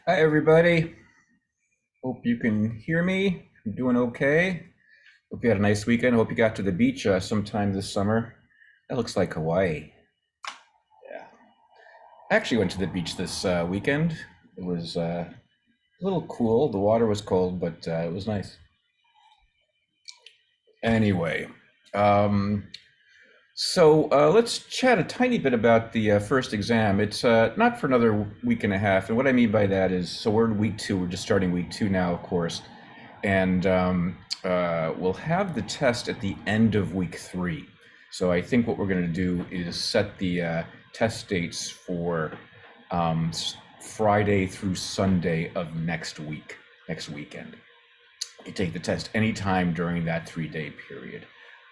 Hi, everybody. Hope you can hear me. I'm doing okay. Hope you had a nice weekend. Hope you got to the beach sometime this summer. That looks like Hawaii. Yeah. I actually went to the beach this weekend. It was a little cool. The water was cold, but it was nice. Anyway, um, let's chat a tiny bit about the first exam. It's not for another week and a half. And what I mean by that is, so we're in week two. We're just starting week two now, of course. And we'll have the test at the end of week three. So I think what we're going to do is set the test dates for um, Friday through Sunday of next week, next weekend. You take the test anytime during that 3-day period.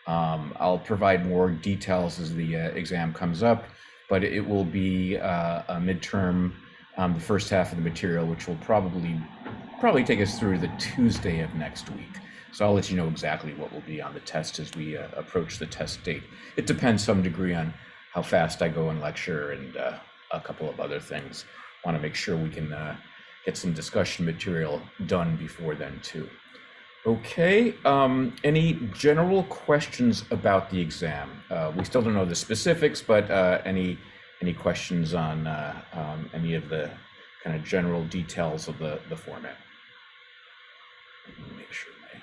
I'll provide more details as the exam comes up, but it will be a midterm, the first half of the material, which will probably take us through the Tuesday of next week. So I'll let you know exactly what will be on the test as we approach the test date. It depends some degree on how fast I go in lecture and a couple of other things. Want to make sure we can get some discussion material done before then too. Okay, any general questions about the exam? We still don't know the specifics, but any questions on any of the kind of general details of the format? Let me make sure my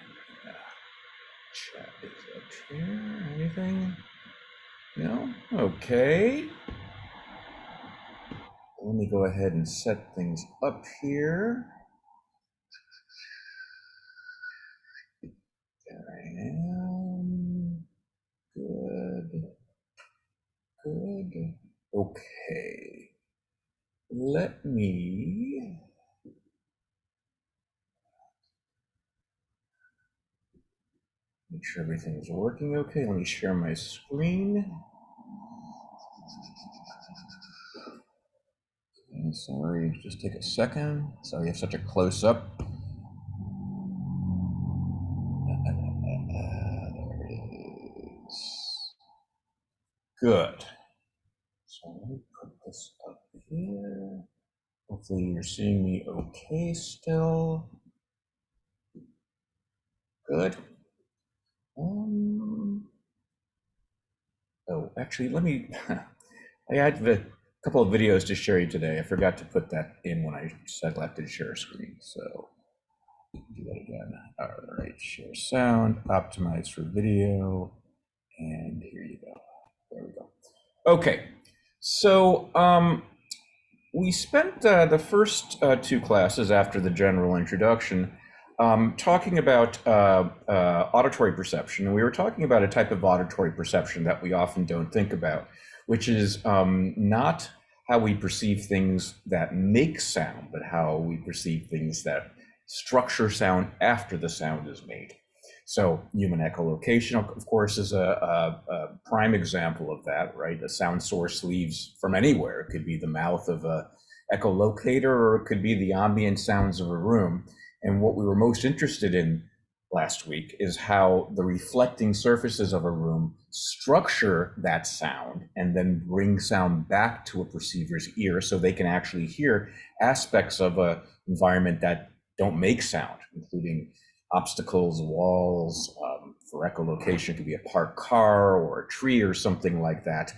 chat is up here. Anything? No? Okay. Let me go ahead and set things up here. There I am. Good. Good. Okay. Let me make sure everything's working okay. Let me share my screen. Okay, sorry, just take a second. Sorry, I have such a close up. There it is. Good. So let me put this up here. Hopefully you're seeing me okay still. Good. Oh, actually, let me, I had a couple of videos to share you today. I forgot to put that in when I selected share screen. So do that again. All right, share sound, optimize for video, and here you go. There we go. Okay, so we spent the first two classes after the general introduction talking about auditory perception. And we were talking about a type of auditory perception that we often don't think about, which is not how we perceive things that make sound, but how we perceive things that structure sound after the sound is made. So human echolocation, of course, is a prime example of that, right? A sound source leaves from anywhere. It could be the mouth of a echolocator, or it could be the ambient sounds of a room. And what we were most interested in last week is how the reflecting surfaces of a room structure that sound and then bring sound back to a perceiver's ear so they can actually hear aspects of an environment that don't make sound, including obstacles, walls. For echolocation, it could be a parked car or a tree or something like that.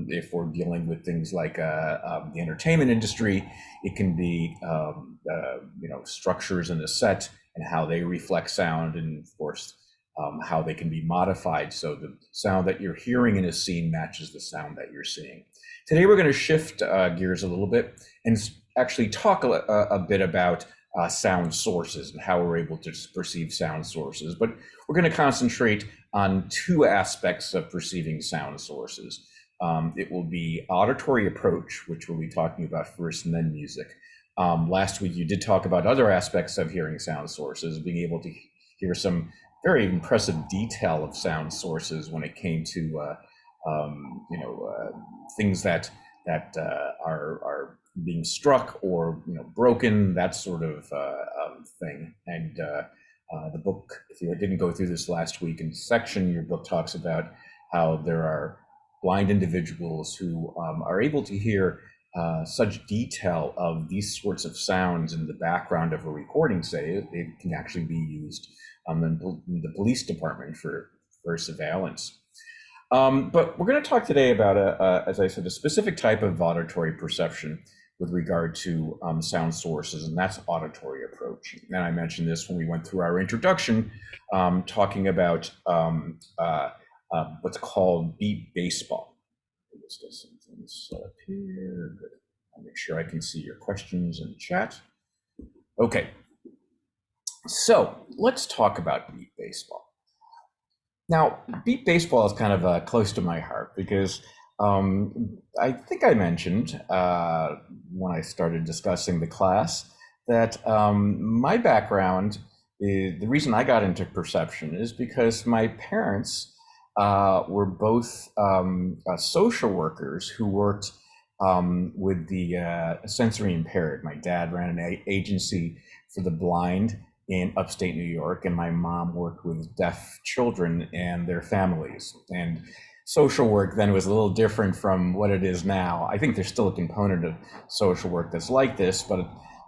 If we're dealing with things like the entertainment industry, it can be structures in the set and how they reflect sound, and of course how they can be modified so the sound that you're hearing in a scene matches the sound that you're seeing. Today we're going to shift gears a little bit and actually talk a bit about sound sources and how we're able to perceive sound sources. But we're going to concentrate on two aspects of perceiving sound sources. It will be auditory approach, which we'll be talking about first, and then music. Last week, you did talk about other aspects of hearing sound sources, being able to hear some very impressive detail of sound sources when it came to things that are being struck or broken, that sort of thing. And the book, if you didn't go through this last week in section, your book talks about how there are blind individuals who are able to hear such detail of these sorts of sounds in the background of a recording, say, it can actually be used in the police department for surveillance. But we're going to talk today about, as I said, a specific type of auditory perception with regard to sound sources, and that's auditory approach. And I mentioned this when we went through our introduction, talking about what's called beat baseball. Let's get some things set up here. Good. I'll make sure I can see your questions in the chat. Okay, so let's talk about beat baseball. Now, beat baseball is kind of close to my heart because I think I mentioned when I started discussing the class that my background, the reason I got into perception is because my parents were both social workers who worked with the sensory impaired. My dad ran an agency for the blind in upstate New York, and my mom worked with deaf children and their families. And social work then was a little different from what it is now. I think there's still a component of social work that's like this, but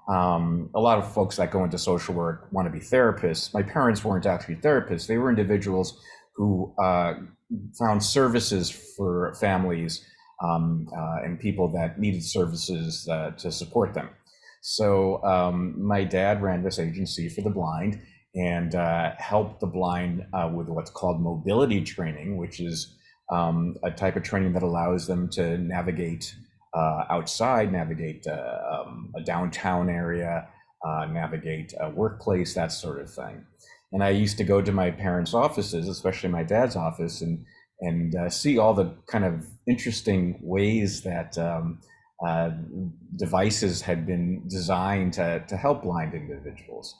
a lot of folks that go into social work want to be therapists. My parents weren't actually therapists. They were individuals who found services for families and people that needed services to support them. So my dad ran this agency for the blind and helped the blind with what's called mobility training, which is a type of training that allows them to navigate outside, navigate a downtown area, navigate a workplace, that sort of thing. And I used to go to my parents' offices, especially my dad's office, and see all the kind of interesting ways that devices had been designed to help blind individuals.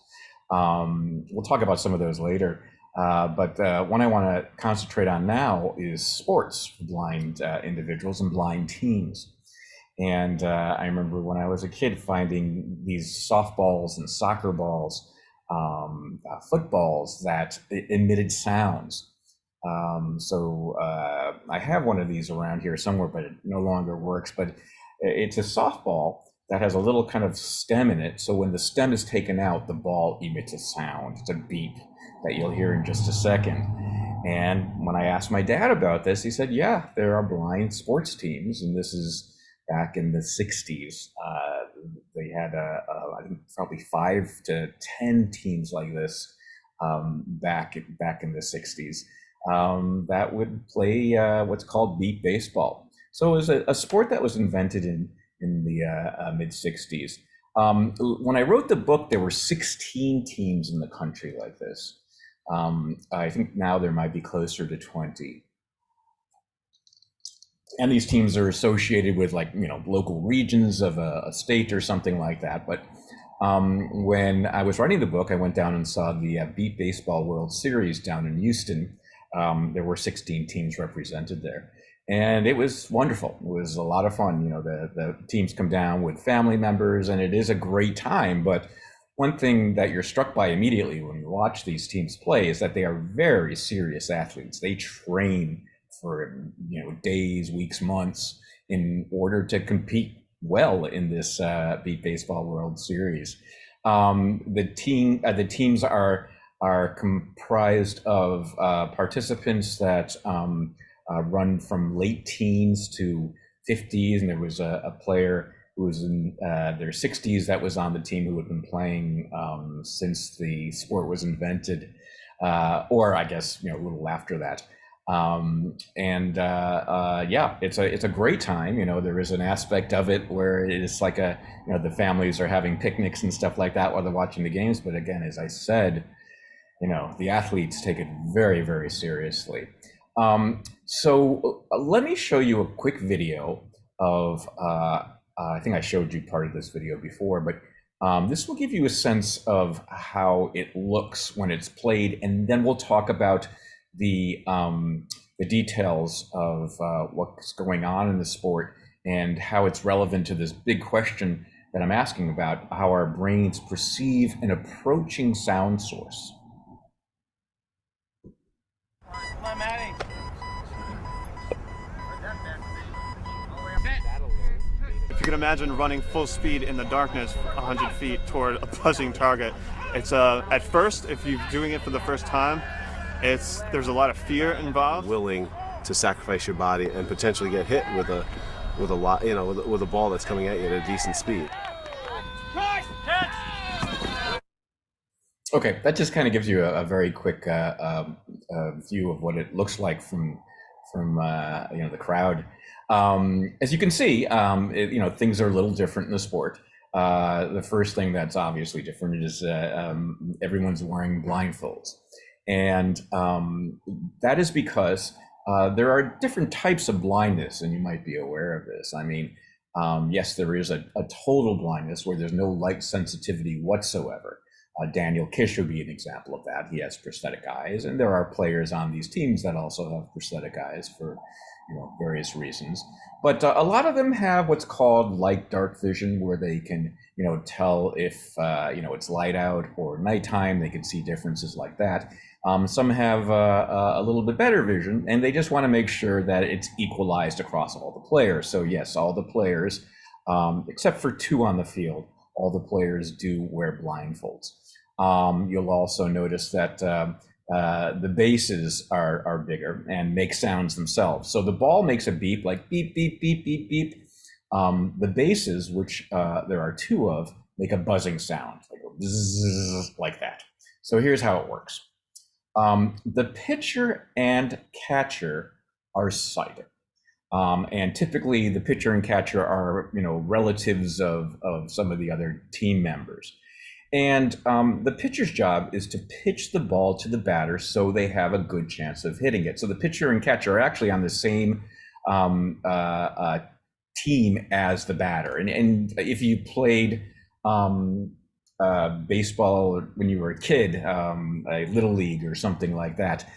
We'll talk about some of those later. But one I want to concentrate on now is sports for blind individuals and blind teams. And I remember when I was a kid finding these softballs and soccer balls, footballs that emitted sounds. So I have one of these around here somewhere, but it no longer works. But it's a softball that has a little kind of stem in it. So when the stem is taken out, the ball emits a sound. It's a beep that you'll hear in just a second. And when I asked my dad about this, he said, yeah, there are blind sports teams. And this is back in the 60s. They had, I think, probably 5 to 10 teams like this back in the 60s that would play what's called beat baseball. So it was a sport that was invented in the mid 60s. When I wrote the book, there were 16 teams in the country like this. I think now there might be closer to 20. And these teams are associated with, like, local regions of a state or something like that. But when I was writing the book, I went down and saw the Beat Baseball World Series down in Houston. There were 16 teams represented there. And it was wonderful. It was a lot of fun. The teams come down with family members, and it is a great time. But one thing that you're struck by immediately when you watch these teams play is that they are very serious athletes. They train for days, weeks, months in order to compete well in this Beat Baseball World Series. The teams are comprised of participants that run from late teens to 50s, and there was a player who was in their 60s that was on the team who had been playing since the sport was invented, or I guess a little after that. Yeah, it's a great time. There is an aspect of it where it's like the families are having picnics and stuff like that while they're watching the games. But again, as I said, the athletes take it very, very seriously. So let me show you a quick video of, I think I showed you part of this video before, but this will give you a sense of how it looks when it's played, and then we'll talk about the details of what's going on in the sport and how it's relevant to this big question that I'm asking about how our brains perceive an approaching sound source. Come on, Maddie. you can imagine running full speed in the darkness 100 feet toward a buzzing target, it's at first, if you're doing it for the first time, there's a lot of fear involved. Willing to sacrifice your body and potentially get hit with a lot, with a ball that's coming at you at a decent speed. Okay, that just kind of gives you a very quick view of what it looks like from the crowd. As you can see, things are a little different in the sport. The first thing that's obviously different is everyone's wearing blindfolds, and that is because there are different types of blindness, and you might be aware of this. I mean, yes, there is a total blindness where there's no light sensitivity whatsoever. Daniel Kish would be an example of that. He has prosthetic eyes, and there are players on these teams that also have prosthetic eyes for various reasons. But a lot of them have what's called light dark vision, where they can tell if it's light out or nighttime. They can see differences like that. Some have a little bit better vision, and they just want to make sure that it's equalized across all the players. So yes, all the players, except for 2 on the field, all the players do wear blindfolds. You'll also notice that the bases are bigger and make sounds themselves. So the ball makes a beep, like beep, beep, beep, beep, beep. The bases, which there are 2 of, make a buzzing sound, like a bzzz, like that. So here's how it works. The pitcher and catcher are sighted. And typically the pitcher and catcher are, relatives of some of the other team members. And the pitcher's job is to pitch the ball to the batter so they have a good chance of hitting it. So the pitcher and catcher are actually on the same team as the batter. And if you played baseball when you were a kid, a little league or something like that,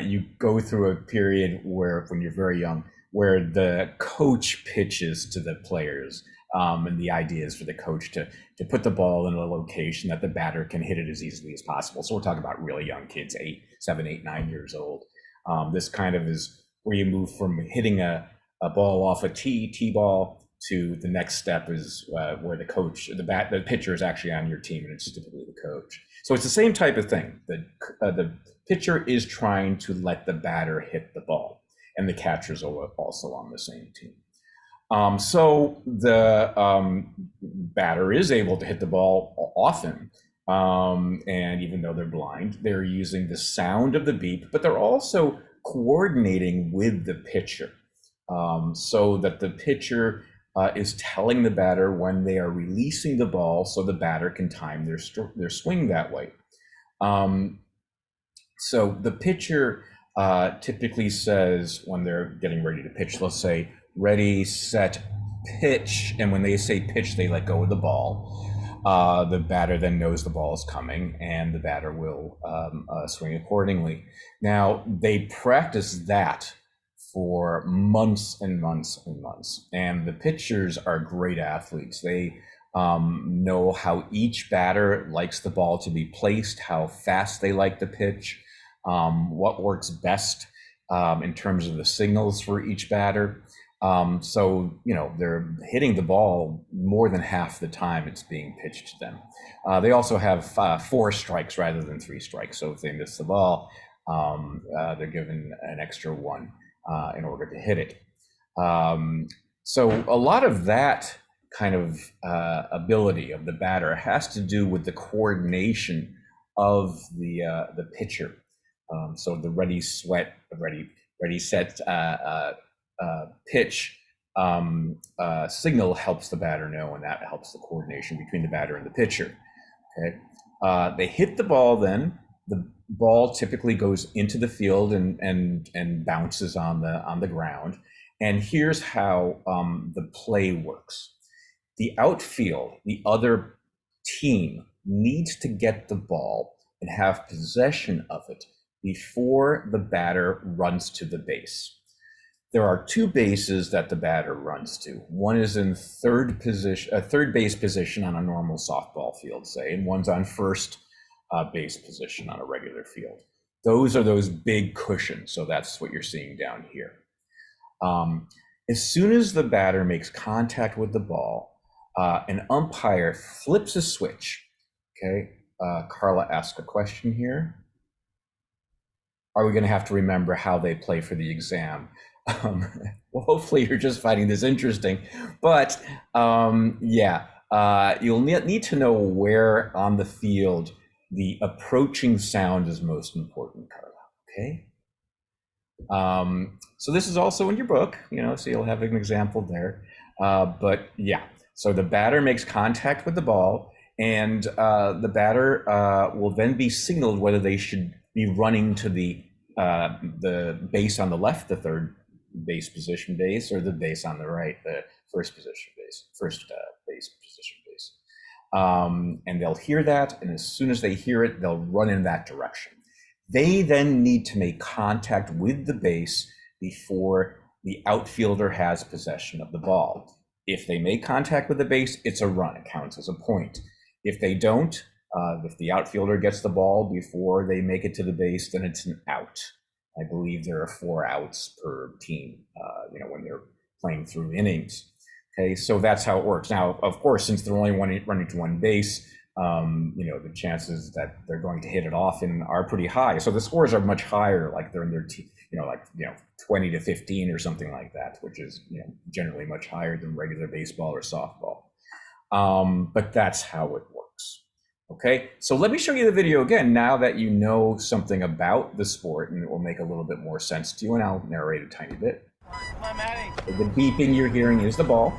you go through a period where, when you're very young, where the coach pitches to the players. And the idea is for the coach to put the ball in a location that the batter can hit it as easily as possible. So we're talking about really young kids, 7, 8, 9 years old. This kind of is where you move from hitting a ball off a T-ball to the next step is where the pitcher is actually on your team, and it's typically the coach. So it's the same type of thing. The pitcher is trying to let the batter hit the ball, and the catchers are also on the same team. So the batter is able to hit the ball often, and even though they're blind, they're using the sound of the beep, but they're also coordinating with the pitcher, so that the pitcher is telling the batter when they are releasing the ball, so the batter can time their swing that way. So the pitcher typically says, when they're getting ready to pitch, let's say, ready, set, pitch. And when they say pitch, they let go of the ball. The batter then knows the ball is coming, and the batter will swing accordingly. Now, they practice that for months and months and months. And the pitchers are great athletes. They know how each batter likes the ball to be placed, how fast they like the pitch, what works best in terms of the signals for each batter. So, they're hitting the ball more than half the time it's being pitched to them. They also have 4 strikes rather than 3 strikes. So if they miss the ball, they're given an extra 1 in order to hit it. So a lot of that kind of ability of the batter has to do with the coordination of the pitcher. So the ready, set, pitch signal helps the batter know, and that helps the coordination between the batter and the pitcher. Okay, they hit the ball. Then the ball typically goes into the field and bounces on the ground. And here's how the play works. The outfield, the other team, needs to get the ball and have possession of it before the batter runs to the base. There are 2 bases that the batter runs to. One is in third base position on a normal softball field, say, and one's on first base position on a regular field. Those are those big cushions. So that's what you're seeing down here. As soon as the batter makes contact with the ball, an umpire flips a switch. Okay, Carla asked a question here. Are we going to have to remember how they play for the exam? Well, hopefully you're just finding this interesting, but yeah, you'll need to know where on the field the approaching sound is most important, Carla, okay? So this is also in your book, so you'll have an example there. But yeah, so the batter makes contact with the ball, and the batter will then be signaled whether they should be running to the base on the left, the third base position base, or the base on the right, the first base position base. And they'll hear that, and as soon as they hear it, they'll run in that direction. They then need to make contact with the base before the outfielder has possession of the ball. If they make contact with the base, it's a run. It counts as a point. If they don't, if the outfielder gets the ball before they make it to the base, then it's an out. I believe there are 4 outs per team, when they're playing through innings. Okay, so that's how it works. Now, of course, since they're only running to one base, the chances that they're going to hit it often are pretty high. So the scores are much higher, like they're in their 20 to 15 or something like that, which is generally much higher than regular baseball or softball. But that's how it works. Okay, so let me show you the video again now that you know something about the sport, and it will make a little bit more sense to you, and I'll narrate a tiny bit. Come on, Matty. So the beeping you're hearing is the ball.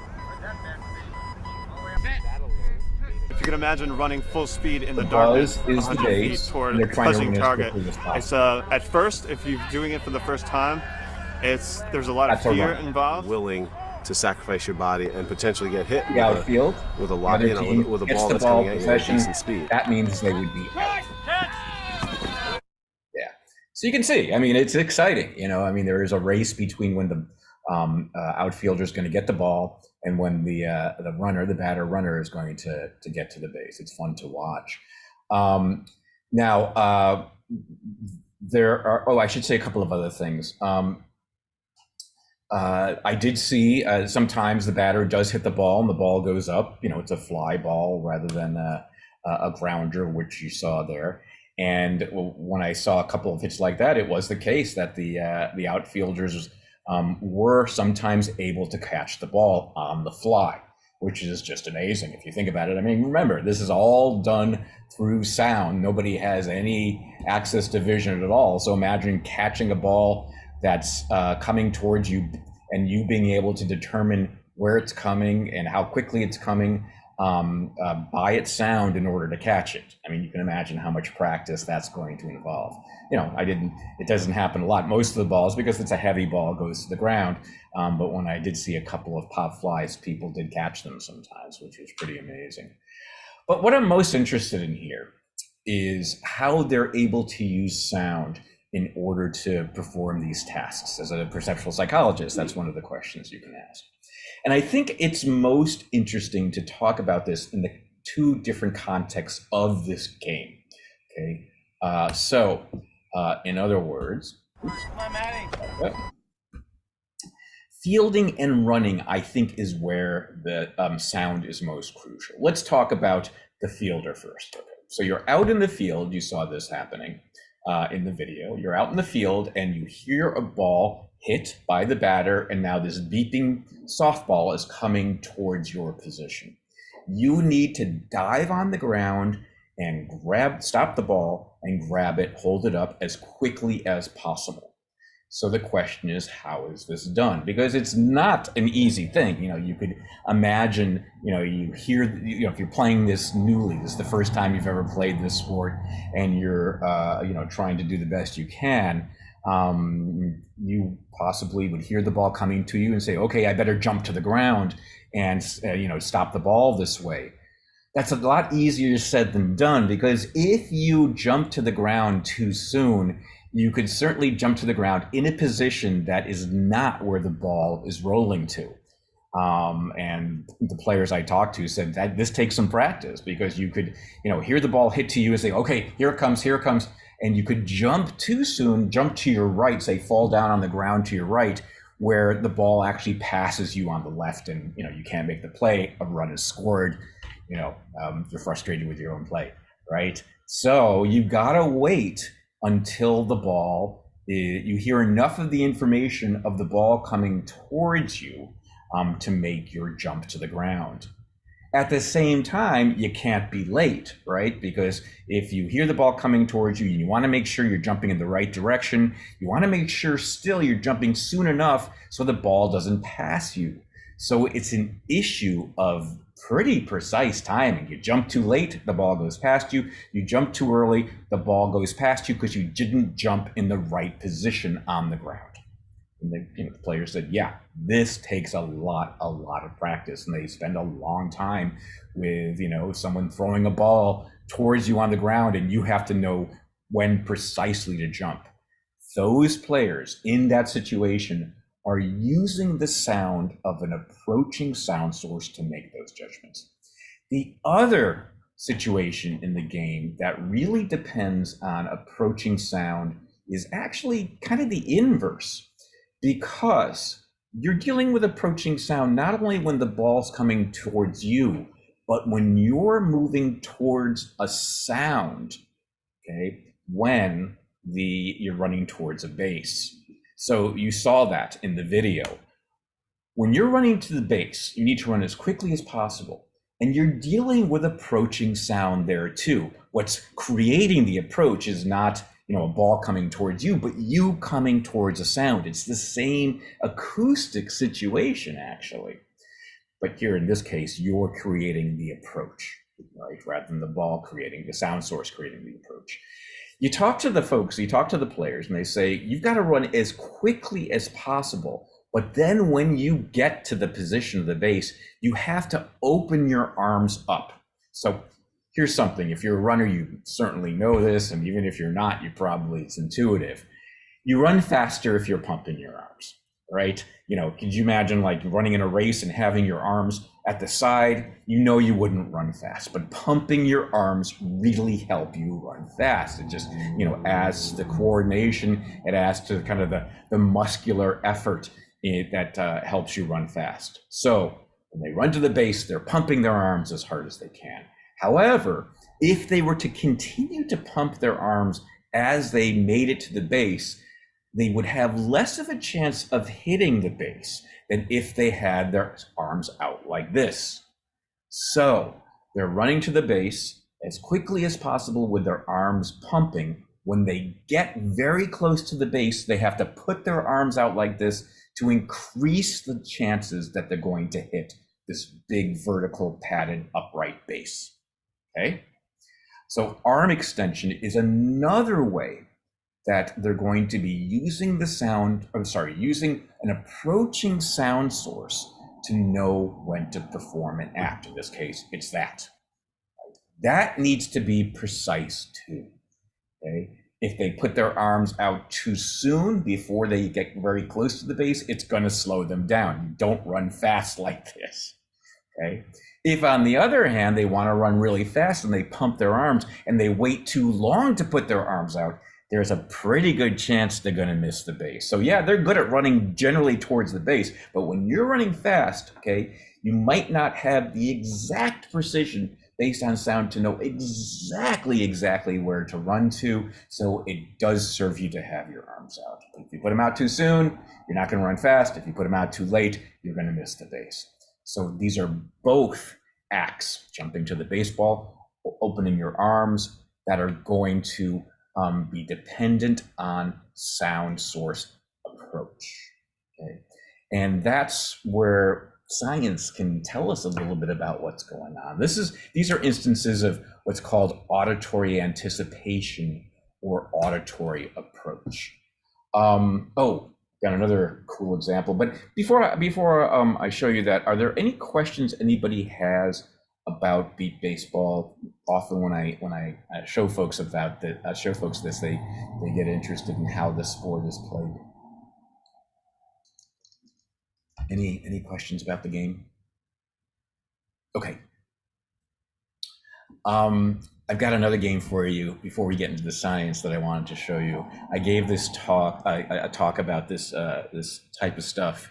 If you can imagine running full speed in the buzz darkness, is the 100 base, feet toward and a they're trying to buzzing run as target, quickly as possible. it's at first, if you're doing it for the first time, there's a lot of That's a fear run. involved. Willing to sacrifice your body and potentially get hit The outfield, with a lot, the other team with a gets ball the that's ball coming at you at possession, decent speed. that means they would be out. Yeah, so you can see, it's exciting. There is a race between when the outfielder is going to get the ball and when the batter runner is going to get to the base. It's fun to watch. Now, there are, I should say a couple of other things. I did see sometimes the batter does hit the ball and the ball goes up. It's a fly ball rather than a grounder, which you saw there. And when I saw a couple of hits like that, it was the case that the outfielders were sometimes able to catch the ball on the fly, which is just amazing if you think about it. Remember, this is all done through sound. Nobody has any access to vision at all. So imagine catching a ball that's coming towards you and you being able to determine where it's coming and how quickly it's coming by its sound in order to catch it. You can imagine how much practice that's going to involve. It doesn't happen a lot. Most of the balls, because it's a heavy ball, goes to the ground. But when I did see a couple of pop flies, people did catch them sometimes, which was pretty amazing. But what I'm most interested in here is how they're able to use sound in order to perform these tasks. As a perceptual psychologist, that's one of the questions you can ask. And I think it's most interesting to talk about this in the 2 different contexts of this game. Okay, in other words, Come on, Matty. Fielding and running, I think, is where the sound is most crucial. Let's talk about the fielder first. Okay. So you're out in the field. You saw this happening in the video. You're out in the field and you hear a ball hit by the batter, and now this beeping softball is coming towards your position. You need to dive on the ground and stop the ball and grab it, hold it up as quickly as possible. So the question is, how is this done? Because it's not an easy thing. You could imagine, you hear, if you're playing this newly, this is the first time you've ever played this sport, and you're, trying to do the best you can. You possibly would hear the ball coming to you and say, okay, I better jump to the ground and, stop the ball this way. That's a lot easier said than done, because if you jump to the ground too soon, you could certainly jump to the ground in a position that is not where the ball is rolling to. And the players I talked to said that this takes some practice, because you could, hear the ball hit to you and say, okay, here it comes. And you could jump too soon, jump to your right, say fall down on the ground to your right, where the ball actually passes you on the left, and you can't make the play. A run is scored. You're frustrated with your own play, right? So you gotta wait until the ball, you hear enough of the information of the ball coming towards you to make your jump to the ground. At the same time, you can't be late, right? Because if you hear the ball coming towards you, you want to make sure you're jumping in the right direction. You want to make sure still you're jumping soon enough so the ball doesn't pass you. So it's an issue of pretty precise timing. You jump too late, the ball goes past you. You jump too early, the ball goes past you because you didn't jump in the right position on the ground. And the player said, yeah, this takes a lot of practice, and they spend a long time with someone throwing a ball towards you on the ground, and you have to know when precisely to jump. Those players in that situation are using the sound of an approaching sound source to make those judgments. The other situation in the game that really depends on approaching sound is actually kind of the inverse, because you're dealing with approaching sound not only when the ball's coming towards you, but when you're moving towards a sound, okay, when you're running towards a base. So you saw that in the video. When you're running to the base, you need to run as quickly as possible. And you're dealing with approaching sound there too. What's creating the approach is not a ball coming towards you, but you coming towards a sound. It's the same acoustic situation, actually. But here in this case, you're creating the approach, right? Rather than the ball creating, the sound source creating the approach. You talk to the folks, you talk to the players, and they say, you've got to run as quickly as possible. But then when you get to the position of the base, you have to open your arms up. So here's something. If you're a runner, you certainly know this, and even if you're not, it's intuitive. You run faster if you're pumping your arms, right? Could you imagine like running in a race and having your arms at the side? You wouldn't run fast, but pumping your arms really help you run fast. It just, adds to the coordination, it adds to kind of the muscular effort that helps you run fast. So when they run to the base, they're pumping their arms as hard as they can. However, if they were to continue to pump their arms as they made it to the base, they would have less of a chance of hitting the base than if they had their arms out like this. So they're running to the base as quickly as possible with their arms pumping. When they get very close to the base, they have to put their arms out like this to increase the chances that they're going to hit this big vertical padded upright base. Okay, so arm extension is another way that they're going to be using using an approaching sound source to know when to perform an act. In this case, it's that. That needs to be precise too. Okay, if they put their arms out too soon before they get very close to the base, it's going to slow them down. You don't run fast like this. Okay. If on the other hand, they want to run really fast and they pump their arms and they wait too long to put their arms out, there's a pretty good chance they're going to miss the base. So yeah, they're good at running generally towards the base, but when you're running fast, okay, you might not have the exact precision based on sound to know exactly where to run to. So it does serve you to have your arms out. If you put them out too soon, you're not going to run fast. If you put them out too late, you're going to miss the base. So these are both acts, jumping to the baseball, opening your arms, that are going to be dependent on sound source approach. Okay? And that's where science can tell us a little bit about what's going on. These are instances of what's called auditory anticipation or auditory approach. Got another cool example. But before I show you that, are there any questions anybody has about beat baseball? Often when I show folks this, they get interested in how the sport is played. Any questions about the game? Okay. I've got another game for you before we get into the science that I wanted to show you. I gave this talk, a talk about this this type of stuff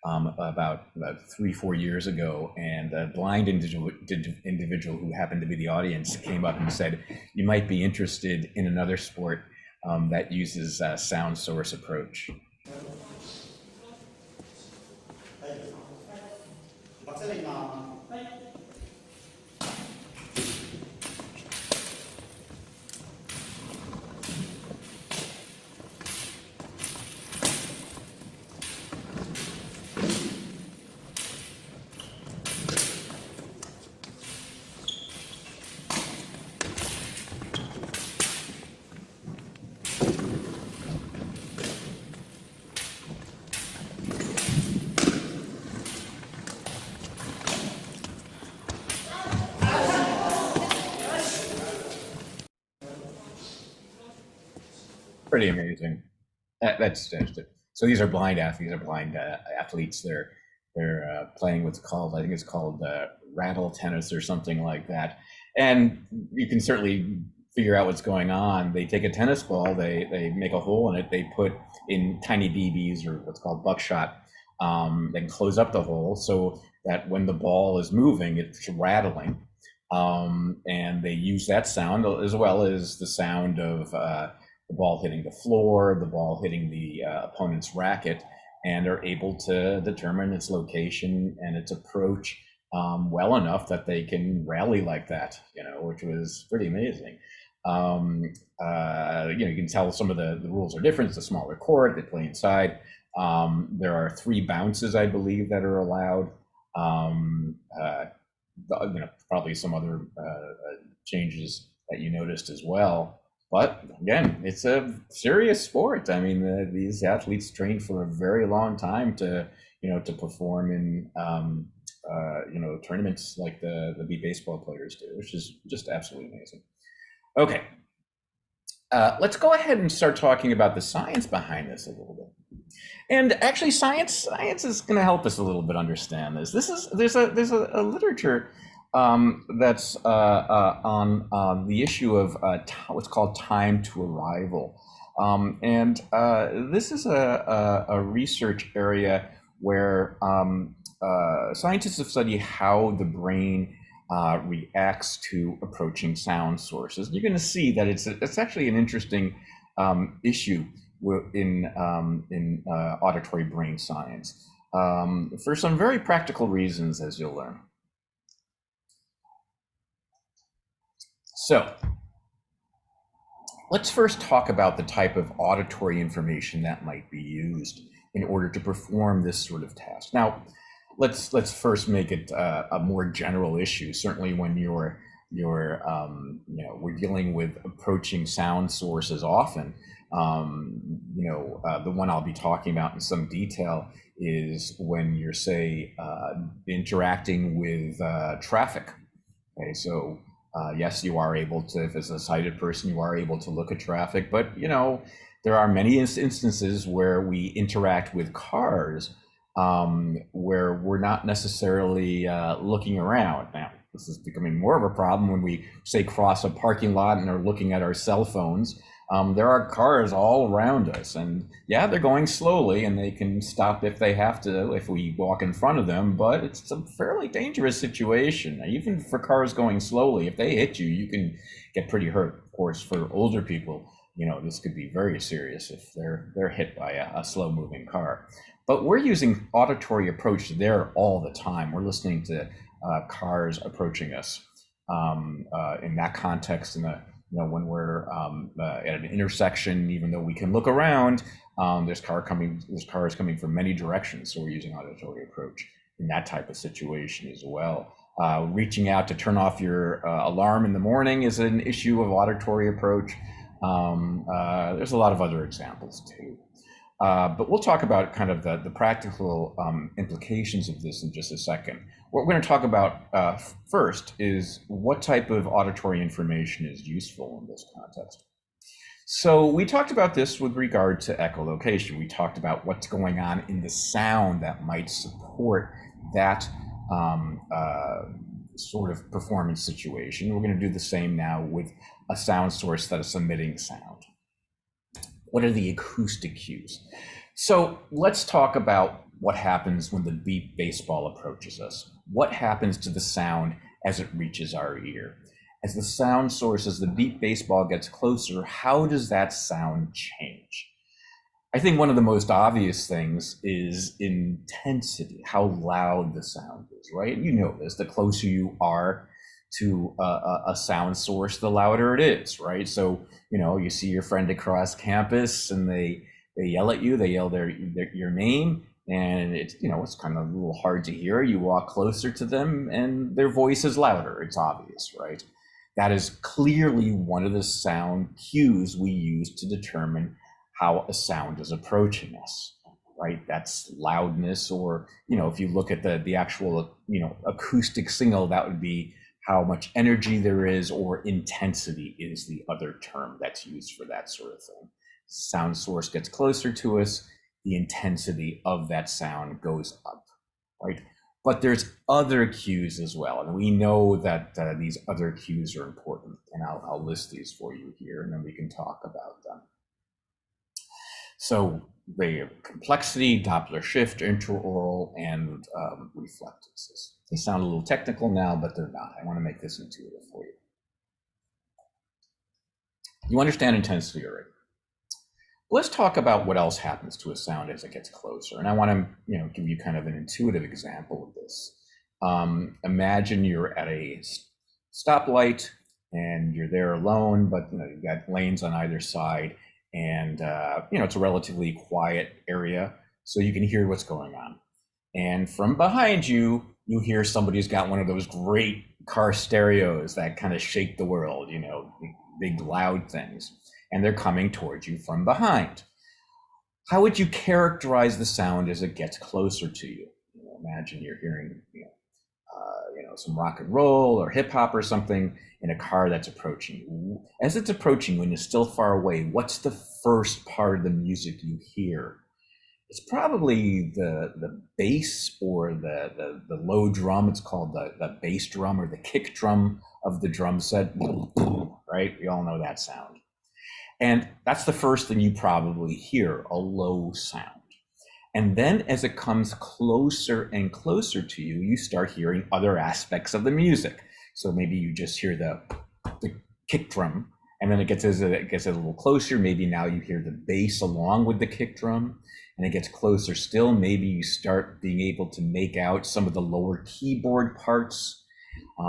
about 3-4 years ago, and a blind individual who happened to be the audience came up and said, "You might be interested in another sport that uses sound source approach." Pretty amazing. That's so. These are blind athletes. These are blind athletes. They're playing what's called, I think it's called rattle tennis or something like that. And you can certainly figure out what's going on. They take a tennis ball, they make a hole in it, they put in tiny BBs or what's called buckshot, then close up the hole so that when the ball is moving, it's rattling. And they use that sound as well as the sound of the ball hitting the floor, the ball hitting the opponent's racket, and are able to determine its location and its approach well enough that they can rally like that, which was pretty amazing. You can tell some of the rules are different. It's a smaller court, they play inside. There are 3 bounces, I believe, that are allowed. Probably some other changes that you noticed as well. But again, it's a serious sport. I mean, these athletes train for a very long time to perform in tournaments like the beat baseball players do, which is just absolutely amazing. Okay, let's go ahead and start talking about the science behind this a little bit. And actually, science is going to help us a little bit understand this. There's a literature that's on the issue of what's called time to arrival, and this is a research area where scientists have studied how the brain reacts to approaching sound sources. You're going to see that it's actually an interesting issue in auditory brain science for some very practical reasons, as you'll learn. So let's first talk about the type of auditory information that might be used in order to perform this sort of task. Now, let's first make it a more general issue. Certainly, when we're dealing with approaching sound sources often. The one I'll be talking about in some detail is when you're, say, interacting with traffic. Okay, so yes, you are able to, if it's a sighted person, you are able to look at traffic, but there are many instances where we interact with cars where we're not necessarily looking around. Now, this is becoming more of a problem when we, say, cross a parking lot and are looking at our cell phones. There are cars all around us, and yeah, they're going slowly, and they can stop if they have to, if we walk in front of them, but it's a fairly dangerous situation. Even for cars going slowly, if they hit you, you can get pretty hurt. Of course, for older people, this could be very serious if they're hit by a slow-moving car. But we're using auditory approach there all the time. We're listening to cars approaching us in that context, when we're at an intersection, even though we can look around, there's cars coming from many directions. So we're using auditory approach in that type of situation as well. Reaching out to turn off your alarm in the morning is an issue of auditory approach. There's a lot of other examples too. But we'll talk about kind of the practical implications of this in just a second. What we're going to talk about first is what type of auditory information is useful in this context. So we talked about this with regard to echolocation. We talked about what's going on in the sound that might support that sort of performance situation. We're going to do the same now with a sound source that is emitting sound. What are the acoustic cues? So let's talk about what happens when the beat baseball approaches us. What happens to the sound as it reaches our ear? As the sound source, as the beat baseball gets closer, how does that sound change? I think one of the most obvious things is intensity, how loud the sound is, right? You know this, the closer you are to a sound source, the louder it is, right? So, you know, you see your friend across campus and they yell at you, they yell your name, and it's, you know, it's kind of a little hard to hear. You walk closer to them and their voice is louder. It's obvious, right? That is clearly one of the sound cues we use to determine how a sound is approaching us, right? That's loudness, or, you know, if you look at the actual, you know, acoustic signal, that would be how much energy there is, or intensity is the other term that's used for that sort of thing. Sound source gets closer to us, the intensity of that sound goes up, right? But there's other cues as well, and we know that these other cues are important, and I'll list these for you here, and then we can talk about them. So the complexity, Doppler shift, intraoral, and reflectances. They sound a little technical now, but they're not. I want to make this intuitive for you. You understand intensity already. Let's talk about what else happens to a sound as it gets closer. And I want to, you know, give you kind of an intuitive example of this. Imagine you're at a stoplight and you're there alone, but you know, you've got lanes on either side, and you know, it's a relatively quiet area, so you can hear what's going on. And from behind you, you hear somebody's got one of those great car stereos that kind of shake the world, you know, big loud things, and they're coming towards you from behind. How would you characterize the sound as it gets closer to you? You know, imagine you're hearing, you know, some rock and roll or hip hop or something in a car that's approaching you. As it's approaching, when you're still far away, what's the first part of the music you hear? It's probably the bass or the low drum. It's called the bass drum or the kick drum of the drum set, right? We all know that sound. And that's the first thing you probably hear, a low sound. And then as it comes closer and closer to you, you start hearing other aspects of the music. So maybe you just hear the kick drum, and then it gets a little closer. Maybe now you hear the bass along with the kick drum, and it gets closer still. Maybe you start being able to make out some of the lower keyboard parts,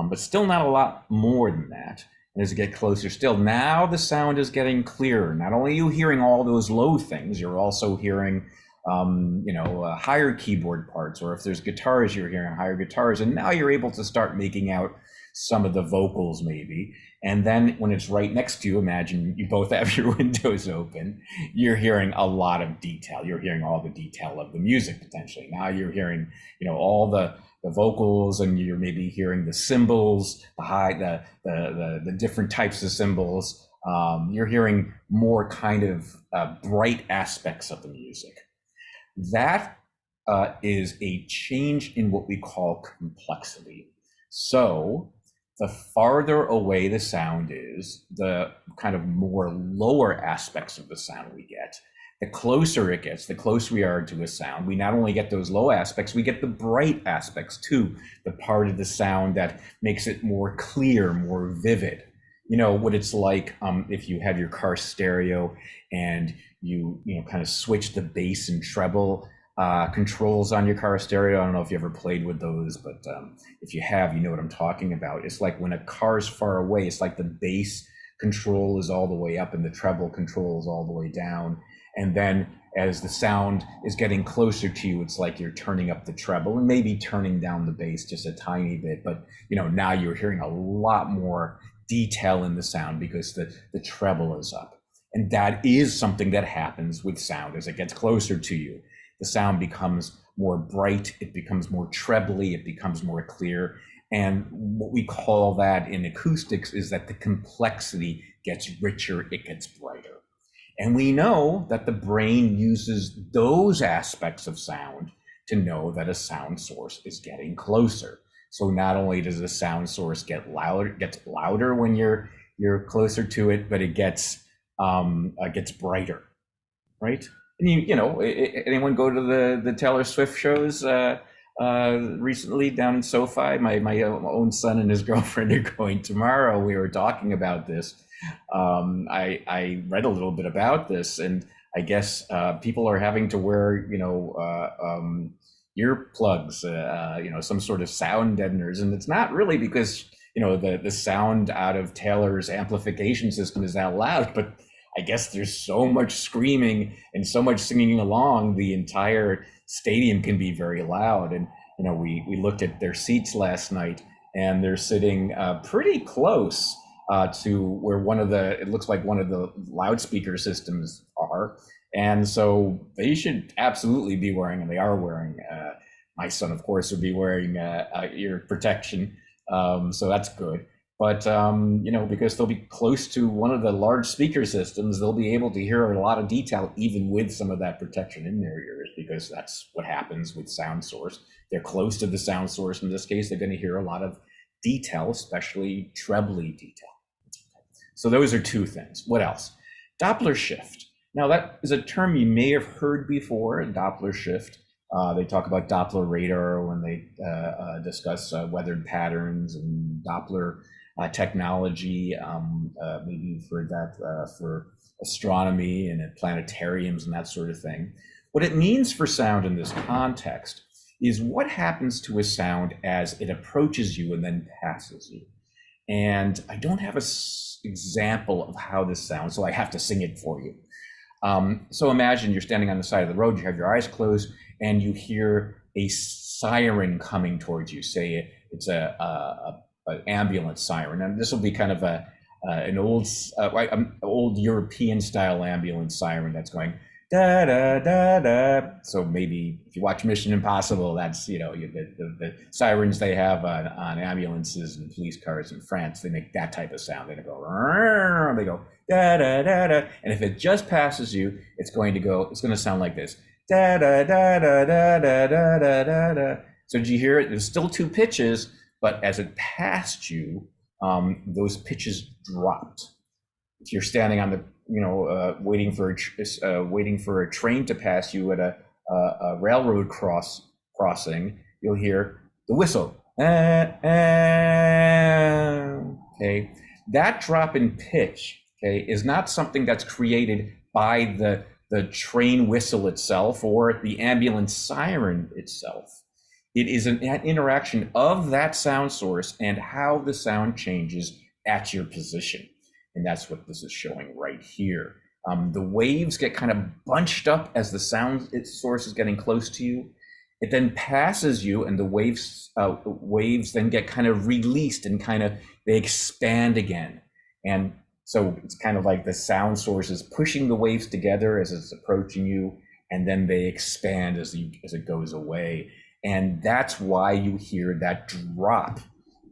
but still not a lot more than that. And as it gets closer still, now the sound is getting clearer. Not only are you hearing all those low things, you're also hearing you know, higher keyboard parts, or if there's guitars, you're hearing higher guitars, and now you're able to start making out some of the vocals maybe. And then when it's right next to you, imagine you both have your windows open, you're hearing a lot of detail. You're hearing all the detail of the music potentially. Now you're hearing, you know, all the vocals, and you're maybe hearing the cymbals, the different types of cymbals. You're hearing more kind of bright aspects of the music. That is a change in what we call complexity. So the farther away the sound is, the kind of more lower aspects of the sound we get. The closer it gets, the closer we are to a sound, we not only get those low aspects, we get the bright aspects too, the part of the sound that makes it more clear, more vivid. You know what it's like if you have your car stereo and you know, kind of switch the bass and treble controls on your car stereo. I don't know if you ever played with those, but if you have, you know what I'm talking about. It's like when a car's far away, it's like the bass control is all the way up and the treble control is all the way down. And then as the sound is getting closer to you, it's like you're turning up the treble and maybe turning down the bass just a tiny bit. But you know, now you're hearing a lot more detail in the sound because the treble is up. And that is something that happens with sound as it gets closer to you. The sound becomes more bright, it becomes more trebly, it becomes more clear. And what we call that in acoustics is that the complexity gets richer, it gets brighter. And we know that the brain uses those aspects of sound to know that a sound source is getting closer. So not only does the sound source gets louder when you're closer to it, but it gets brighter, right? And anyone go to the Taylor Swift shows recently down in SoFi? My own son and his girlfriend are going tomorrow. We were talking about this. I read a little bit about this, and I guess people are having to wear earplugs, some sort of sound deadeners, and it's not really because the sound out of Taylor's amplification system is that loud, but I guess there's so much screaming and so much singing along, the entire stadium can be very loud. And we looked at their seats last night, and they're sitting pretty close to where it looks like one of the loudspeaker systems are. And so they should absolutely be wearing, and they are wearing, my son, of course, would be wearing ear protection. So that's good. But, because they'll be close to one of the large speaker systems, they'll be able to hear a lot of detail, even with some of that protection in their ears, because that's what happens with sound source. They're close to the sound source. In this case, they're going to hear a lot of detail, especially trebly detail. So those are two things. What else? Doppler shift. Now, that is a term you may have heard before, Doppler shift. They talk about Doppler radar when they discuss weathered patterns and Doppler technology. Maybe you've heard that for astronomy and at planetariums and that sort of thing. What it means for sound in this context is what happens to a sound as it approaches you and then passes you. And I don't have an example of how this sounds, so I have to sing it for you. So imagine you're standing on the side of the road, you have your eyes closed, and you hear a siren coming towards you. Say it's an ambulance siren, and this will be kind of an old European style ambulance siren that's going da da da da. So maybe if you watch Mission Impossible, that's the sirens they have on ambulances and police cars in France. They make that type of sound. They go da da da da, and if it just passes you, it's going to sound like this. Da da da da da da da da da. So did you hear it? There's still two pitches, but as it passed you, those pitches dropped. If you're standing on the waiting for a train to pass you at a railroad crossing, you'll hear the whistle. Okay, that drop in pitch, is not something that's created by the train whistle itself or the ambulance siren itself. It is an interaction of that sound source and how the sound changes at your position. And that's what this is showing right here. The waves get kind of bunched up as the sound source is getting close to you. It then passes you, and the waves then get kind of released and they expand again. And so it's kind of like the sound source is pushing the waves together as it's approaching you, and then they expand as it goes away. And that's why you hear that drop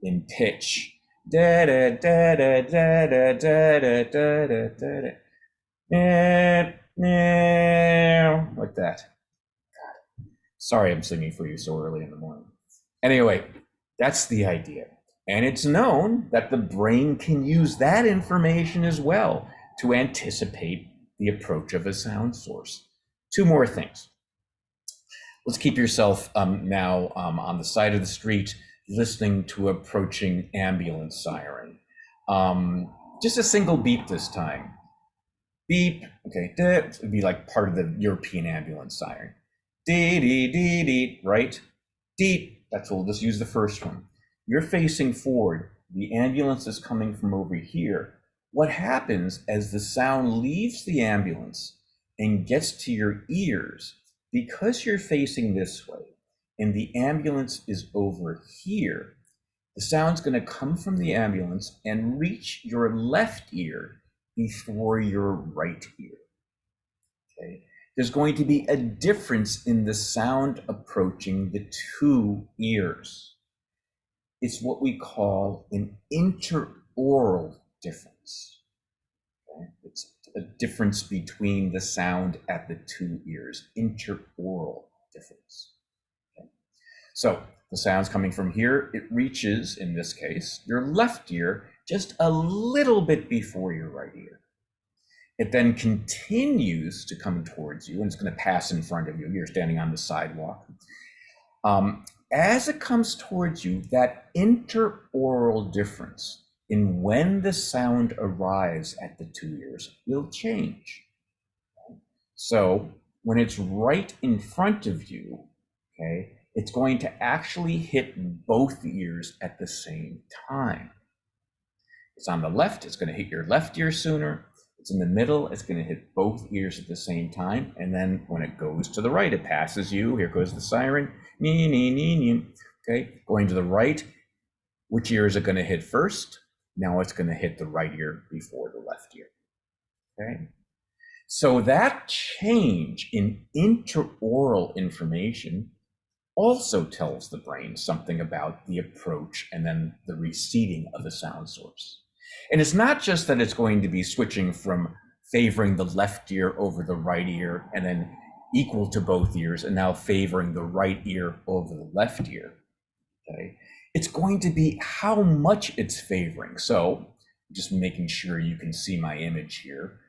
in pitch. Da da da da da da da da da da da, like that. God. Sorry, I'm singing for you so early in the morning. Anyway, that's the idea. And it's known that the brain can use that information as well to anticipate the approach of a sound source. Two more things. Let's keep yourself now on the side of the street, listening to approaching ambulance siren. Just a single beep this time. Beep, okay, it would be like part of the European ambulance siren. Dee, dee, dee, dee, right? Dee, we'll just use the first one. You're facing forward, the ambulance is coming from over here. What happens as the sound leaves the ambulance and gets to your ears, because you're facing this way and the ambulance is over here, the sound's going to come from the ambulance and reach your left ear before your right ear. Okay? There's going to be a difference in the sound approaching the two ears. It's what we call an interaural difference. Okay? It's a difference between the sound at the two ears, interaural difference. Okay? So the sound's coming from here, it reaches, in this case, your left ear just a little bit before your right ear. It then continues to come towards you, and it's going to pass in front of you. You're standing on the sidewalk. As it comes towards you, that interaural difference in when the sound arrives at the two ears will change. So when it's right in front of you, okay, it's going to actually hit both ears at the same time. It's on the left, it's going to hit your left ear sooner. It's in the middle, it's going to hit both ears at the same time. And then when it goes to the right, it passes you. Here goes the siren. Okay, going to the right, which ear is it going to hit first? Now it's going to hit the right ear before the left ear. Okay, so that change in interaural information also tells the brain something about the approach and then the receding of the sound source. And it's not just that it's going to be switching from favoring the left ear over the right ear and then equal to both ears and now favoring the right ear over the left ear. Okay, it's going to be how much it's favoring. So just making sure you can see my image here.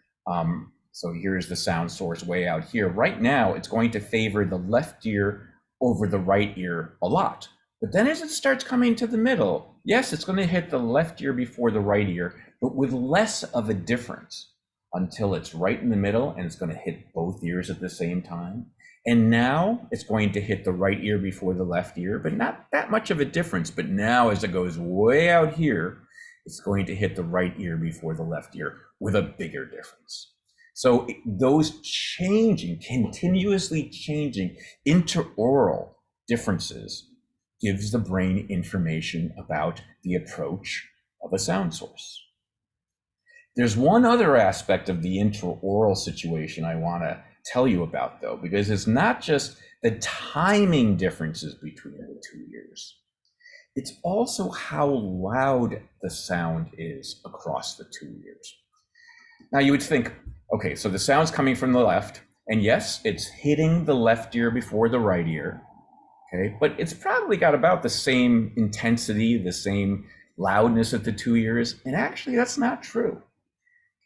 So here's the sound source way out here. Right now, it's going to favor the left ear over the right ear a lot. But then as it starts coming to the middle, yes, it's going to hit the left ear before the right ear, but with less of a difference until it's right in the middle and it's going to hit both ears at the same time. And now it's going to hit the right ear before the left ear, but not that much of a difference. But now as it goes way out here, it's going to hit the right ear before the left ear with a bigger difference. So those changing, continuously changing interaural differences gives the brain information about the approach of a sound source. There's one other aspect of the interaural situation I want to tell you about, though, because it's not just the timing differences between the two ears. It's also how loud the sound is across the two ears. Now you would think, okay, so the sound's coming from the left, and yes, it's hitting the left ear before the right ear, okay, but it's probably got about the same intensity, the same loudness at the two ears, and actually that's not true,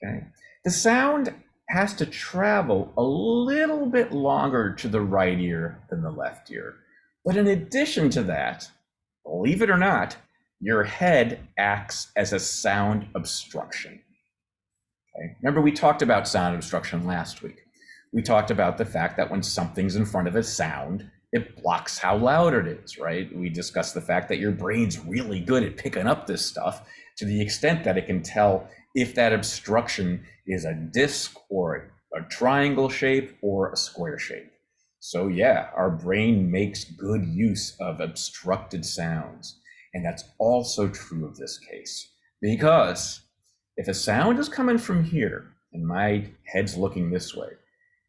okay? The sound has to travel a little bit longer to the right ear than the left ear, but in addition to that, believe it or not, your head acts as a sound obstruction. Okay. Remember, we talked about sound obstruction last week. We talked about the fact that when something's in front of a sound, it blocks how loud it is, right? We discussed the fact that your brain's really good at picking up this stuff to the extent that it can tell if that obstruction is a disc or a triangle shape or a square shape. So yeah, our brain makes good use of obstructed sounds. And that's also true of this case, because if a sound is coming from here and my head's looking this way,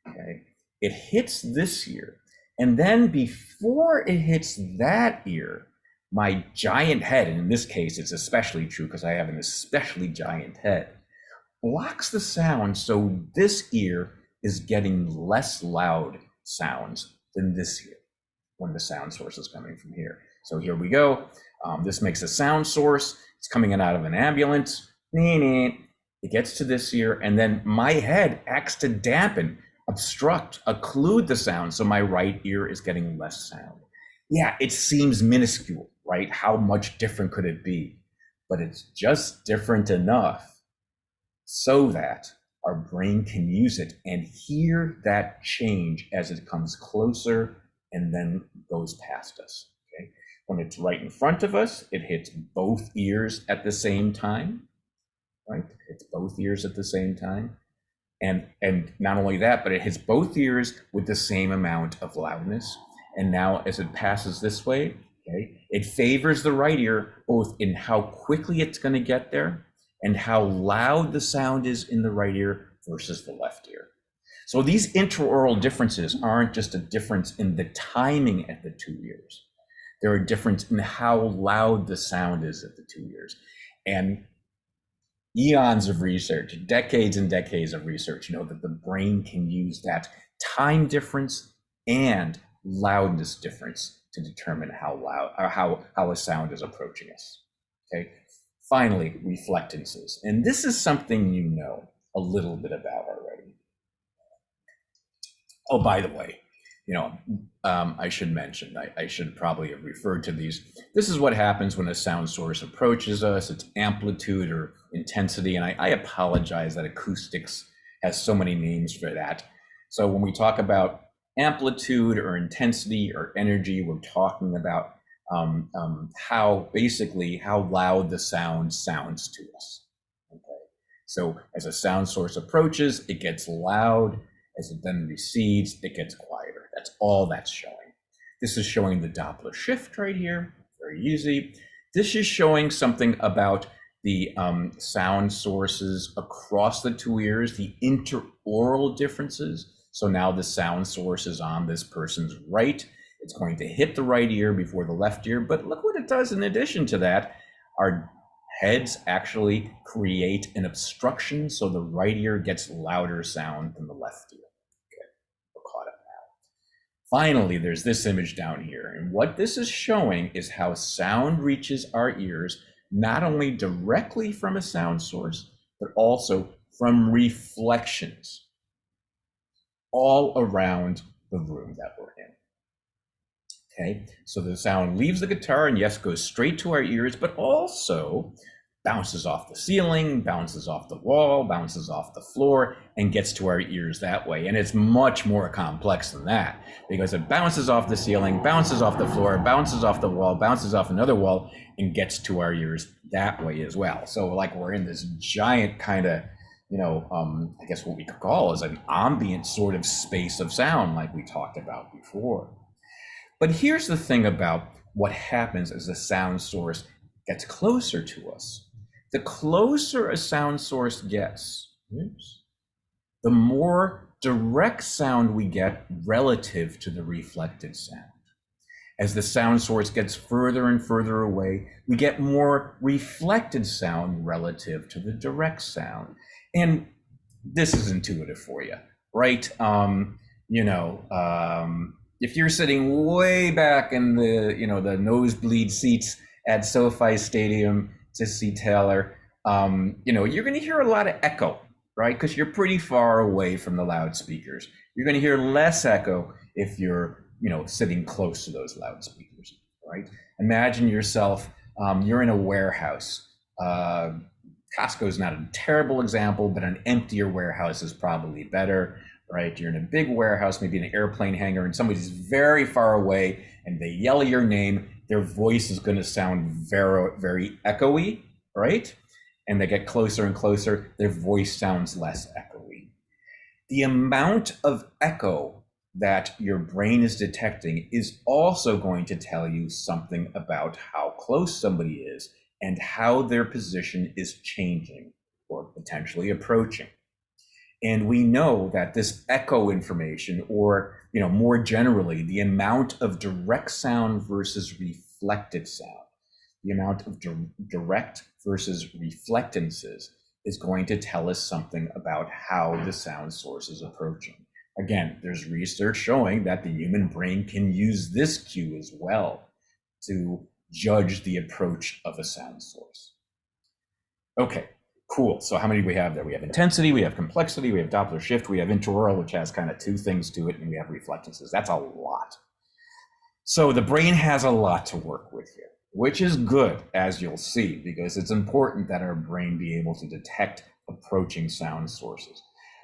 okay, it hits this ear. And then before it hits that ear, my giant head, and in this case, it's especially true because I have an especially giant head, blocks the sound so this ear is getting less loud sounds than this ear when the sound source is coming from here. So here we go. This makes a sound source. It's coming in out of an ambulance. It gets to this ear, and then my head acts to dampen, obstruct, occlude the sound, so my right ear is getting less sound. Yeah, it seems minuscule, right? How much different could it be? But it's just different enough so that our brain can use it and hear that change as it comes closer and then goes past us, okay? When it's right in front of us, it hits both ears at the same time, right? It's both ears at the same time. And not only that, but it hits both ears with the same amount of loudness. And now as it passes this way, okay, it favors the right ear, both in how quickly it's going to get there and how loud the sound is in the right ear versus the left ear. So these interaural differences aren't just a difference in the timing at the two ears. They're a difference in how loud the sound is at the two ears. And eons of research, decades and decades of research, know that the brain can use that time difference and loudness difference to determine how loud or how a sound is approaching us. Okay. Finally, reflectances. And this is something you know a little bit about already. Oh, by the way, I should mention, I should probably have referred to these. This is what happens when a sound source approaches us. It's amplitude or intensity. And I apologize that acoustics has so many names for that. So when we talk about amplitude or intensity or energy, we're talking about how loud the sound sounds to us. Okay. So as a sound source approaches, it gets loud. As it then recedes, it gets quieter. That's all that's showing. This is showing the Doppler shift right here, very easy. This is showing something about the sound sources across the two ears, the interaural differences. So now the sound source is on this person's right. It's going to hit the right ear before the left ear, but look what it does in addition to that. Our heads actually create an obstruction, so the right ear gets louder sound than the left ear. Okay, we're caught up now. Finally, there's this image down here, and what this is showing is how sound reaches our ears, not only directly from a sound source, but also from reflections all around the room that we're in. Okay, so the sound leaves the guitar and yes, goes straight to our ears, but also bounces off the ceiling, bounces off the wall, bounces off the floor, and gets to our ears that way. And it's much more complex than that, because it bounces off the ceiling, bounces off the floor, bounces off the wall, bounces off another wall, and gets to our ears that way as well. So like we're in this giant kind of, I guess what we could call is an ambient sort of space of sound like we talked about before. But here's the thing about what happens as the sound source gets closer to us. The closer a sound source gets, the more direct sound we get relative to the reflected sound. As the sound source gets further and further away, we get more reflected sound relative to the direct sound. And this is intuitive for you, right? If you're sitting way back in the nosebleed seats at SoFi Stadium to see Taylor, you're going to hear a lot of echo, right? Because you're pretty far away from the loudspeakers. You're going to hear less echo if you're, sitting close to those loudspeakers, right? Imagine yourself, you're in a warehouse. Costco is not a terrible example, but an emptier warehouse is probably better. Right, you're in a big warehouse, maybe an airplane hangar, and somebody's very far away and they yell your name, their voice is going to sound very, very echoey, right? And they get closer and closer, their voice sounds less echoey. The amount of echo that your brain is detecting is also going to tell you something about how close somebody is and how their position is changing or potentially approaching. And we know that this echo information, or more generally, the amount of direct sound versus reflected sound, the amount of direct versus reflectances is going to tell us something about how the sound source is approaching. Again, there's research showing that the human brain can use this cue as well to judge the approach of a sound source. Okay. Cool. So how many do we have there? We have intensity, we have complexity, we have Doppler shift, we have interaural, which has kind of two things to it, and we have reflectances. That's a lot. So the brain has a lot to work with here, which is good, as you'll see, because it's important that our brain be able to detect approaching sound sources.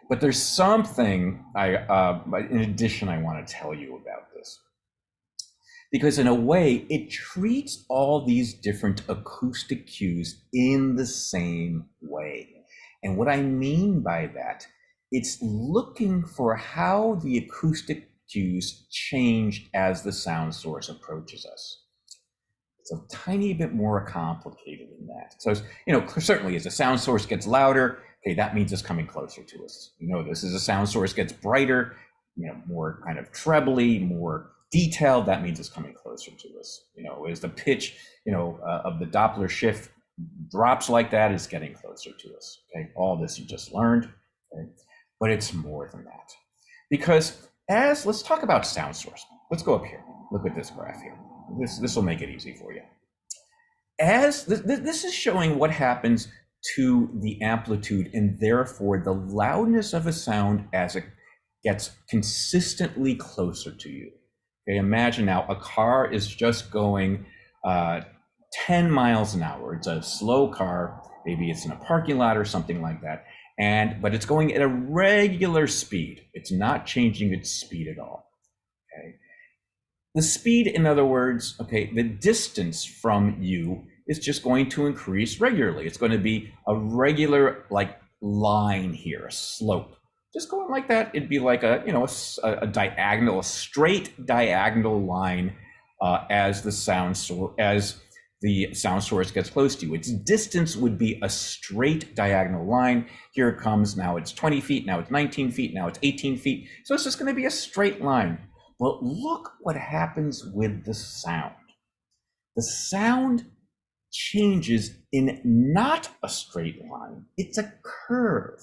But there's something in addition I want to tell you about this. Because in a way, it treats all these different acoustic cues in the same way. And what I mean by that, it's looking for how the acoustic cues change as the sound source approaches us. It's a tiny bit more complicated than that. So, certainly as the sound source gets louder, okay, that means it's coming closer to us. This as the sound source gets brighter, more kind of trebly, more detailed, that means it's coming closer to us. As the pitch, of the Doppler shift drops like that, it's getting closer to us. Okay, all this you just learned, okay? But it's more than that. Because let's talk about sound source. Let's go up here. look at this graph here. This will make it easy for you. As this is showing what happens to the amplitude and therefore the loudness of a sound as it gets consistently closer to you. Okay, imagine now a car is just going 10 miles an hour. It's a slow car, maybe it's in a parking lot or something like that, but it's going at a regular speed. It's not changing its speed at all. Okay. The speed, in other words, okay, the distance from you is just going to increase regularly. It's going to be a regular like line here, a slope. Just going like that, it'd be like a diagonal, a straight diagonal line as the sound source gets close to you. Its distance would be a straight diagonal line. Here it comes. Now it's 20 feet. Now it's 19 feet. Now it's 18 feet. So it's just going to be a straight line. Well, look what happens with the sound. The sound changes in not a straight line. It's a curve.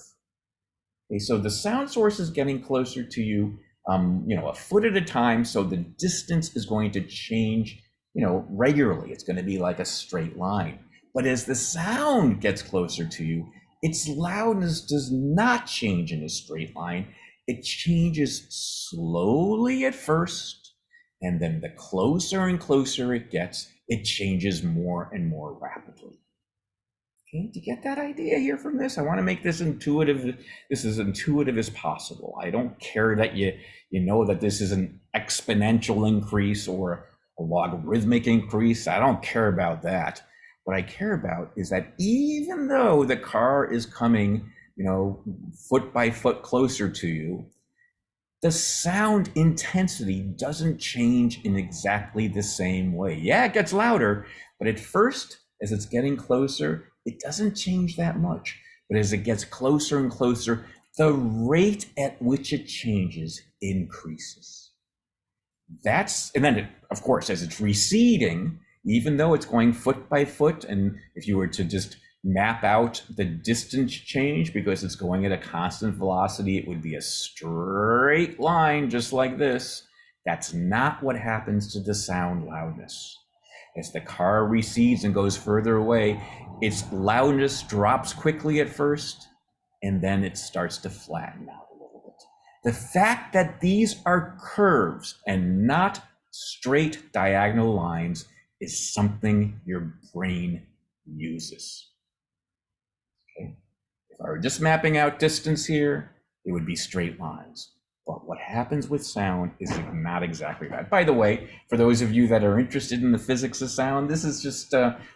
Okay, so the sound source is getting closer to you, a foot at a time. So the distance is going to change, regularly. It's going to be like a straight line. But as the sound gets closer to you, its loudness does not change in a straight line. It changes slowly at first, and then the closer and closer it gets, it changes more and more rapidly. Okay, do you get that idea here from this? I want to make this intuitive. This is intuitive as possible. I don't care that you know that this is an exponential increase or a logarithmic increase. I don't care about that. What I care about is that even though the car is coming, foot by foot closer to you, the sound intensity doesn't change in exactly the same way. Yeah, it gets louder, but at first, as it's getting closer, it doesn't change that much. But as it gets closer and closer, the rate at which it changes increases. And then, of course, as it's receding, even though it's going foot by foot, and if you were to just map out the distance change because it's going at a constant velocity, it would be a straight line just like this. That's not what happens to the sound loudness. As the car recedes and goes further away, its loudness drops quickly at first, and then it starts to flatten out a little bit. The fact that these are curves and not straight diagonal lines is something your brain uses. Okay. If I were just mapping out distance here, it would be straight lines. But what happens with sound is not exactly that. By the way, for those of you that are interested in the physics of sound, this is just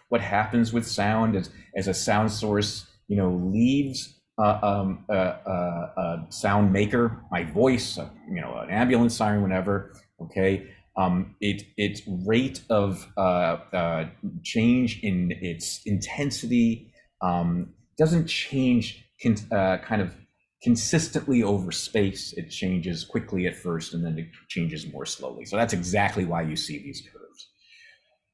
what happens with sound as a sound source, leaves a sound maker, my voice, an ambulance siren, whatever. Okay, its rate of change in its intensity doesn't change kind of consistently over space. It changes quickly at first, and then it changes more slowly. So that's exactly why you see these curves.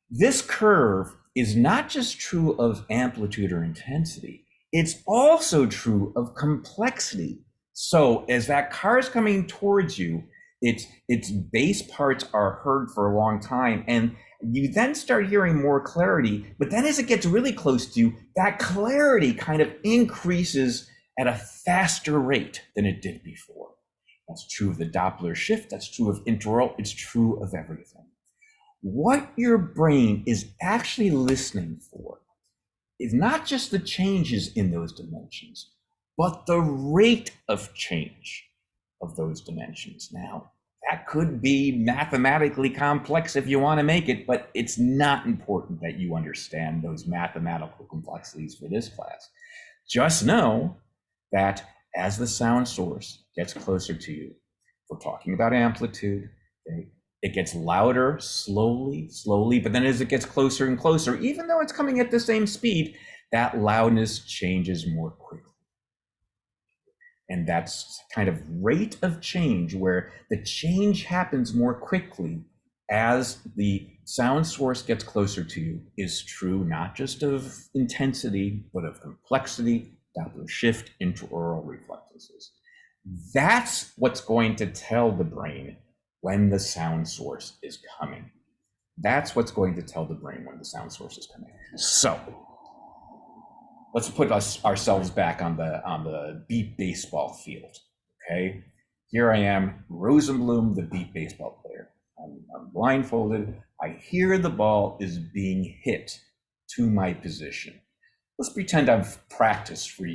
This curve is not just true of amplitude or intensity, it's also true of complexity. So as that car is coming towards you, its bass parts are heard for a long time, and you then start hearing more clarity, but then as it gets really close to you, that clarity kind of increases at a faster rate than it did before. That's true of the Doppler shift, that's true of interaural, it's true of everything. What your brain is actually listening for is not just the changes in those dimensions, but the rate of change of those dimensions. Now, that could be mathematically complex if you want to make it, but it's not important that you understand those mathematical complexities for this class. Just know that as the sound source gets closer to you, we're talking about amplitude, okay? It gets louder slowly, but then as it gets closer and closer, even though it's coming at the same speed, that loudness changes more quickly. And that's kind of rate of change, where the change happens more quickly as the sound source gets closer to you, is true not just of intensity, but of complexity, Doppler shift, interaural reflexes. That's what's going to tell the brain when the sound source is coming. That's what's going to tell the brain when the sound source is coming. So let's put ourselves back on the beep baseball field, okay? Here I am, Rosenblum, the beep baseball player. I'm blindfolded. I hear the ball is being hit to my position. Let's pretend I've practiced for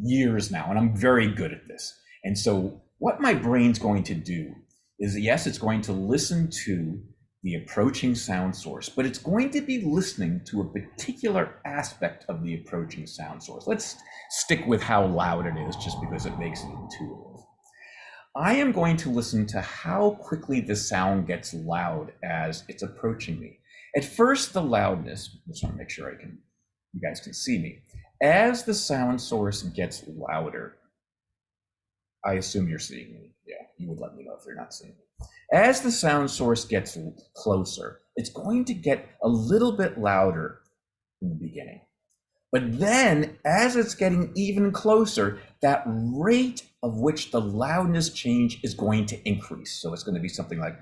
years now, and I'm very good at this. And so what my brain's going to do is, yes, it's going to listen to the approaching sound source, but it's going to be listening to a particular aspect of the approaching sound source. Let's stick with how loud it is, just because it makes it intuitive. I am going to listen to how quickly the sound gets loud as it's approaching me. At first, the loudness, I just want to make sure you guys can see me. As the sound source gets louder, I assume you're seeing me. Yeah, you would let me know if you're not seeing me. As the sound source gets closer, it's going to get a little bit louder in the beginning. But then, as it's getting even closer, that rate of which the loudness change is going to increase. So it's going to be something like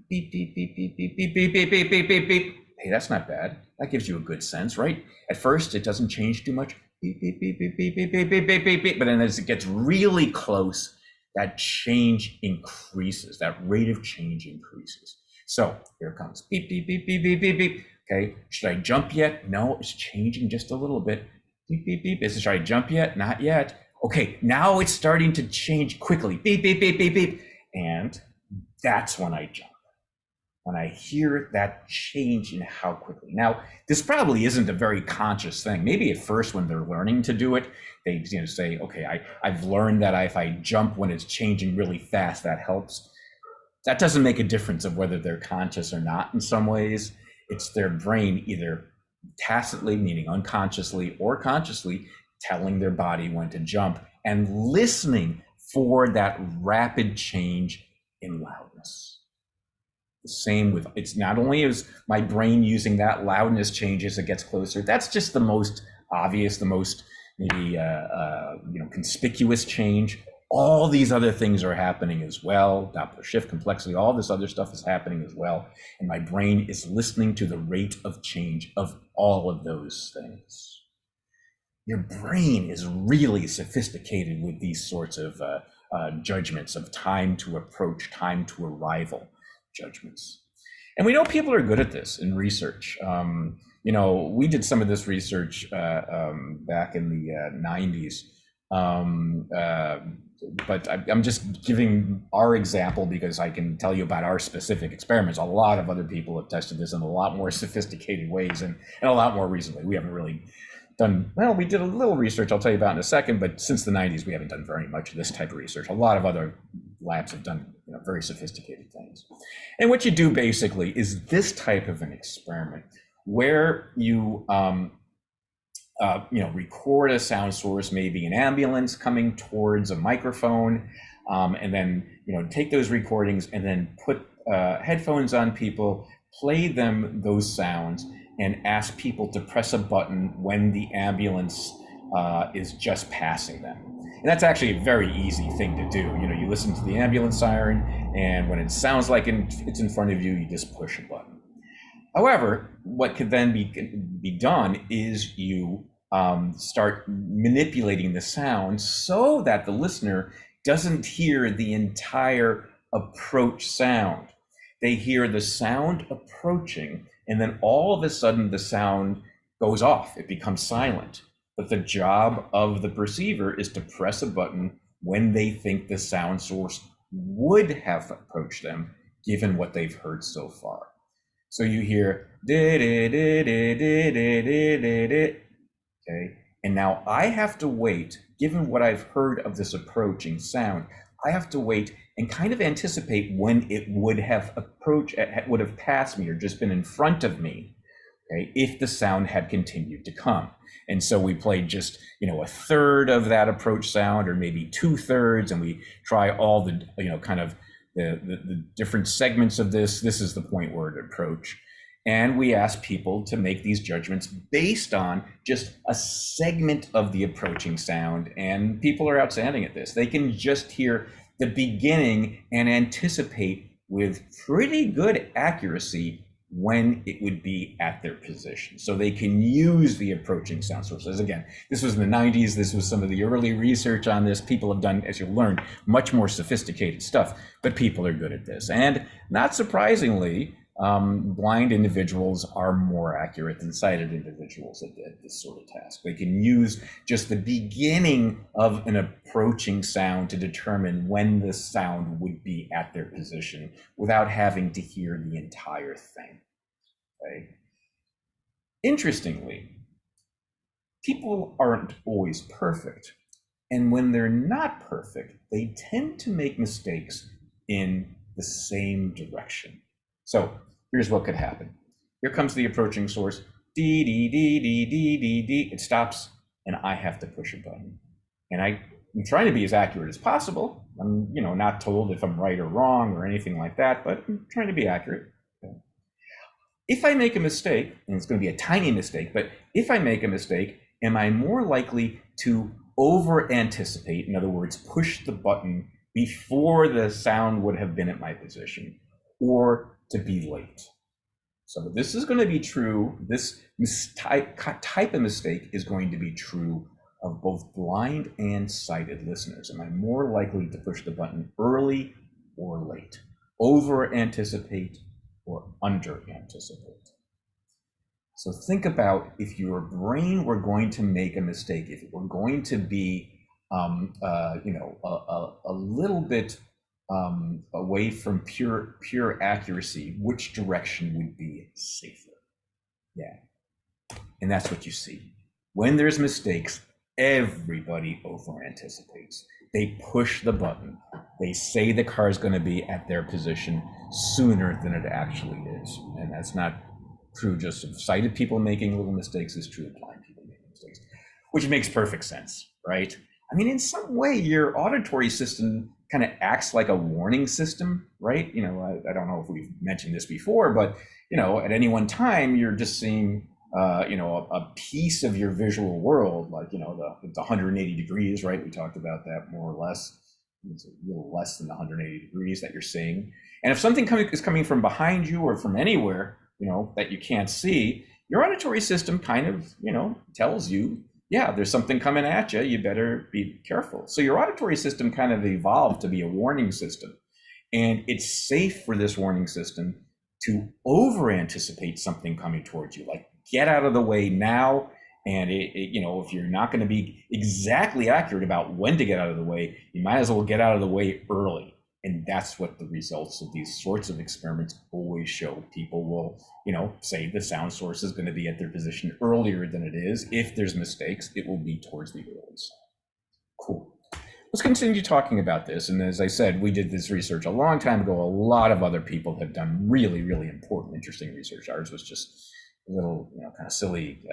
beep, beep, beep, beep, beep, beep, beep, beep, beep, beep, beep, beep. Hey, that's not bad. That gives you a good sense, right? At first, it doesn't change too much. Beep, beep, beep, beep, beep, beep, beep, beep, beep, beep, beep. But then as it gets really close, that change increases. That rate of change increases. So here it comes. Beep, beep, beep, beep, beep, beep, beep. Okay, should I jump yet? No, it's changing just a little bit. Beep, beep, beep. Should I jump yet? Not yet. Okay, now it's starting to change quickly. Beep, beep, beep, beep, beep. And that's when I jump. When I hear that change in how quickly. Now, this probably isn't a very conscious thing. Maybe at first when they're learning to do it, they say, okay, I've learned that if I jump when it's changing really fast, that helps. That doesn't make a difference of whether they're conscious or not in some ways. It's their brain either tacitly, meaning unconsciously, or consciously telling their body when to jump and listening for that rapid change in loudness. The same with, it's not only is my brain using that loudness change as it gets closer, that's just the most obvious, the most maybe conspicuous change. All these other things are happening as well. Doppler shift complexity, all this other stuff is happening as well. And my brain is listening to the rate of change of all of those things. Your brain is really sophisticated with these sorts of judgments of time to approach, time to arrival judgments. And we know people are good at this in research. We did some of this research back in the 90s. But I'm just giving our example because I can tell you about our specific experiments. A lot of other people have tested this in a lot more sophisticated ways and a lot more recently. We haven't really done, well, we did a little research I'll tell you about in a second, but since the 90s, we haven't done very much of this type of research. A lot of other labs have done very sophisticated things. And what you do basically is this type of an experiment where you record a sound source, maybe an ambulance coming towards a microphone, and then take those recordings and then put headphones on people, play them those sounds, and ask people to press a button when the ambulance is just passing them. And that's actually a very easy thing to do. You listen to the ambulance siren, and when it sounds like it's in front of you, you just push a button. However, what could then be done is you start manipulating the sound so that the listener doesn't hear the entire approach sound. They hear the sound approaching, and then all of a sudden the sound goes off. It becomes silent. But the job of the perceiver is to press a button when they think the sound source would have approached them, given what they've heard so far. So you hear, okay, and now I have to wait, given what I've heard of this approaching sound, I have to wait and kind of anticipate when it would have would have passed me or just been in front of me, okay, if the sound had continued to come. And so we played just, a third of that approach sound, or maybe 2/3, and we try all the, kind of the different segments of this. This is the point where it approach. And we ask people to make these judgments based on just a segment of the approaching sound. And people are outstanding at this. They can just hear the beginning and anticipate with pretty good accuracy when it would be at their position. So they can use the approaching sound sources. Again, this was in the 90s. This was some of the early research on this. People have done, as you'll learn, much more sophisticated stuff, but people are good at this. And not surprisingly, blind individuals are more accurate than sighted individuals at this sort of task. They can use just the beginning of an approaching sound to determine when the sound would be at their position without having to hear the entire thing. Okay? Interestingly, people aren't always perfect. And when they're not perfect, they tend to make mistakes in the same direction. So here's what could happen. Here comes the approaching source. Dee, dee, dee, dee, dee, dee, dee. It stops, and I have to push a button. And I'm trying to be as accurate as possible. I'm, not told if I'm right or wrong or anything like that, but I'm trying to be accurate. Okay. If I make a mistake, and it's going to be a tiny mistake, but if I make a mistake, am I more likely to over-anticipate, in other words, push the button before the sound would have been at my position, or to be late? So this is going to be true. This type of mistake is going to be true of both blind and sighted listeners. Am I more likely to push the button early or late? Over anticipate or under anticipate? So think about, if your brain were going to make a mistake, if it were going to be a little bit away from pure accuracy, which direction would be safer? Yeah, and that's what you see. When there's mistakes, everybody over anticipates. They push the button. They say the car is going to be at their position sooner than it actually is. And that's not true just of sighted people making little mistakes, it's true of blind people making mistakes, which makes perfect sense, right? I mean, in some way, your auditory system kind of acts like a warning system, right? I don't know if we've mentioned this before, but at any one time, you're just seeing a piece of your visual world, like it's 180 degrees, right? We talked about that more or less. It's a little less than 180 degrees that you're seeing. And if something is coming from behind you or from anywhere, that you can't see, your auditory system kind of, tells you, yeah, there's something coming at you, you better be careful. So your auditory system kind of evolved to be a warning system. And it's safe for this warning system to over anticipate something coming towards you, like get out of the way now. And if you're not going to be exactly accurate about when to get out of the way, you might as well get out of the way early. And that's what the results of these sorts of experiments always show. People will, say the sound source is going to be at their position earlier than it is. If there's mistakes, it will be towards the early side. Cool. Let's continue talking about this. And as I said, we did this research a long time ago. A lot of other people have done really, really important, interesting research. Ours was just a little, kind of silly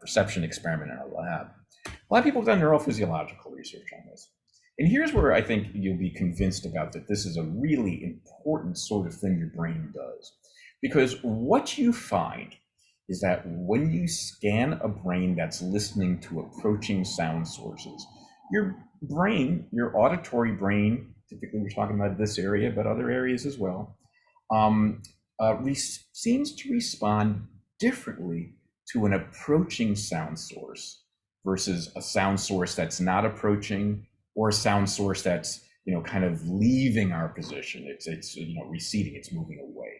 perception experiment in our lab. A lot of people have done neurophysiological research on this. And here's where I think you'll be convinced about that this is a really important sort of thing your brain does. Because what you find is that when you scan a brain that's listening to approaching sound sources, your brain, your auditory brain, typically we're talking about this area, but other areas as well, seems to respond differently to an approaching sound source versus a sound source that's not approaching, or a sound source that's, kind of leaving our position. It's receding, it's moving away.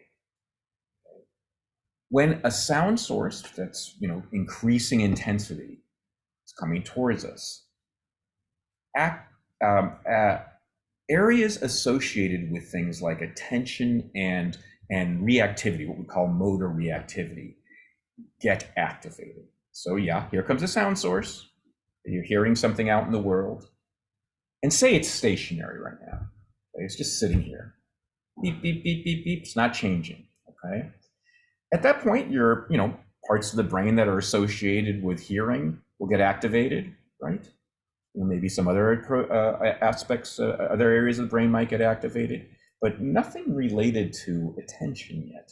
When a sound source that's, increasing intensity is coming towards us, areas associated with things like attention and reactivity, what we call motor reactivity, get activated. So yeah, here comes a sound source. You're hearing something out in the world. And say it's stationary right now. Okay? It's just sitting here. Beep, beep, beep, beep, beep. It's not changing. Okay. At that point, your parts of the brain that are associated with hearing will get activated, right? Maybe some other aspects, other areas of the brain might get activated, but nothing related to attention yet.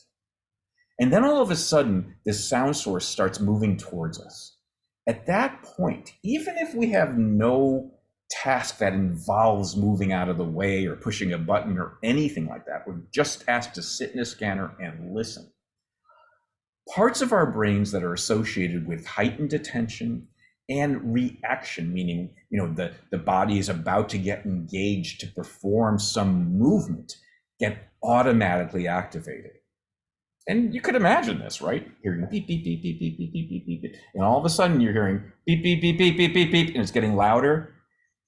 And then all of a sudden, this sound source starts moving towards us. At that point, even if we have no task that involves moving out of the way or pushing a button or anything like that. We're just asked to sit in a scanner and listen. Parts of our brains that are associated with heightened attention and reaction, meaning, the body is about to get engaged to perform some movement, get automatically activated. And you could imagine this, right? Hearing beep, beep, beep, beep, beep, beep, beep, beep, beep, beep. And all of a sudden you're hearing beep, beep, beep, beep, beep, beep, beep, and it's getting louder.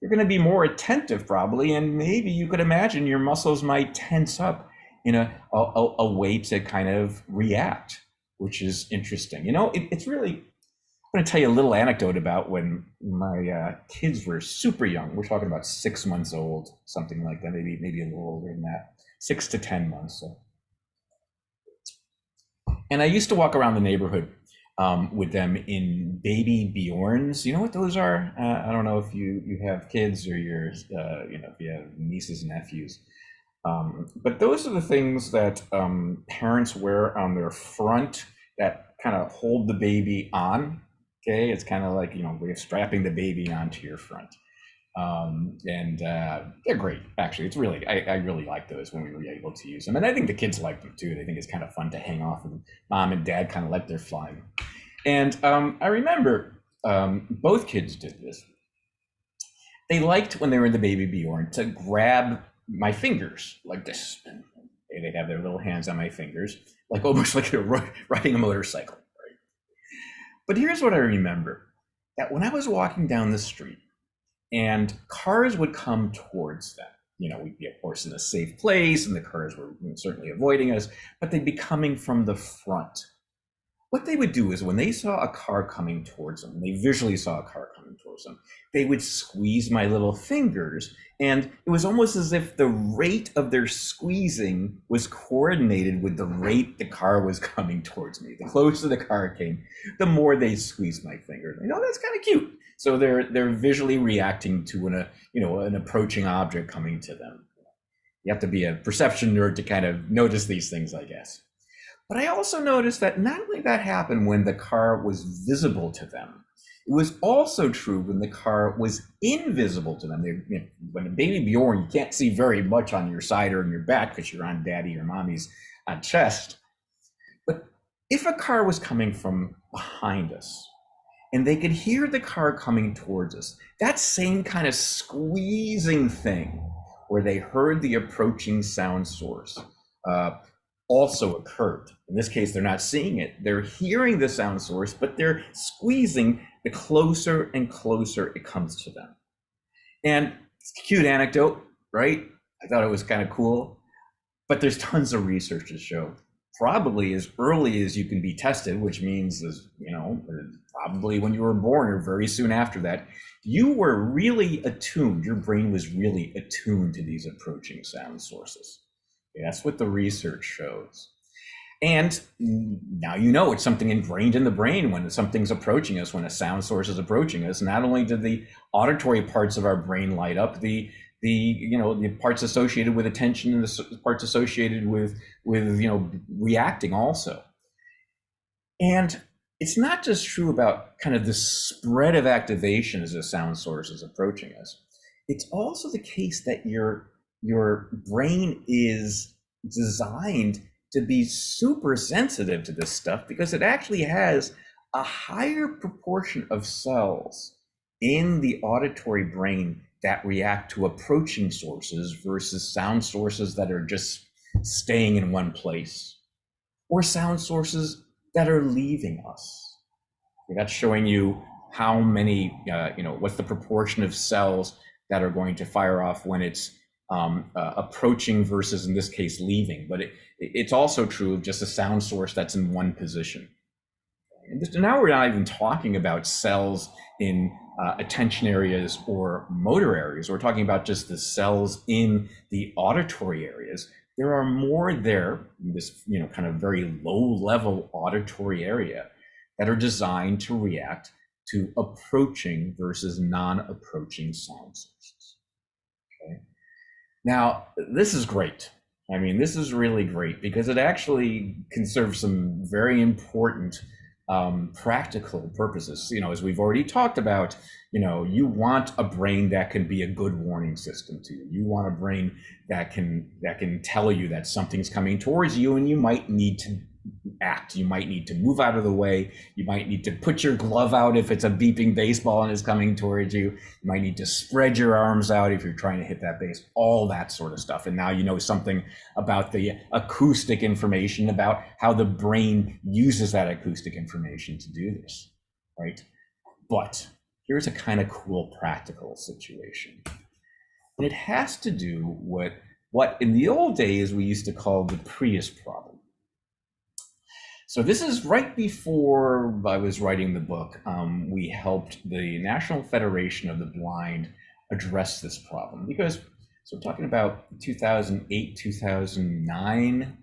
You're going to be more attentive probably, and maybe you could imagine your muscles might tense up in a way to kind of react, which is interesting. It's really, I'm going to tell you a little anecdote about when my kids were super young. We're talking about 6 months old, something like that, maybe a little older than that, 6 to 10 months. So. And I used to walk around the neighborhood with them in baby Bjorns. You know what those are? I don't know if you have kids or if you have nieces and nephews. But those are the things that parents wear on their front that kind of hold the baby on. Okay, it's kind of like, we're strapping the baby onto your front. And they're great, actually. It's really, I really like those when we were able to use them. And I think the kids like them too. They think it's kind of fun to hang off, and mom and dad kind of let their flying. And I remember both kids did this. They liked, when they were in the baby Bjorn, to grab my fingers like this. They'd have their little hands on my fingers, like almost like they're riding a motorcycle. Right? But here's what I remember, that when I was walking down the street, and cars would come towards them. We'd be, of course, in a safe place, and the cars were certainly avoiding us, but they'd be coming from the front. What they would do is when they saw a car coming towards them, they visually saw a car coming towards them, they would squeeze my little fingers, and it was almost as if the rate of their squeezing was coordinated with the rate the car was coming towards me. The closer the car came, the more they squeezed my fingers. That's kind of cute. So they're visually reacting to an approaching object coming to them. You have to be a perception nerd to kind of notice these things, I guess. But I also noticed that not only that happened when the car was visible to them, it was also true when the car was invisible to them. When a baby Bjorn, you can't see very much on your side or in your back because you're on daddy or mommy's chest. But if a car was coming from behind us, and they could hear the car coming towards us, that same kind of squeezing thing where they heard the approaching sound source also occurred. In this case, they're not seeing it. They're hearing the sound source, but they're squeezing the closer and closer it comes to them. And it's a cute anecdote, right? I thought it was kind of cool, but there's tons of research to show probably as early as you can be tested, which means, probably when you were born or very soon after that, you were really attuned, your brain was really attuned to these approaching sound sources. That's what the research shows. And now it's something ingrained in the brain when something's approaching us, when a sound source is approaching us. Not only do the auditory parts of our brain light up, the parts associated with attention and the parts associated with reacting also. And it's not just true about kind of the spread of activation as a sound source is approaching us. It's also the case that your brain is designed to be super sensitive to this stuff because it actually has a higher proportion of cells in the auditory brain that react to approaching sources versus sound sources that are just staying in one place, or sound sources that are leaving us. That's showing you how many, what's the proportion of cells that are going to fire off when it's approaching versus, in this case, leaving. But it's also true of just a sound source that's in one position. And now we're not even talking about cells in attention areas or motor areas. We're talking about just the cells in the auditory areas. There are more there in this, kind of very low level auditory area that are designed to react to approaching versus non-approaching sound sources. Okay. Now, this is great. This is really great because it actually can serve some very important practical purposes. As we've already talked about, you want a brain that can be a good warning system to you. You want a brain that can tell you that something's coming towards you, and you might need to act. You might need to move out of the way. You might need to put your glove out if it's a beeping baseball and is coming towards you. You might need to spread your arms out if you're trying to hit that base, all that sort of stuff. And now you know something about the acoustic information, about how the brain uses that acoustic information to do this, right? But here's a kind of cool practical situation. And it has to do with what in the old days we used to call the Prius problem. So this is right before I was writing the book. We helped the National Federation of the Blind address this problem, because so we're talking about 2008, 2009,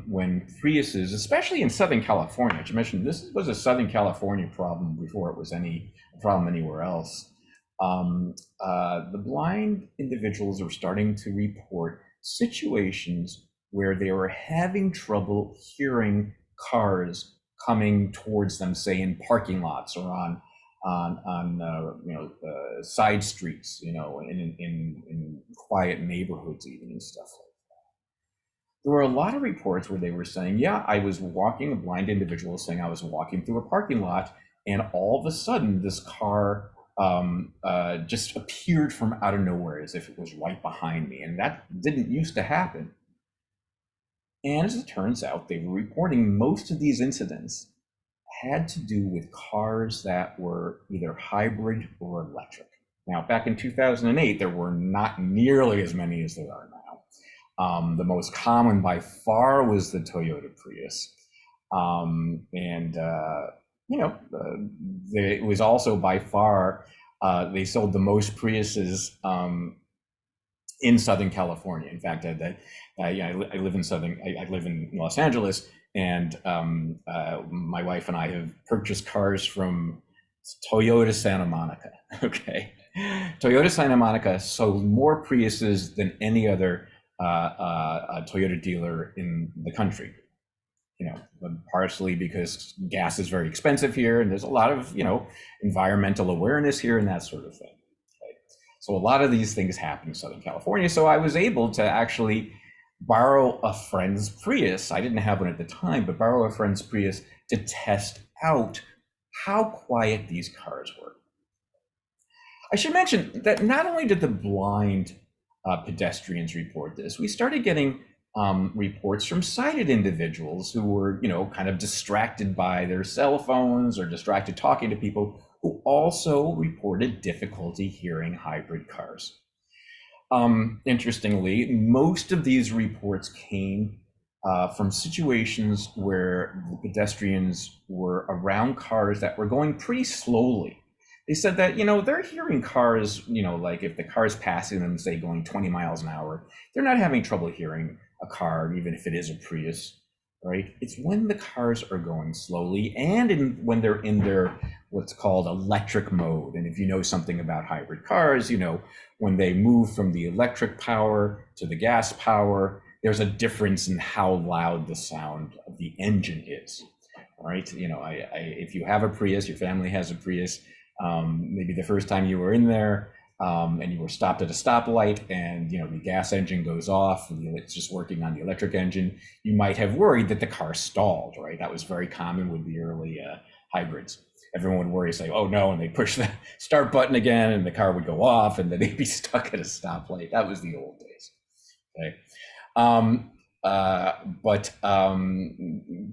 when Priuses, especially in Southern California, as you mentioned, this was a Southern California problem before it was any problem anywhere else. The blind individuals were starting to report situations where they were having trouble hearing cars coming towards them, say in parking lots or on side streets, in quiet neighborhoods even, and stuff like that. There were a lot of reports where they were saying, yeah, I was walking, a blind individual saying I was walking through a parking lot, and all of a sudden this car just appeared from out of nowhere as if it was right behind me, and that didn't used to happen. And as it turns out, they were reporting most of these incidents had to do with cars that were either hybrid or electric. Now, back in 2008, there were not nearly as many as there are now. The most common by far was the Toyota Prius. It was also by far, they sold the most Priuses in Southern California. In fact, I live in Los Angeles, and my wife and I have purchased cars from Toyota Santa Monica. Okay, Toyota Santa Monica sold more Priuses than any other Toyota dealer in the country. Partially because gas is very expensive here, and there's a lot of environmental awareness here and that sort of thing. So a lot of these things happen in Southern California. So I was able to actually borrow a friend's Prius. I didn't have one at the time, but borrow a friend's Prius to test out how quiet these cars were. I should mention that not only did the blind pedestrians report this, we started getting reports from sighted individuals who were, kind of distracted by their cell phones or distracted talking to people, who also reported difficulty hearing hybrid cars. Interestingly, most of these reports came from situations where the pedestrians were around cars that were going pretty slowly. They said that, they're hearing cars, like if the car's passing them, say going 20 miles an hour, they're not having trouble hearing a car, even if it is a Prius. Right? It's when the cars are going slowly and when they're in their what's called electric mode. And if you know something about hybrid cars, when they move from the electric power to the gas power, there's a difference in how loud the sound of the engine is. Right? If you have a Prius, your family has a Prius, maybe the first time you were in there, and you were stopped at a stoplight, and the gas engine goes off, it's just working on the electric engine, you might have worried that the car stalled, right? That was very common with the early hybrids. Everyone would worry, say, oh no, and they push the start button again, and the car would go off, and then they'd be stuck at a stoplight. That was the old days. Okay.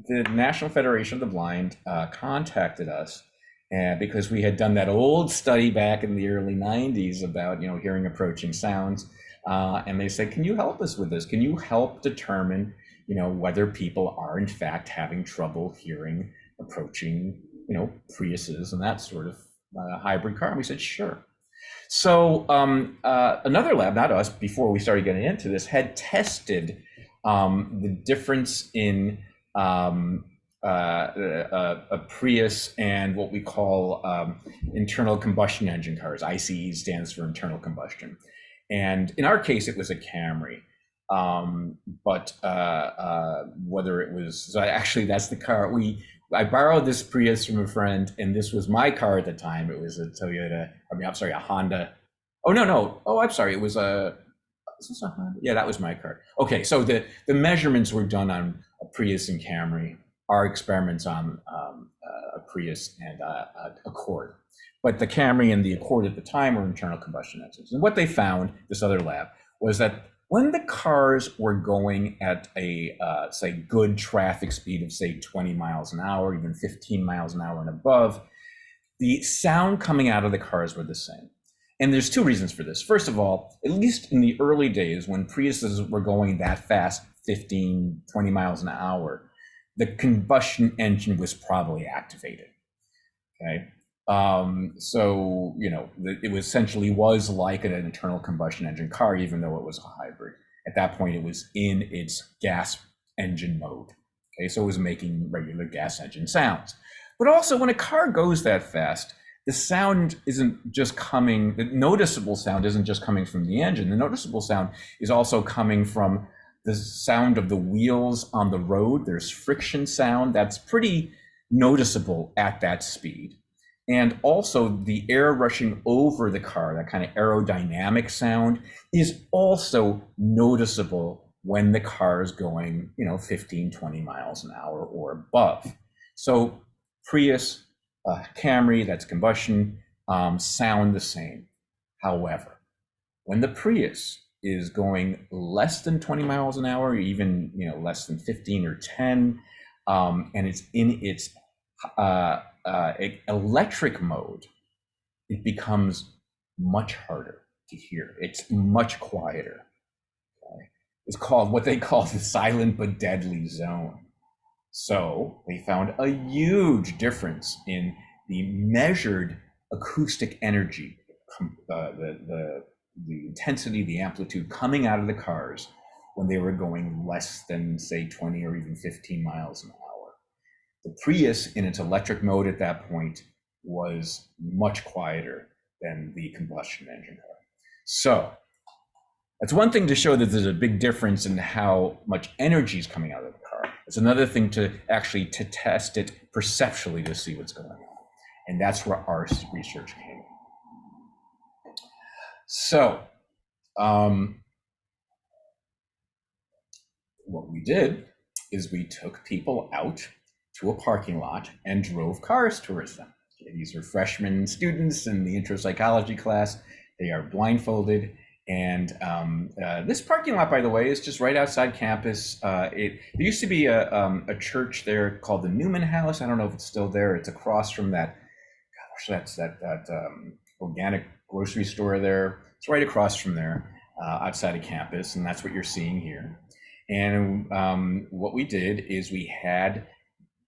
The National Federation of the Blind contacted us, and because we had done that old study back in the early 90s about hearing approaching sounds, and they said, can you help us with this? Can you help determine whether people are in fact having trouble hearing approaching Priuses and that sort of hybrid car? And we said, sure. So another lab, not us, before we started getting into this, had tested the difference in a Prius and what we call internal combustion engine cars. ICE stands for internal combustion. And in our case, it was a Camry. But whether it was, so actually that's the car, we I borrowed this Prius from a friend, and this was my car at the time. It was a Toyota. I mean, I'm sorry, a Honda. Oh no. Oh, I'm sorry. It was a. Is this a Honda? Yeah, that was my car. Okay, so the measurements were done on a Prius and Camry. Our experiments on a Prius and Accord. But the Camry and the Accord at the time were internal combustion engines. And what they found, this other lab, was that when the cars were going at a, say, good traffic speed of, say, 20 miles an hour, even 15 miles an hour and above, the sound coming out of the cars were the same. And there's two reasons for this. First of all, at least in the early days when Priuses were going that fast, 15, 20 miles an hour, the combustion engine was probably activated, okay? So, you know, it was essentially was like an internal combustion engine car, even though it was a hybrid. At that point, it was in its gas engine mode, okay? So it was making regular gas engine sounds. But also when a car goes that fast, the sound isn't just coming, the noticeable sound isn't just coming from the engine. The noticeable sound is also coming from the sound of the wheels on the road. There's friction sound that's pretty noticeable at that speed. And also the air rushing over the car, that kind of aerodynamic sound, is also noticeable when the car is going, you know, 15, 20 miles an hour or above. So Prius, Camry, that's combustion, sound the same. However, when the Prius is going less than 20 miles an hour, even, you know, less than 15 or 10, and it's in its electric mode, it becomes much harder to hear. It's much quieter. Okay? It's called what they call the silent but deadly zone. So they found a huge difference in the measured acoustic energy, the intensity, the amplitude coming out of the cars when they were going less than, say, 20 or even 15 miles an hour. The Prius in its electric mode at that point was much quieter than the combustion engine car. So that's one thing to show that there's a big difference in how much energy is coming out of the car. It's another thing to actually to test it perceptually to see what's going on. And that's where our research came. So what we did is we took people out to a parking lot and drove cars towards them. These are freshman students in the intro psychology class. They are blindfolded. And this parking lot, by the way, is just right outside campus. There used to be a church there called the Newman House. I don't know if it's still there. It's across from that, gosh, that organic grocery store there. It's right across from there, outside of campus, and that's what you're seeing here. And what we did is we had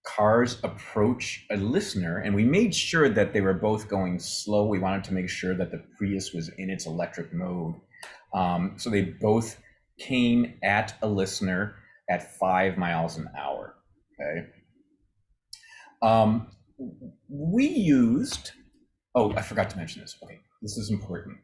cars approach a listener, and we made sure that they were both going slow. We wanted to make sure that the Prius was in its electric mode. So they both came at a listener at 5 miles an hour, okay? We used, oh, I forgot to mention this. Okay, this is important.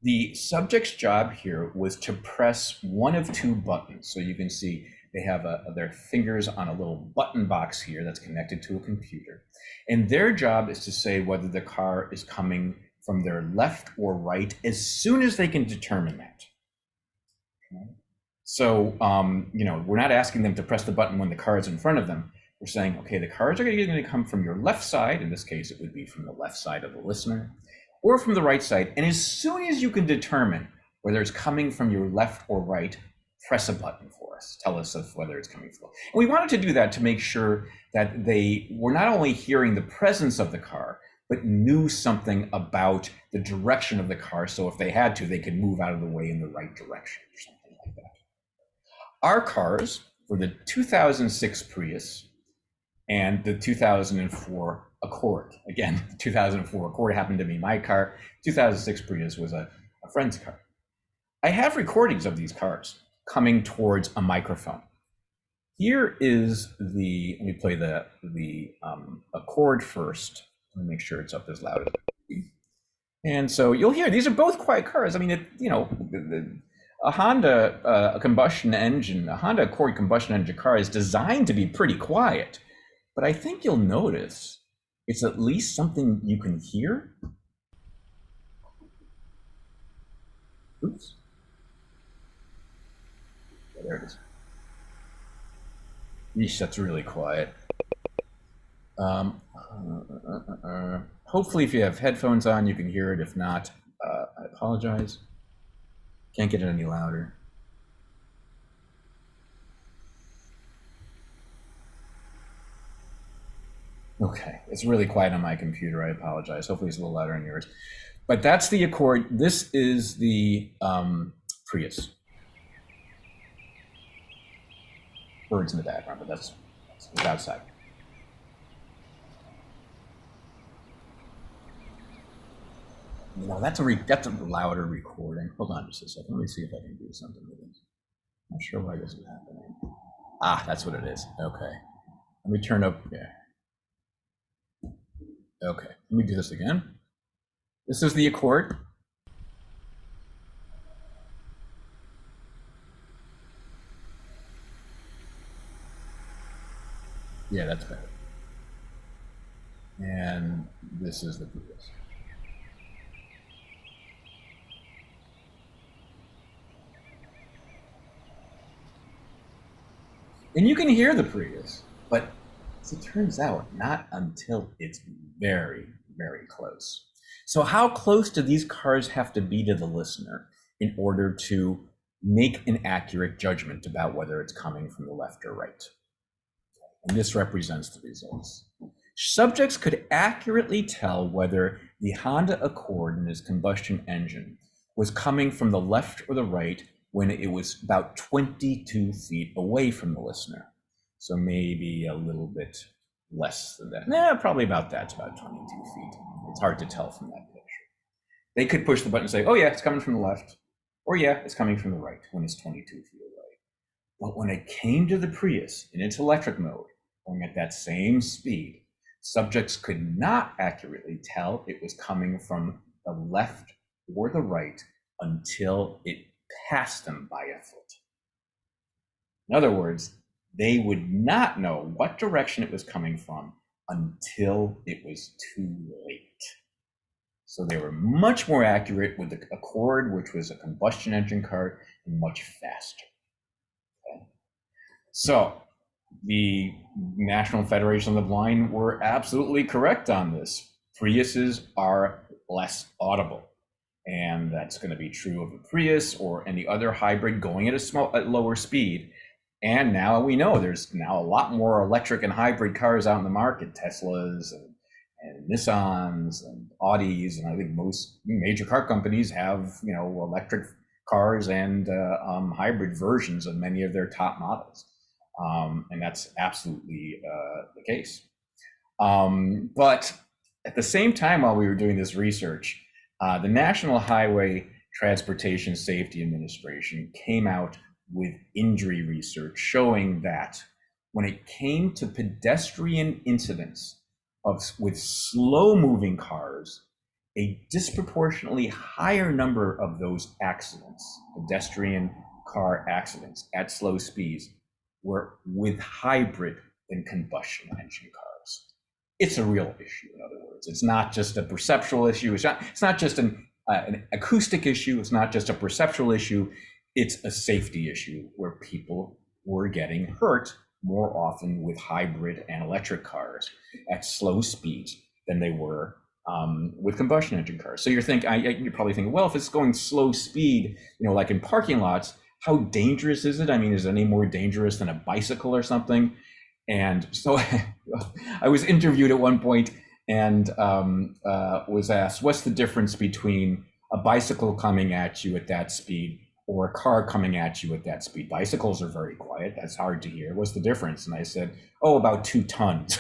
The subject's job here was to press one of two buttons. So you can see they have their fingers on a little button box here that's connected to a computer. And their job is to say whether the car is coming from their left or right as soon as they can determine that. Okay. So, you know, we're not asking them to press the button when the car is in front of them. We're saying, okay, the cars are either going to come from your left side, in this case, it would be from the left side of the listener, or from the right side. And as soon as you can determine whether it's coming from your left or right, press a button for us. Tell us of whether it's coming from. And we wanted to do that to make sure that they were not only hearing the presence of the car, but knew something about the direction of the car. So if they had to, they could move out of the way in the right direction or something like that. Our cars were the 2006 Prius and the 2004 Accord. Again, the 2004 Accord happened to be my car. 2006 Prius was a friend's car. I have recordings of these cars coming towards a microphone. Here is the, let me play the Accord first. Let me make sure it's up as loud as it can be. And so you'll hear, these are both quiet cars. I mean, you know, a Honda combustion engine, a Honda Accord combustion engine car is designed to be pretty quiet. but I think you'll notice it's at least something you can hear. Oops. Yeah, there it is. Yeesh, that's really quiet. Hopefully if you have headphones on, you can hear it. If not, I apologize. Can't get it any louder. Okay, it's really quiet on my computer. I apologize. Hopefully it's a little louder on yours. But that's the Accord. This is the Prius. Birds in the background, but that's outside. You know, that's a louder recording. Hold on just a second. Let me see if I can do something with this. I'm not sure why this is happening. Ah, that's what it is. Okay. Let me turn up. Yeah. Okay. Let me do this again. This is the Accord. Yeah, that's better. And this is the Prius. And you can hear the Prius, but as it turns out, not until it's very, very close. So how close do these cars have to be to the listener in order to make an accurate judgment about whether it's coming from the left or right? And this represents the results. Subjects could accurately tell whether the Honda Accord and its combustion engine was coming from the left or the right when it was about 22 feet away from the listener. So maybe a little bit less than that. Nah, probably about that. It's about 22 feet. It's hard to tell from that picture. They could push the button and say, oh yeah, it's coming from the left. Or yeah, it's coming from the right when it's 22 feet away. But when it came to the Prius in its electric mode, going at that same speed, subjects could not accurately tell it was coming from the left or the right until it passed them by a foot. In other words, they would not know what direction it was coming from until it was too late. So they were much more accurate with the Accord, which was a combustion engine car, and much faster. Okay. So the National Federation of the Blind were absolutely correct on this. Priuses are less audible. And that's going to be true of a Prius or any other hybrid going at lower speed. And now we know there's now a lot more electric and hybrid cars out in the market, Teslas and Nissans and Audis, and I think most major car companies have, you know, electric cars and hybrid versions of many of their top models, and that's absolutely the case. But at the same time, while we were doing this research, the National Highway Transportation Safety Administration came out with injury research showing that when it came to pedestrian incidents with slow-moving cars, a disproportionately higher number of those accidents, pedestrian car accidents at slow speeds, were with hybrid than combustion engine cars. It's a real issue, in other words. It's not just a perceptual issue. It's not just an acoustic issue. It's not just a perceptual issue. It's a safety issue where people were getting hurt more often with hybrid and electric cars at slow speeds than they were with combustion engine cars. So you're probably thinking, well, if it's going slow speed, you know, like in parking lots, how dangerous is it? I mean, is it any more dangerous than a bicycle or something? And so I was interviewed at one point and was asked, what's the difference between a bicycle coming at you at that speed or a car coming at you at that speed? Bicycles are very quiet. That's hard to hear. What's the difference? And I said, oh, about 2 tons.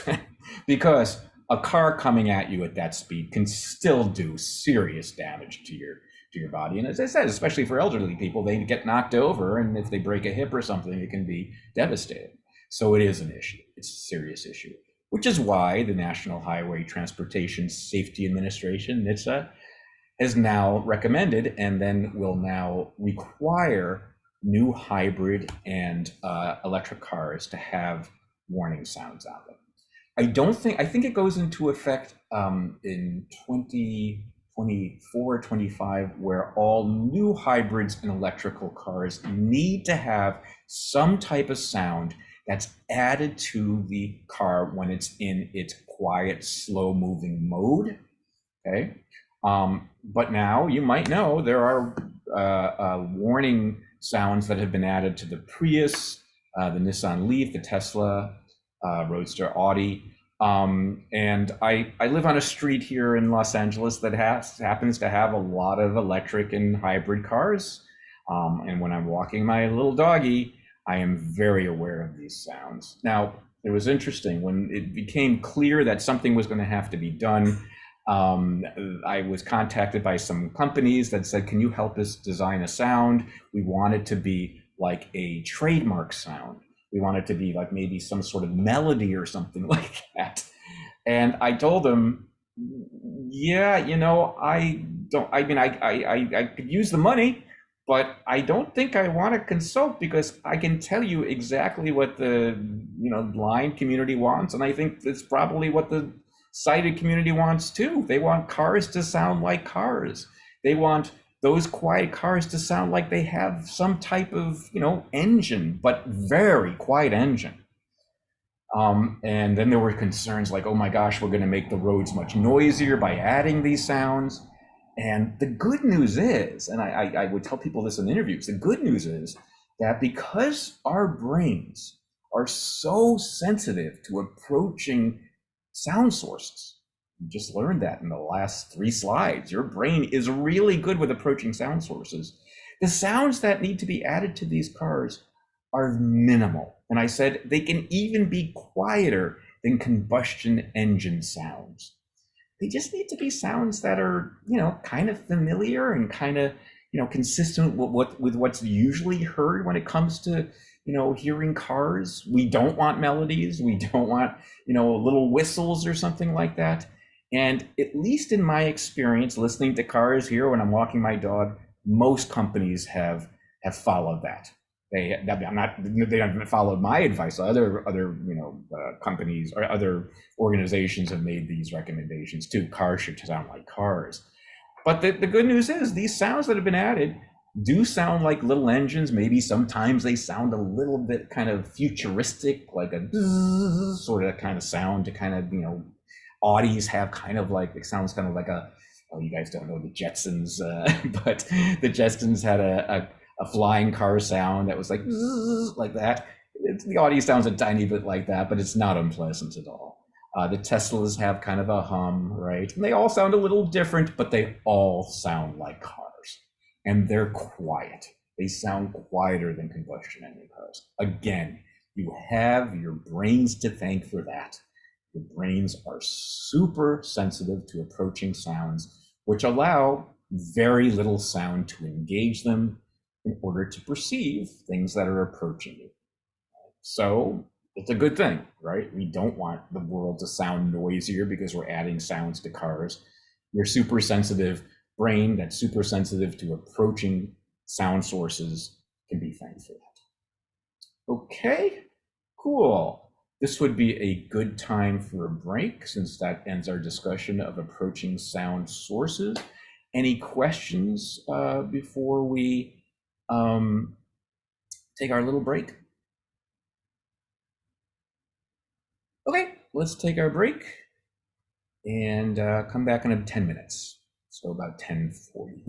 Because a car coming at you at that speed can still do serious damage to your body. And as I said, especially for elderly people, they get knocked over, and if they break a hip or something, it can be devastating. So it is an issue. It's a serious issue, which is why the National Highway Transportation Safety Administration, NHTSA, has now recommended and then will now require new hybrid and electric cars to have warning sounds on them. I don't think, I think it goes into effect in 2024, 25, where all new hybrids and electrical cars need to have some type of sound that's added to the car when it's in its quiet, slow moving mode. Okay. But now you might know there are warning sounds that have been added to the Prius, the Nissan Leaf, the Tesla, Roadster, Audi. And I live on a street here in Los Angeles that happens to have a lot of electric and hybrid cars. And when I'm walking my little doggy, I am very aware of these sounds. Now, it was interesting when it became clear that something was going to have to be done. I was contacted by some companies that said, can you help us design a sound? We want it to be like a trademark sound. We want it to be like maybe some sort of melody or something like that. And I told them, yeah, you know, I could use the money, but I don't think I want to consult because I can tell you exactly what the, blind community wants. And I think it's probably what the sighted community wants too. They want cars to sound like cars. They want those quiet cars to sound like they have some type of, engine, but very quiet engine. And then there were concerns like, oh my gosh, we're going to make the roads much noisier by adding these sounds. And the good news is, and I would tell people this in interviews, the good news is that because our brains are so sensitive to approaching sound sources, you just learned that in the last 3 slides, your brain is really good with approaching sound sources. The sounds that need to be added to these cars are minimal. And I said they can even be quieter than combustion engine sounds. They just need to be sounds that are, kind of familiar and kind of, consistent with what's usually heard when it comes to, hearing cars. We don't want melodies. We don't want, little whistles or something like that. And at least in my experience, listening to cars here when I'm walking my dog, most companies have followed that. They haven't followed my advice. Other companies or other organizations have made these recommendations too. Cars should sound like cars. But the good news is these sounds that have been added do sound like little engines. Maybe sometimes they sound a little bit kind of futuristic, like a bzzz sort of kind of sound to kind of, Audis have kind of like, it sounds kind of like you guys don't know the Jetsons, but the Jetsons had a flying car sound that was like that. The Audi sounds a tiny bit like that, but it's not unpleasant at all. The Teslas have kind of a hum, right? And they all sound a little different, but they all sound like cars. And they're quiet. They sound quieter than combustion engine cars. Again, you have your brains to thank for that. Your brains are super sensitive to approaching sounds, which allow very little sound to engage them in order to perceive things that are approaching you. So it's a good thing, right? We don't want the world to sound noisier because we're adding sounds to cars. Your super sensitive brain that's super sensitive to approaching sound sources can be thanked for that. Okay, cool. This would be a good time for a break since that ends our discussion of approaching sound sources. Any questions before we take our little break? Okay, let's take our break and come back in 10 minutes. So about 10:40.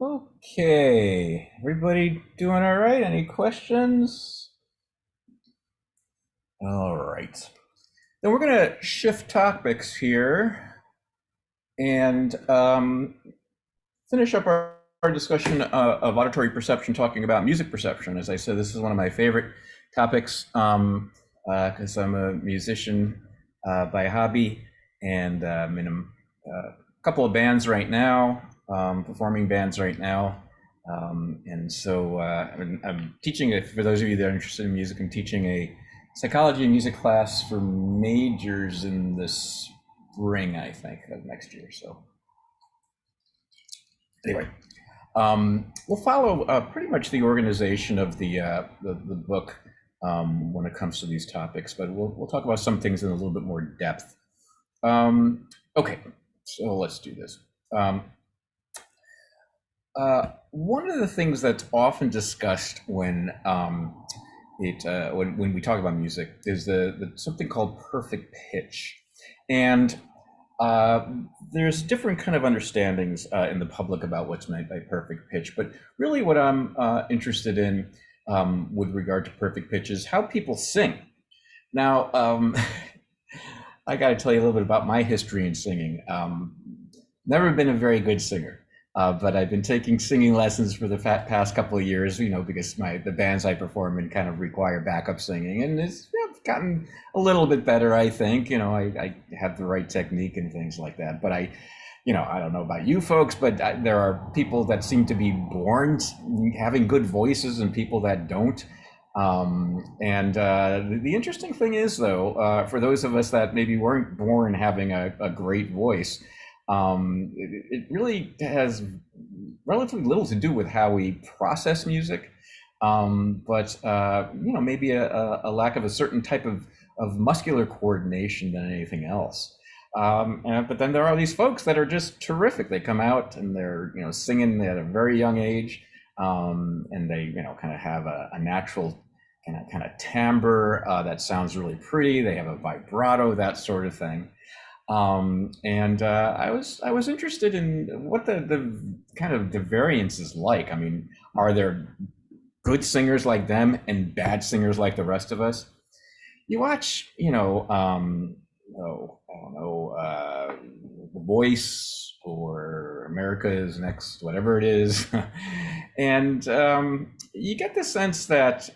Okay, everybody doing all right? Any questions? All right. Then we're going to shift topics here and finish up our discussion of auditory perception, talking about music perception. As I said, this is one of my favorite topics because I'm a musician by hobby, and I'm in a couple of bands right now, performing bands right now. And so I'm teaching, for those of you that are interested in music, I'm teaching a psychology and music class for majors in the spring, I think, of next year. So anyway, we'll follow pretty much the organization of the book when it comes to these topics, but we'll talk about some things in a little bit more depth. Okay, so let's do this. One of the things that's often discussed when when we talk about music is the something called perfect pitch, and there's different kind of understandings in the public about what's meant by perfect pitch. But really, what I'm interested in with regard to perfect pitch is how people sing. Now, I got to tell you a little bit about my history in singing. Never been a very good singer. But I've been taking singing lessons for the past couple of years, because the bands I perform in kind of require backup singing, and it's gotten a little bit better, I think. I have the right technique and things like that. But I don't know about you folks, but there are people that seem to be born having good voices and people that don't. The interesting thing is, though, for those of us that maybe weren't born having a great voice, it really has relatively little to do with how we process music, but maybe a lack of a certain type of muscular coordination than anything else. But then there are these folks that are just terrific. They come out and they're singing at a very young age, and they kind of have a natural kind of timbre that sounds really pretty. They have a vibrato, that sort of thing. I was interested in what the kind of the variance is like. I mean, are there good singers like them and bad singers like the rest of us? You watch, The Voice or America's Next, whatever it is, and you get the sense that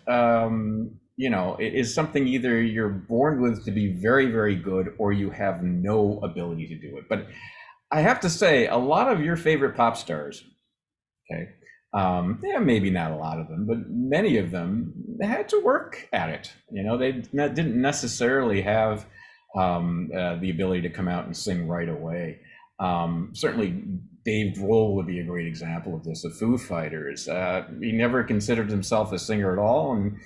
it is something either you're born with to be very, very good, or you have no ability to do it. But I have to say, a lot of your favorite pop stars, okay, maybe not a lot of them, but many of them had to work at it. They didn't necessarily have the ability to come out and sing right away. Certainly Dave Grohl would be a great example of this, the Foo Fighters. He never considered himself a singer at all, and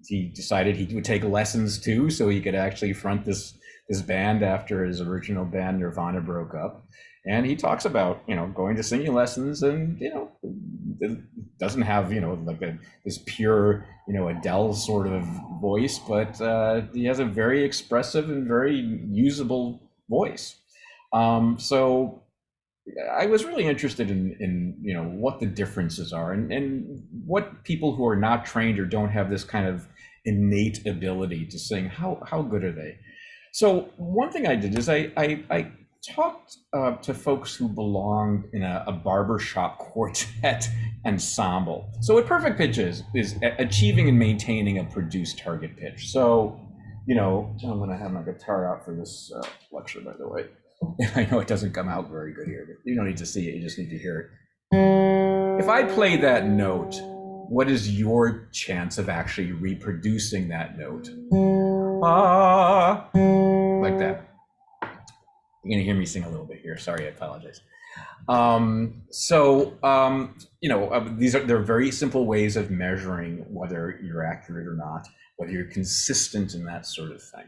he decided he would take lessons too, so he could actually front this band after his original band Nirvana broke up. And he talks about going to singing lessons, and it doesn't have this pure Adele sort of voice, but he has a very expressive and very usable voice. So I was really interested in what the differences are, and what people who are not trained or don't have this kind of innate ability to sing, how good are they? So one thing I did is I talked to folks who belonged in a barbershop quartet ensemble. So what perfect pitch is achieving and maintaining a produced target pitch. So I'm going to have my guitar out for this lecture, by the way. I know it doesn't come out very good here, but you don't need to see it, you just need to hear it. If I play that note, what is your chance of actually reproducing that note? Like that. You're gonna hear me sing a little bit here. Sorry, I apologize. They're very simple ways of measuring whether you're accurate or not, whether you're consistent and that sort of thing.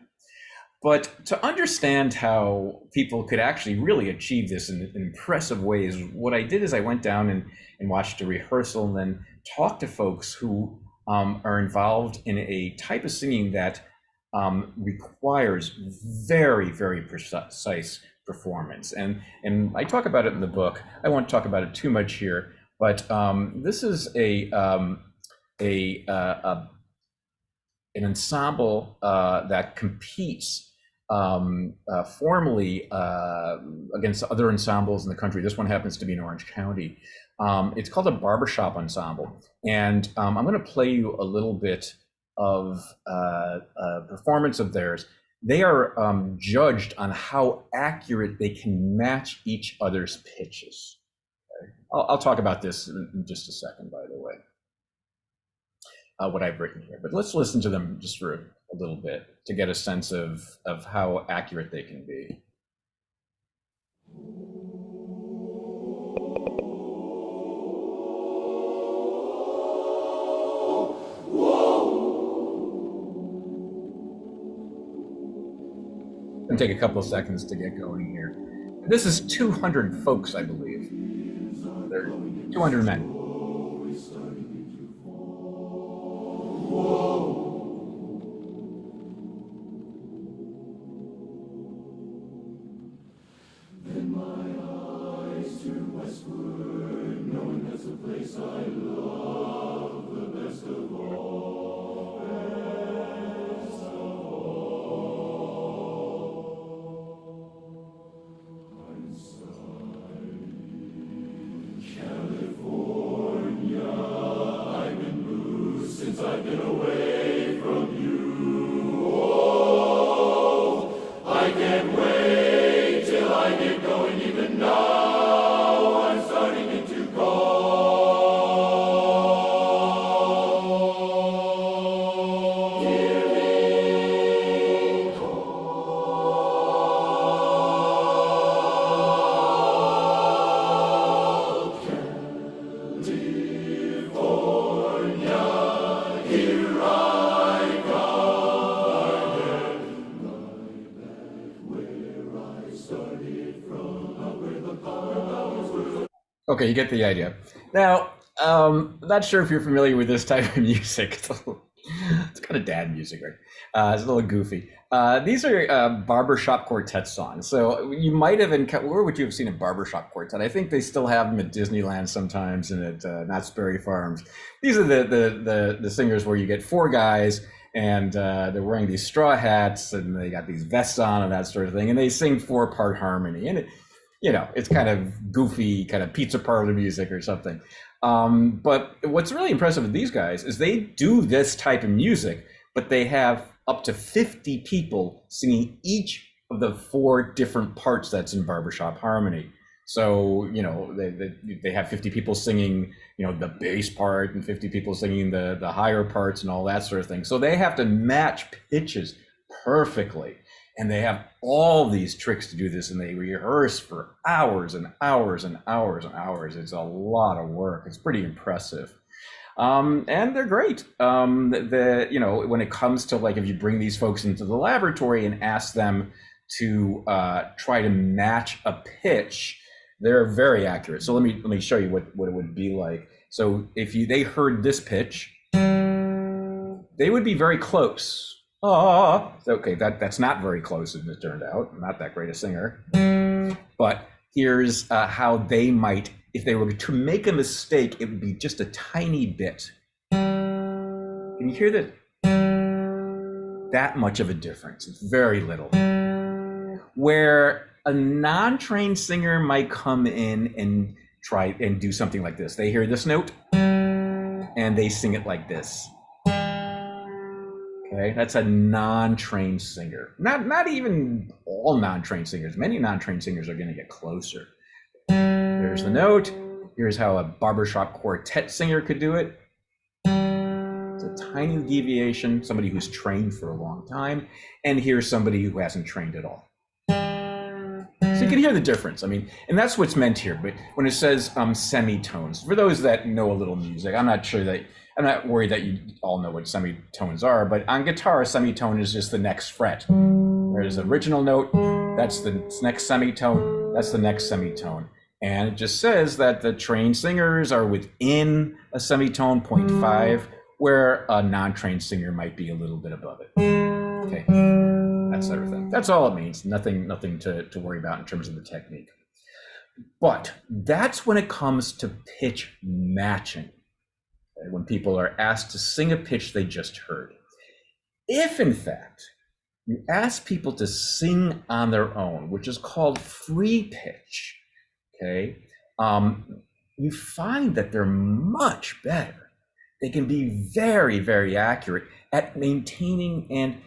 But to understand how people could actually really achieve this in impressive ways, what I did is I went down and watched a rehearsal, and then talked to folks who are involved in a type of singing that requires very, very precise performance. And I talk about it in the book. I won't talk about it too much here, but this is an ensemble that competes formally against other ensembles in the country. This one happens to be in Orange County. It's called a barbershop ensemble. And I'm going to play you a little bit of a performance of theirs. They are judged on how accurate they can match each other's pitches. Okay? I'll talk about this in just a second, by the way, what I've written here. But let's listen to them just for a little bit to get a sense of how accurate they can be. It's gonna take a couple of seconds to get going here. This is 200 folks, I believe. They're 200 men. Okay, you get the idea. Now, not sure if you're familiar with this type of music. It's kind of dad music, right? It's a little goofy. These are barbershop quartet songs. So you might have where would you have seen a barbershop quartet? I think they still have them at Disneyland sometimes and at Knott's Berry Farms. These are the singers where you get four guys and they're wearing these straw hats and they got these vests on and that sort of thing. And they sing 4-part harmony. And it's kind of goofy, kind of pizza parlor music or something. But what's really impressive with these guys is they do this type of music, but they have up to 50 people singing each of the 4 different parts that's in barbershop harmony. So, they have 50 people singing, the bass part and 50 people singing the higher parts and all that sort of thing. So they have to match pitches perfectly. And they have all these tricks to do this, and they rehearse for hours and hours and hours and hours. It's a lot of work. It's pretty impressive. And they're great. When it comes to, like, if you bring these folks into the laboratory and ask them to try to match a pitch, they're very accurate. So let me show you what it would be like. So if they heard this pitch, they would be very close. Okay, that's not very close, as it turned out. I'm not that great a singer. But here's how they might, if they were to make a mistake, it would be just a tiny bit. Can you hear that? That much of a difference. It's very little. Where a non-trained singer might come in and try and do something like this. They hear this note and they sing it like this. Okay, that's a non-trained singer. Not even all non-trained singers. Many non-trained singers are going to get closer. There's the note. Here's how a barbershop quartet singer could do it. It's a tiny deviation, somebody who's trained for a long time. And here's somebody who hasn't trained at all. So you can hear the difference. I mean, and that's what's meant here. But when it says semitones, for those that know a little music, I'm not worried that you all know what semitones are, but on guitar, a semitone is just the next fret. There's the original note, that's the next semitone, that's the next semitone. And it just says that the trained singers are within a semitone, 0.5, where a non-trained singer might be a little bit above it. Okay, that sort of thing. That's all it means. Nothing to worry about in terms of the technique. But that's when it comes to pitch matching, okay? When people are asked to sing a pitch they just heard. If, in fact, you ask people to sing on their own, which is called free pitch, okay, you find that they're much better. They can be very, very accurate at maintaining and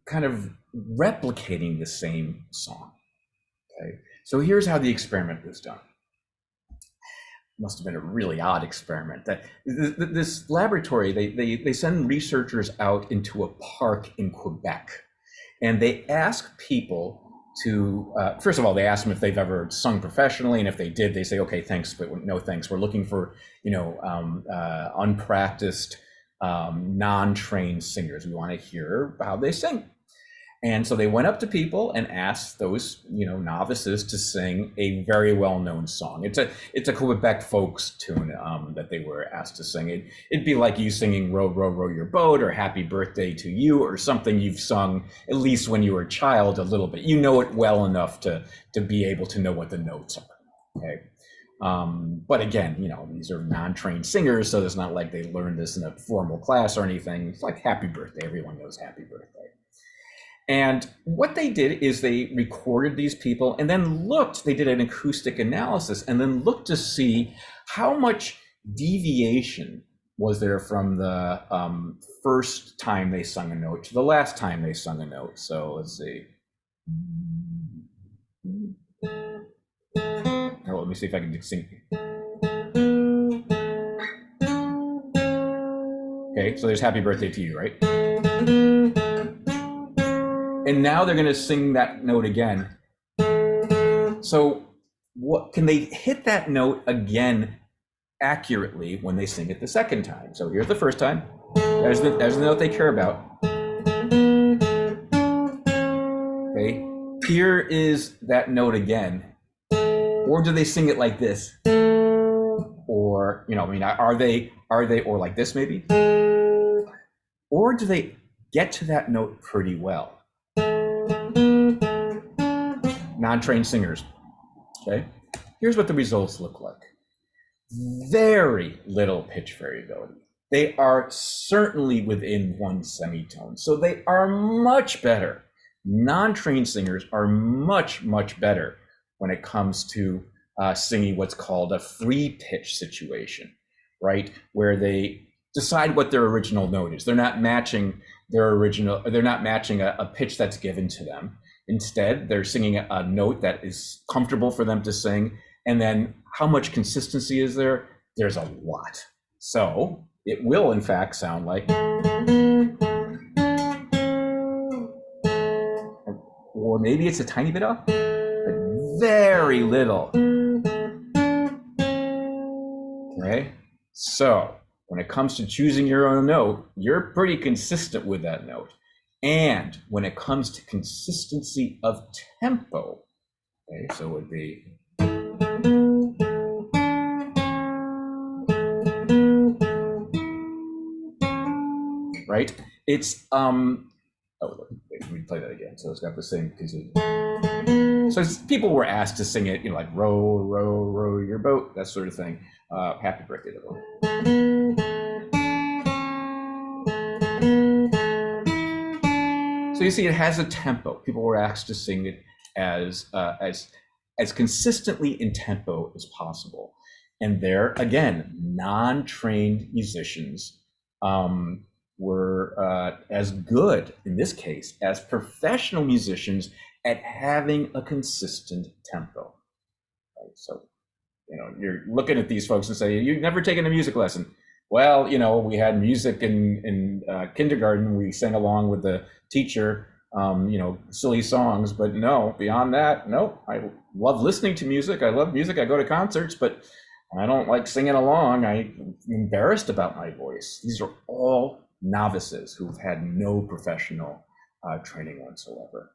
kind of replicating the same song, okay? So here's how the experiment was done. Must have been a really odd experiment. That this laboratory, they send researchers out into a park in Quebec, and they ask people to, first of all, they ask them if they've ever sung professionally, and if they did, they say, okay, thanks, but no thanks. We're looking for, unpracticed, non-trained singers. We want to hear how they sing. And so they went up to people and asked those, novices to sing a very well-known song. It's a Quebec folks tune that they were asked to sing. It'd be like you singing "Row, Row, Row Your Boat" or "Happy Birthday to You" or something you've sung at least when you were a child a little bit. You know it well enough to be able to know what the notes are. Okay. But again, these are non-trained singers, so it's not like they learned this in a formal class or anything. It's like "Happy Birthday." Everyone knows "Happy Birthday." And what they did is they recorded these people and then they did an acoustic analysis and then looked to see how much deviation was there from the first time they sung a note to the last time they sung a note. So let's see. Oh, let me see if I can sing. Okay, so there's "Happy Birthday to You," right? And now they're going to sing that note again. So what can they hit that note again accurately when they sing it the second time? So here's the first time. There's the note they care about. Okay. Here is that note again. Or do they sing it like this? Or, are they or like this maybe? Or do they get to that note pretty well? Non-trained singers, okay? Here's what the results look like. Very little pitch variability. They are certainly within one semitone, so they are much better. Non-trained singers are much, much better when it comes to singing what's called a free pitch situation, right? Where they decide what their original note is. They're not matching a pitch that's given to them. Instead, they're singing a note that is comfortable for them to sing. And then how much consistency is there? There's a lot. So it will, in fact, sound like, or maybe it's a tiny bit off, but very little. Okay, so when it comes to choosing your own note, you're pretty consistent with that note. And when it comes to consistency of tempo, okay, so it would be, right? It's, let me play that again. So it's got the same, so people were asked to sing it, like "Row, row, row your boat," that sort of thing. Happy birthday to them. So you see, it has a tempo. People were asked to sing it as consistently in tempo as possible. And there, again, non-trained musicians were as good, in this case, as professional musicians at having a consistent tempo. Right? So, you're looking at these folks and say, "You've never taken a music lesson." Well, we had music in kindergarten. We sang along with the teacher, silly songs, but no, beyond that, no. I love listening to music. I love music. I go to concerts, but I don't like singing along. I'm embarrassed about my voice. These are all novices who've had no professional training whatsoever.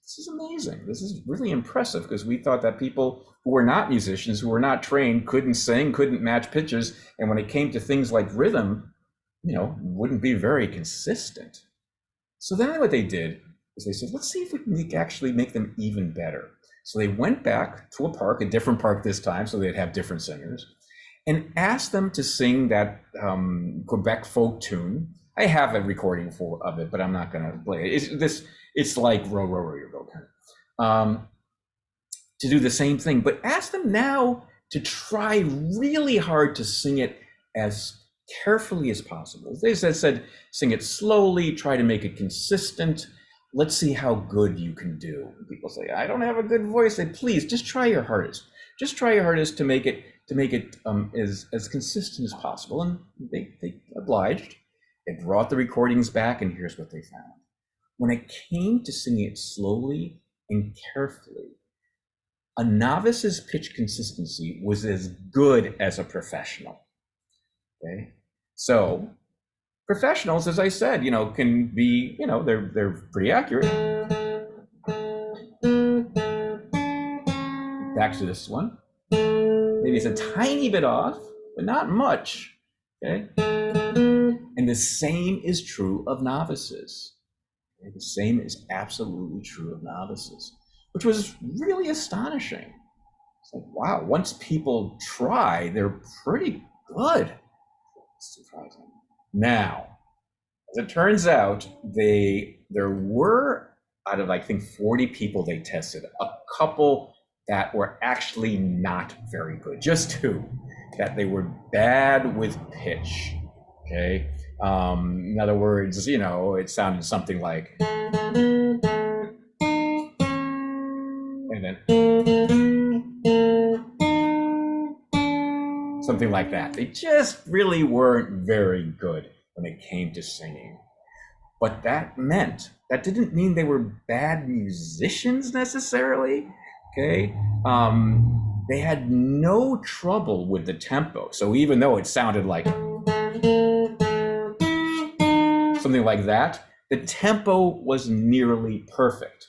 This is amazing. This is really impressive, because we thought that people who were not musicians, who were not trained, couldn't sing, couldn't match pitches, and when it came to things like rhythm, wouldn't be very consistent. So then what they did is they said, let's see if we can actually make them even better. So they went back to a park, a different park this time, so they'd have different singers, and asked them to sing that Quebec folk tune. I have a recording of it, but I'm not going to play it. It's like Row, Row, Row Your Boat, to do the same thing, but ask them now to try really hard to sing it as carefully as possible. They said, sing it slowly, try to make it consistent. Let's see how good you can do. People say, I don't have a good voice. Say, please, just try your hardest. Just try your hardest to make it as consistent as possible. And they obliged. They brought the recordings back, and here's what they found. When it came to singing it slowly and carefully, a novice's pitch consistency was as good as a professional. Okay, so professionals, as I said, can be, they're pretty accurate. Back to this one. Maybe it's a tiny bit off, but not much. Okay, and the same is true of novices. Okay? The same is absolutely true of novices, which was really astonishing. It's like, wow, once people try, they're pretty good. It's surprising. Now, as it turns out, there were, out of I think 40 people they tested, a couple that were actually not very good, just 2, that they were bad with pitch. Okay, in other words, it sounded something like, and then something like that. They just really weren't very good when it came to singing. But that didn't mean they were bad musicians necessarily. Okay, they had no trouble with the tempo. So even though it sounded like something like that, the tempo was nearly perfect.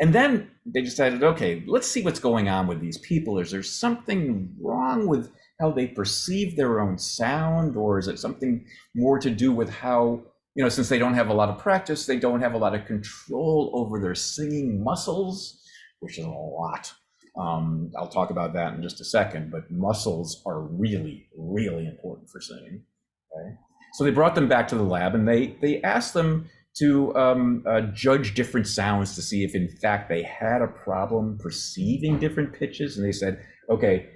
And then they decided, okay, let's see what's going on with these people. Is there something wrong with how they perceive their own sound, or is it something more to do with how, since they don't have a lot of practice, they don't have a lot of control over their singing muscles, which is a lot. I'll talk about that in just a second, but muscles are really, really important for singing. Okay? So they brought them back to the lab, and they asked them to judge different sounds to see if in fact they had a problem perceiving different pitches. And they said, okay,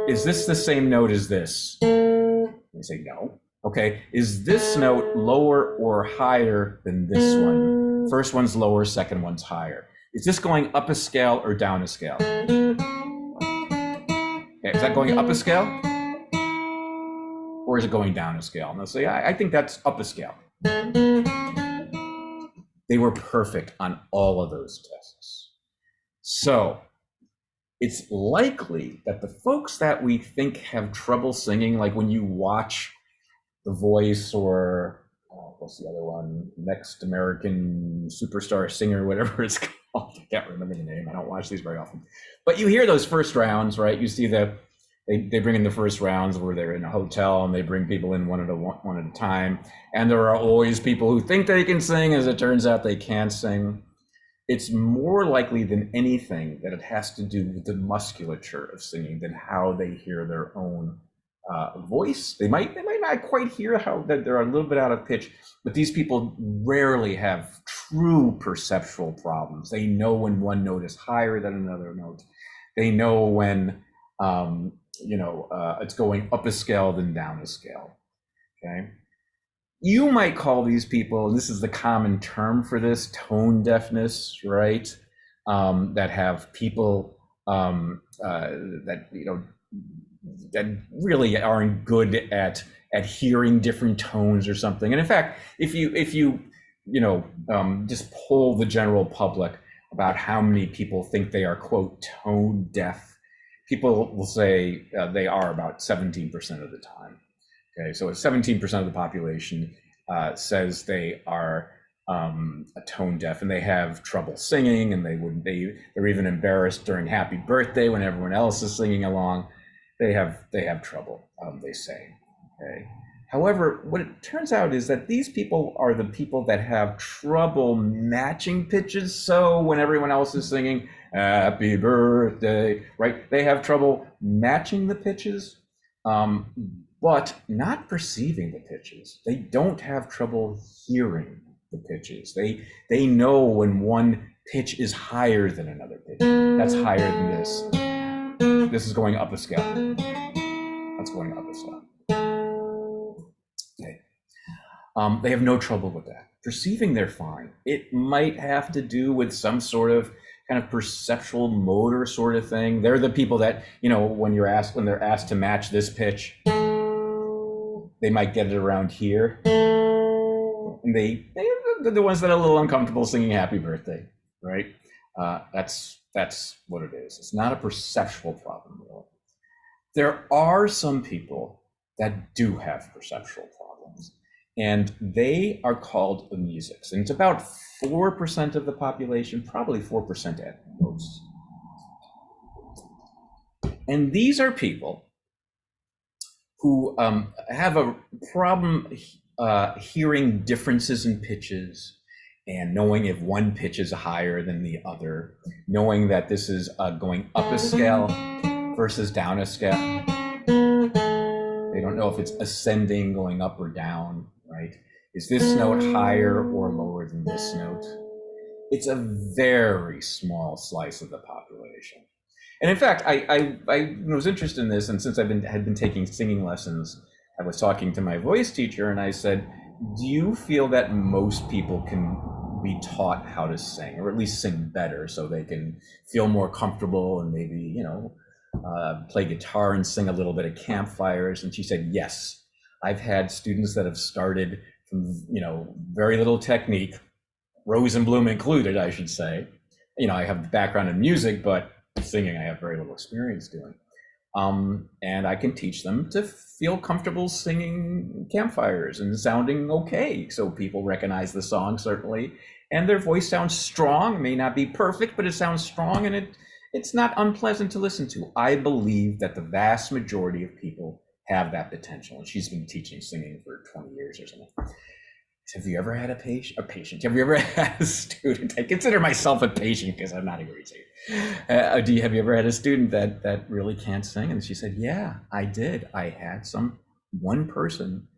is this the same note as this? They say no. Okay, is this note lower or higher than this one? First one's lower, second one's higher. Is this going up a scale or down a scale? Okay, is that going up a scale? Or is it going down a scale? And they'll say, I think that's up a scale. They were perfect on all of those tests. So it's likely that the folks that we think have trouble singing, like when you watch The Voice or what's the other one, Next American Superstar Singer, whatever it's called, I can't remember the name, I don't watch these very often, but you hear those first rounds, right? You see they bring in the first rounds where they're in a hotel and they bring people in one at a time, and there are always people who think they can sing, as it turns out they can't sing. It's more likely than anything that it has to do with the musculature of singing than how they hear their own voice. They might not quite hear how that they're a little bit out of pitch, but these people rarely have true perceptual problems. They know when one note is higher than another note. They know when it's going up a scale than down a scale. Okay, you might call these people, and this is the common term for this, tone deafness, right? That have people that really aren't good at hearing different tones or something. And in fact, if you just poll the general public about how many people think they are, quote, tone deaf, people will say they are about 17% of the time. Okay, so 17% of the population says they are tone deaf, and they have trouble singing, and they're even embarrassed during Happy Birthday when everyone else is singing along. They have trouble, they say. Okay, However, what it turns out is that these people are the people that have trouble matching pitches. So when everyone else is singing happy birthday, right, they have trouble matching the pitches, but not perceiving the pitches. They don't have trouble hearing the pitches. They know when one pitch is higher than another pitch. That's higher than this. This is going up a scale. That's going up a scale. Okay. They have no trouble with that. Perceiving, they're fine. It might have to do with some sort of kind of perceptual motor sort of thing. They're the people that, you know, when they're asked to match this pitch, they might get it around here. And they're the ones that are a little uncomfortable singing happy birthday, right? That's what it is. It's not a perceptual problem, really. There are some people that do have perceptual problems, and they are called amusics. And it's about 4% of the population, probably 4% at most. And these are people who have a problem hearing differences in pitches and knowing if one pitch is higher than the other, knowing that this is going up a scale versus down a scale. They don't know if it's ascending, going up or down, right? Is this note higher or lower than this note? It's a very small slice of the population. And in fact, I was interested in this, and since had been taking singing lessons, I was talking to my voice teacher, and I said, do you feel that most people can be taught how to sing, or at least sing better, so they can feel more comfortable and maybe, you know, play guitar and sing a little bit of campfires? And she said, yes. I've had students that have started from, you know, very little technique, Rose and Bloom included, I should say. You know, I have a background in music, but singing I have very little experience doing. And I can teach them to feel comfortable singing campfires and sounding okay, so people recognize the song, certainly, and their voice sounds strong. It may not be perfect, but it sounds strong, and it's not unpleasant to listen to. I believe that the vast majority of people have that potential, and she's been teaching singing for 20 years or something. Have you ever had a patient? Have you ever had a student? I consider myself a patient because I'm not a great singer. Have you ever had a student that really can't sing? And she said, yeah, I did. I had one person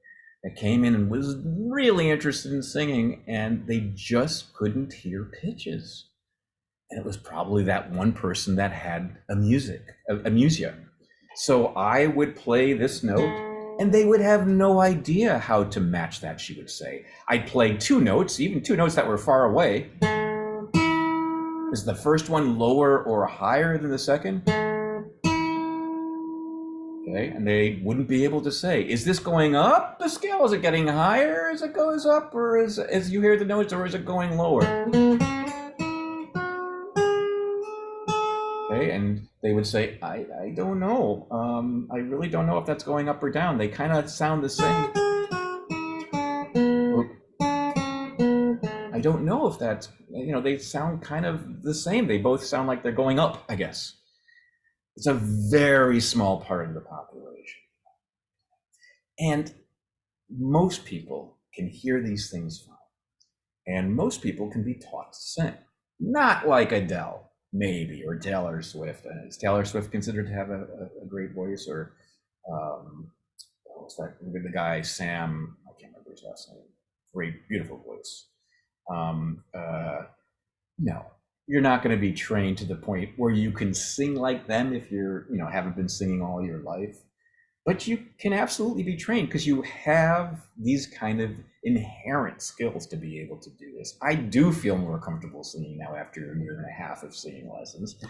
that came in and was really interested in singing, and they just couldn't hear pitches. And it was probably that one person that had amusia. So I would play this note, and they would have no idea how to match that, she would say. I'd play two notes, even two notes that were far away. Is the first one lower or higher than the second? Okay, and they wouldn't be able to say, is this going up the scale? Is it getting higher as it goes up, or as you hear the notes, or is it going lower? Okay, and they would say, I don't know. I really don't know if that's going up or down. They kind of sound the same. I don't know if that's, you know, they sound kind of the same. They both sound like they're going up, I guess. It's a very small part of the population. And most people can hear these things fine. And most people can be taught to sing. Not like Adele, maybe, or Taylor Swift. Is Taylor Swift considered to have a great voice? Or what's that? The guy, Sam, I can't remember his last name. Great, beautiful voice. No, you're not going to be trained to the point where you can sing like them if you're, you know, haven't been singing all your life. But you can absolutely be trained because you have these kind of inherent skills to be able to do this. I do feel more comfortable singing now after a year and a half of singing lessons.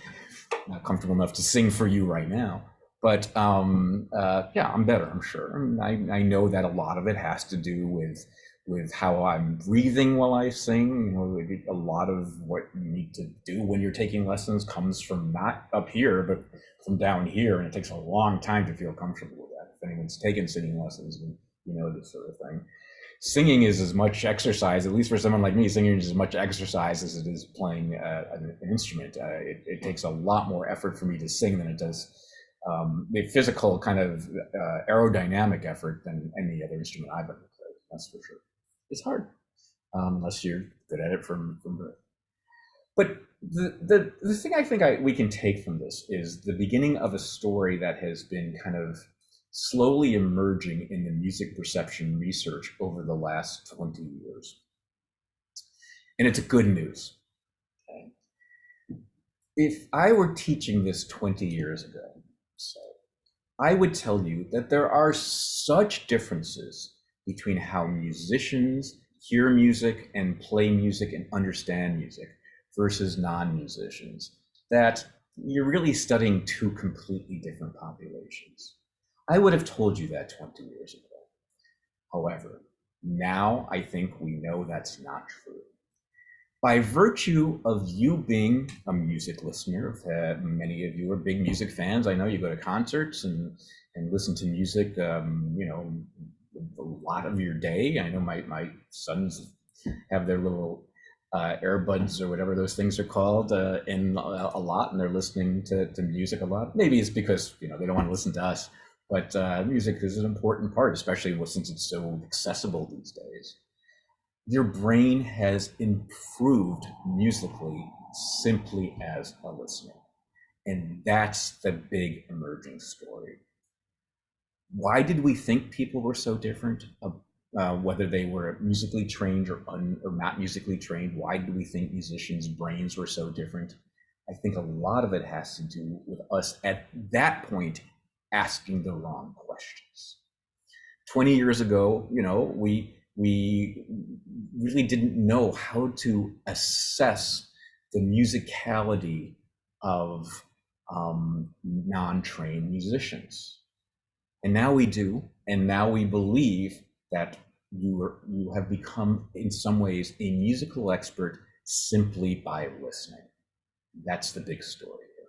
Not comfortable enough to sing for you right now, but yeah, I'm better, I'm sure. I know that a lot of it has to do with how I'm breathing while I sing. You know, a lot of what you need to do when you're taking lessons comes from not up here, but from down here, and it takes a long time to feel comfortable with that. If anyone's taken singing lessons, and you know this sort of thing. Singing is as much exercise, at least for someone like me, singing is as much exercise as it is playing an instrument. It takes a lot more effort for me to sing than it does the physical kind of aerodynamic effort than any other instrument I've ever played. That's for sure. It's hard unless you're good at it from birth. But the thing I think we can take from this is the beginning of a story that has been kind of slowly emerging in the music perception research over the last 20 years. And it's good news. Okay? If I were teaching this 20 years ago, so I would tell you that there are such differences between how musicians hear music and play music and understand music versus non-musicians, that you're really studying two completely different populations. I would have told you that 20 years ago. However, now I think we know that's not true. By virtue of you being a music listener, many of you are big music fans. I know you go to concerts and listen to music, you know, a lot of your day. I know my sons have their little earbuds or whatever those things are called in a lot, and they're listening to music a lot. Maybe it's because, you know, they don't want to listen to us, but music is an important part, especially since it's so accessible these days. Your brain has improved musically simply as a listener. And that's the big emerging story. Why did we think people were so different? Whether they were musically trained or not musically trained, why do we think musicians' brains were so different? I think a lot of it has to do with us at that point asking the wrong questions. 20 years ago, you know, we really didn't know how to assess the musicality of non-trained musicians. And now we do, and now we believe that you have become, in some ways, a musical expert simply by listening. That's the big story here.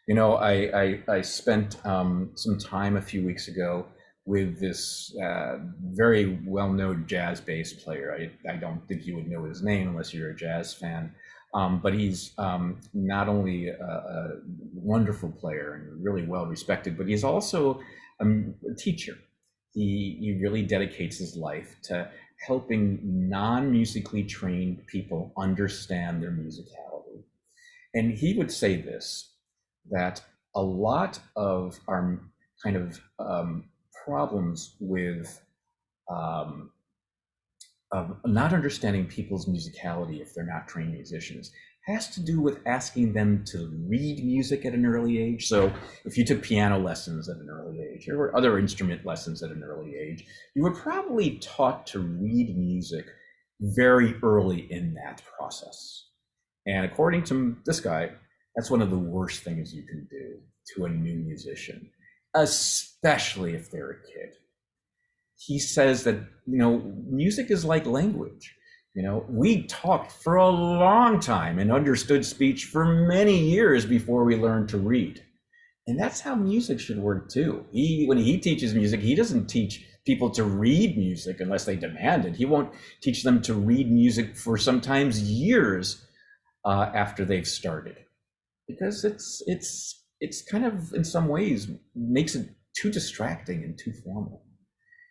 You know, I spent some time a few weeks ago with this very well-known jazz bass player. I don't think you would know his name unless you're a jazz fan, but he's not only a wonderful player and really well respected, but he's also a teacher. He really dedicates his life to helping non-musically trained people understand their musicality. And he would say this, that a lot of our kind of problems with not understanding people's musicality if they're not trained musicians has to do with asking them to read music at an early age. So if you took piano lessons at an early age or other instrument lessons at an early age, you were probably taught to read music very early in that process. And according to this guy, that's one of the worst things you can do to a new musician, especially if they're a kid. He says that, you know, music is like language. You know, we talked for a long time and understood speech for many years before we learned to read. And that's how music should work too. When he teaches music, he doesn't teach people to read music unless they demand it. He won't teach them to read music for sometimes years after they've started, because it's kind of, in some ways, makes it too distracting and too formal.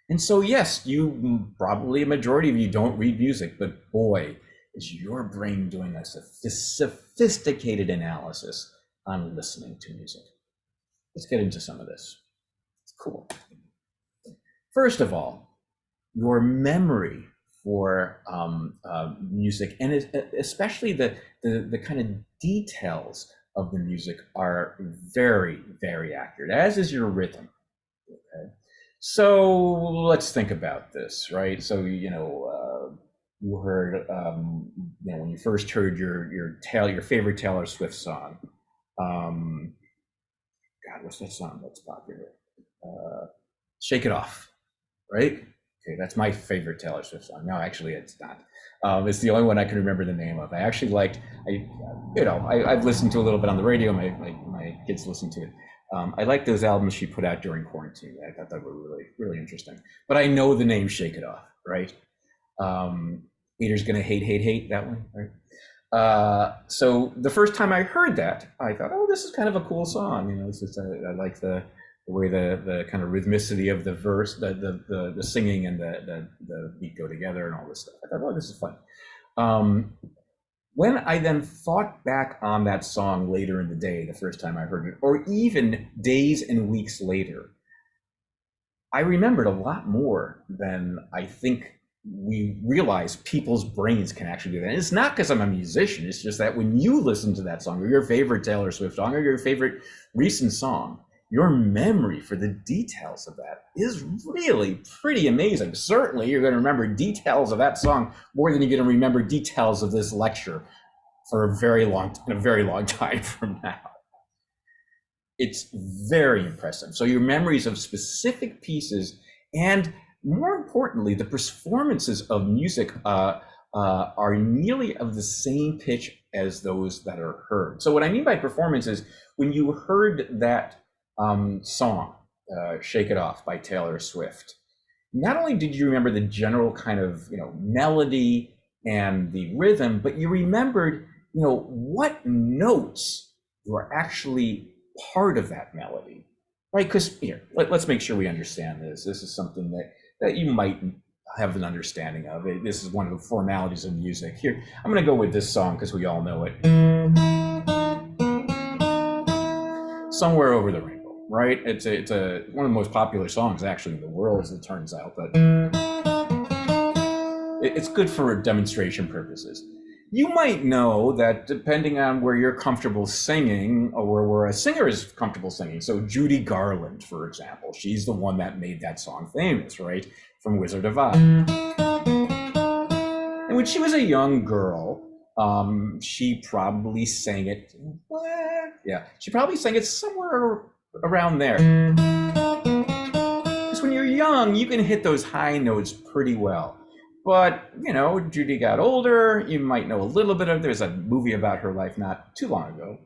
And so, yes, you probably, a majority of you don't read music, but boy, is your brain doing a sophisticated analysis on listening to music. Let's get into some of this. It's cool. First of all, your memory for music, and especially the kind of details of the music, are very, very accurate, as is your rhythm. Okay. So let's think about this, right? So, you know, you heard, you know, when you first heard your favorite Taylor Swift song, God, what's that song that's popular? Shake It Off, right? Okay, that's my favorite Taylor Swift song. No, actually, it's not. It's the only one I can remember the name of. I actually liked, I've listened to a little bit on the radio. My kids listen to it. I like those albums she put out during quarantine. I thought they were really, really interesting. But I know the name Shake It Off, right? Haters Gonna Hate, Hate, Hate, that one, right? So the first time I heard that, I thought, oh, this is kind of a cool song. You know, this is, I like the way the kind of rhythmicity of the verse, the singing and the beat go together and all this stuff. I thought, oh, this is fun. When I then thought back on that song later in the day, the first time I heard it, or even days and weeks later, I remembered a lot more than I think we realize people's brains can actually do that. And it's not because I'm a musician, it's just that when you listen to that song, or your favorite Taylor Swift song, or your favorite recent song, your memory for the details of that is really pretty amazing. Certainly, you're going to remember details of that song more than you're going to remember details of this lecture for a very long time from now. It's very impressive. So your memories of specific pieces, and more importantly, the performances of music are nearly of the same pitch as those that are heard. So what I mean by performance is when you heard that song, Shake It Off by Taylor Swift, not only did you remember the general kind of, melody and the rhythm, but you remembered, what notes were actually part of that melody, right? Because here, let's make sure we understand this. This is something that you might have an understanding of. This is one of the formalities of music. Here, I'm going to go with this song because we all know it. Somewhere Over the Rainbow, right? It's one of the most popular songs actually in the world, as it turns out, but it's good for demonstration purposes. You might know that depending on where you're comfortable singing, or where a singer is comfortable singing, so Judy Garland, for example, she's the one that made that song famous, right? From Wizard of Oz. And when she was a young girl, she probably sang it, she probably sang it somewhere around there. Because when you're young, you can hit those high notes pretty well. But, Judy got older, you might know a little bit of, there's a movie about her life not too long ago,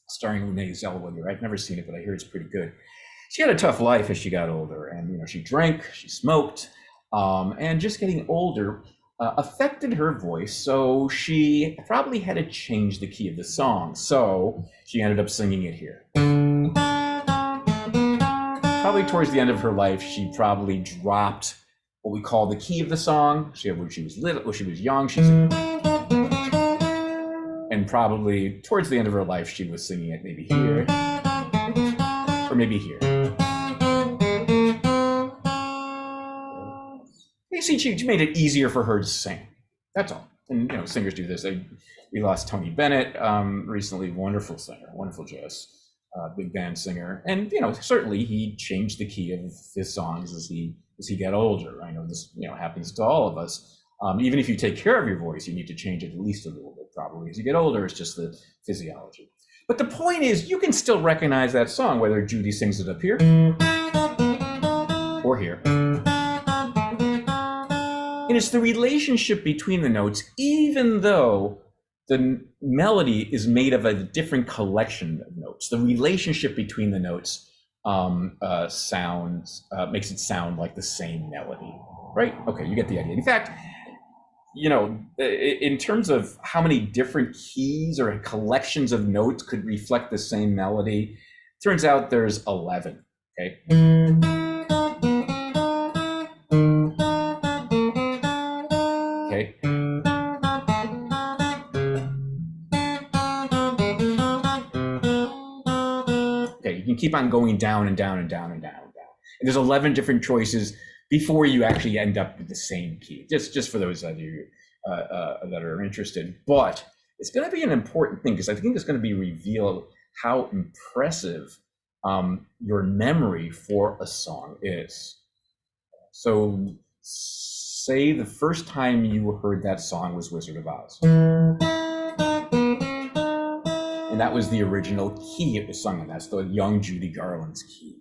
starring Renee Zellweger. I've never seen it, but I hear it's pretty good. She had a tough life as she got older, and, she drank, she smoked, and just getting older affected her voice, so she probably had to change the key of the song. So she ended up singing it here. Probably towards the end of her life, she probably dropped what we call the key of the song. When she was little, when she was young, she sang, and probably towards the end of her life, she was singing it maybe here, or maybe here. You see, she made it easier for her to sing. That's all. And singers do this. We lost Tony Bennett recently. Wonderful singer, wonderful jazz, big band singer, and certainly he changed the key of his songs as he got older. I know this happens to all of us. Even if you take care of your voice, you need to change it at least a little bit probably. As you get older, it's just the physiology. But the point is, you can still recognize that song, whether Judy sings it up here or here. And it's the relationship between the notes, even though the melody is made of a different collection of notes. The relationship between the notes makes it sound like the same melody, right? Okay, you get the idea. In fact, in terms of how many different keys or collections of notes could reflect the same melody, turns out there's 11, okay? Okay. Okay, you can keep on going down and down and down and down and down. And there's 11 different choices before you actually end up with the same key, just for those of you that are interested. But it's going to be an important thing, because I think it's going to be revealed how impressive your memory for a song is. So say the first time you heard that song was Wizard of Oz. And that was the original key it was sung in. That's the young Judy Garland's key.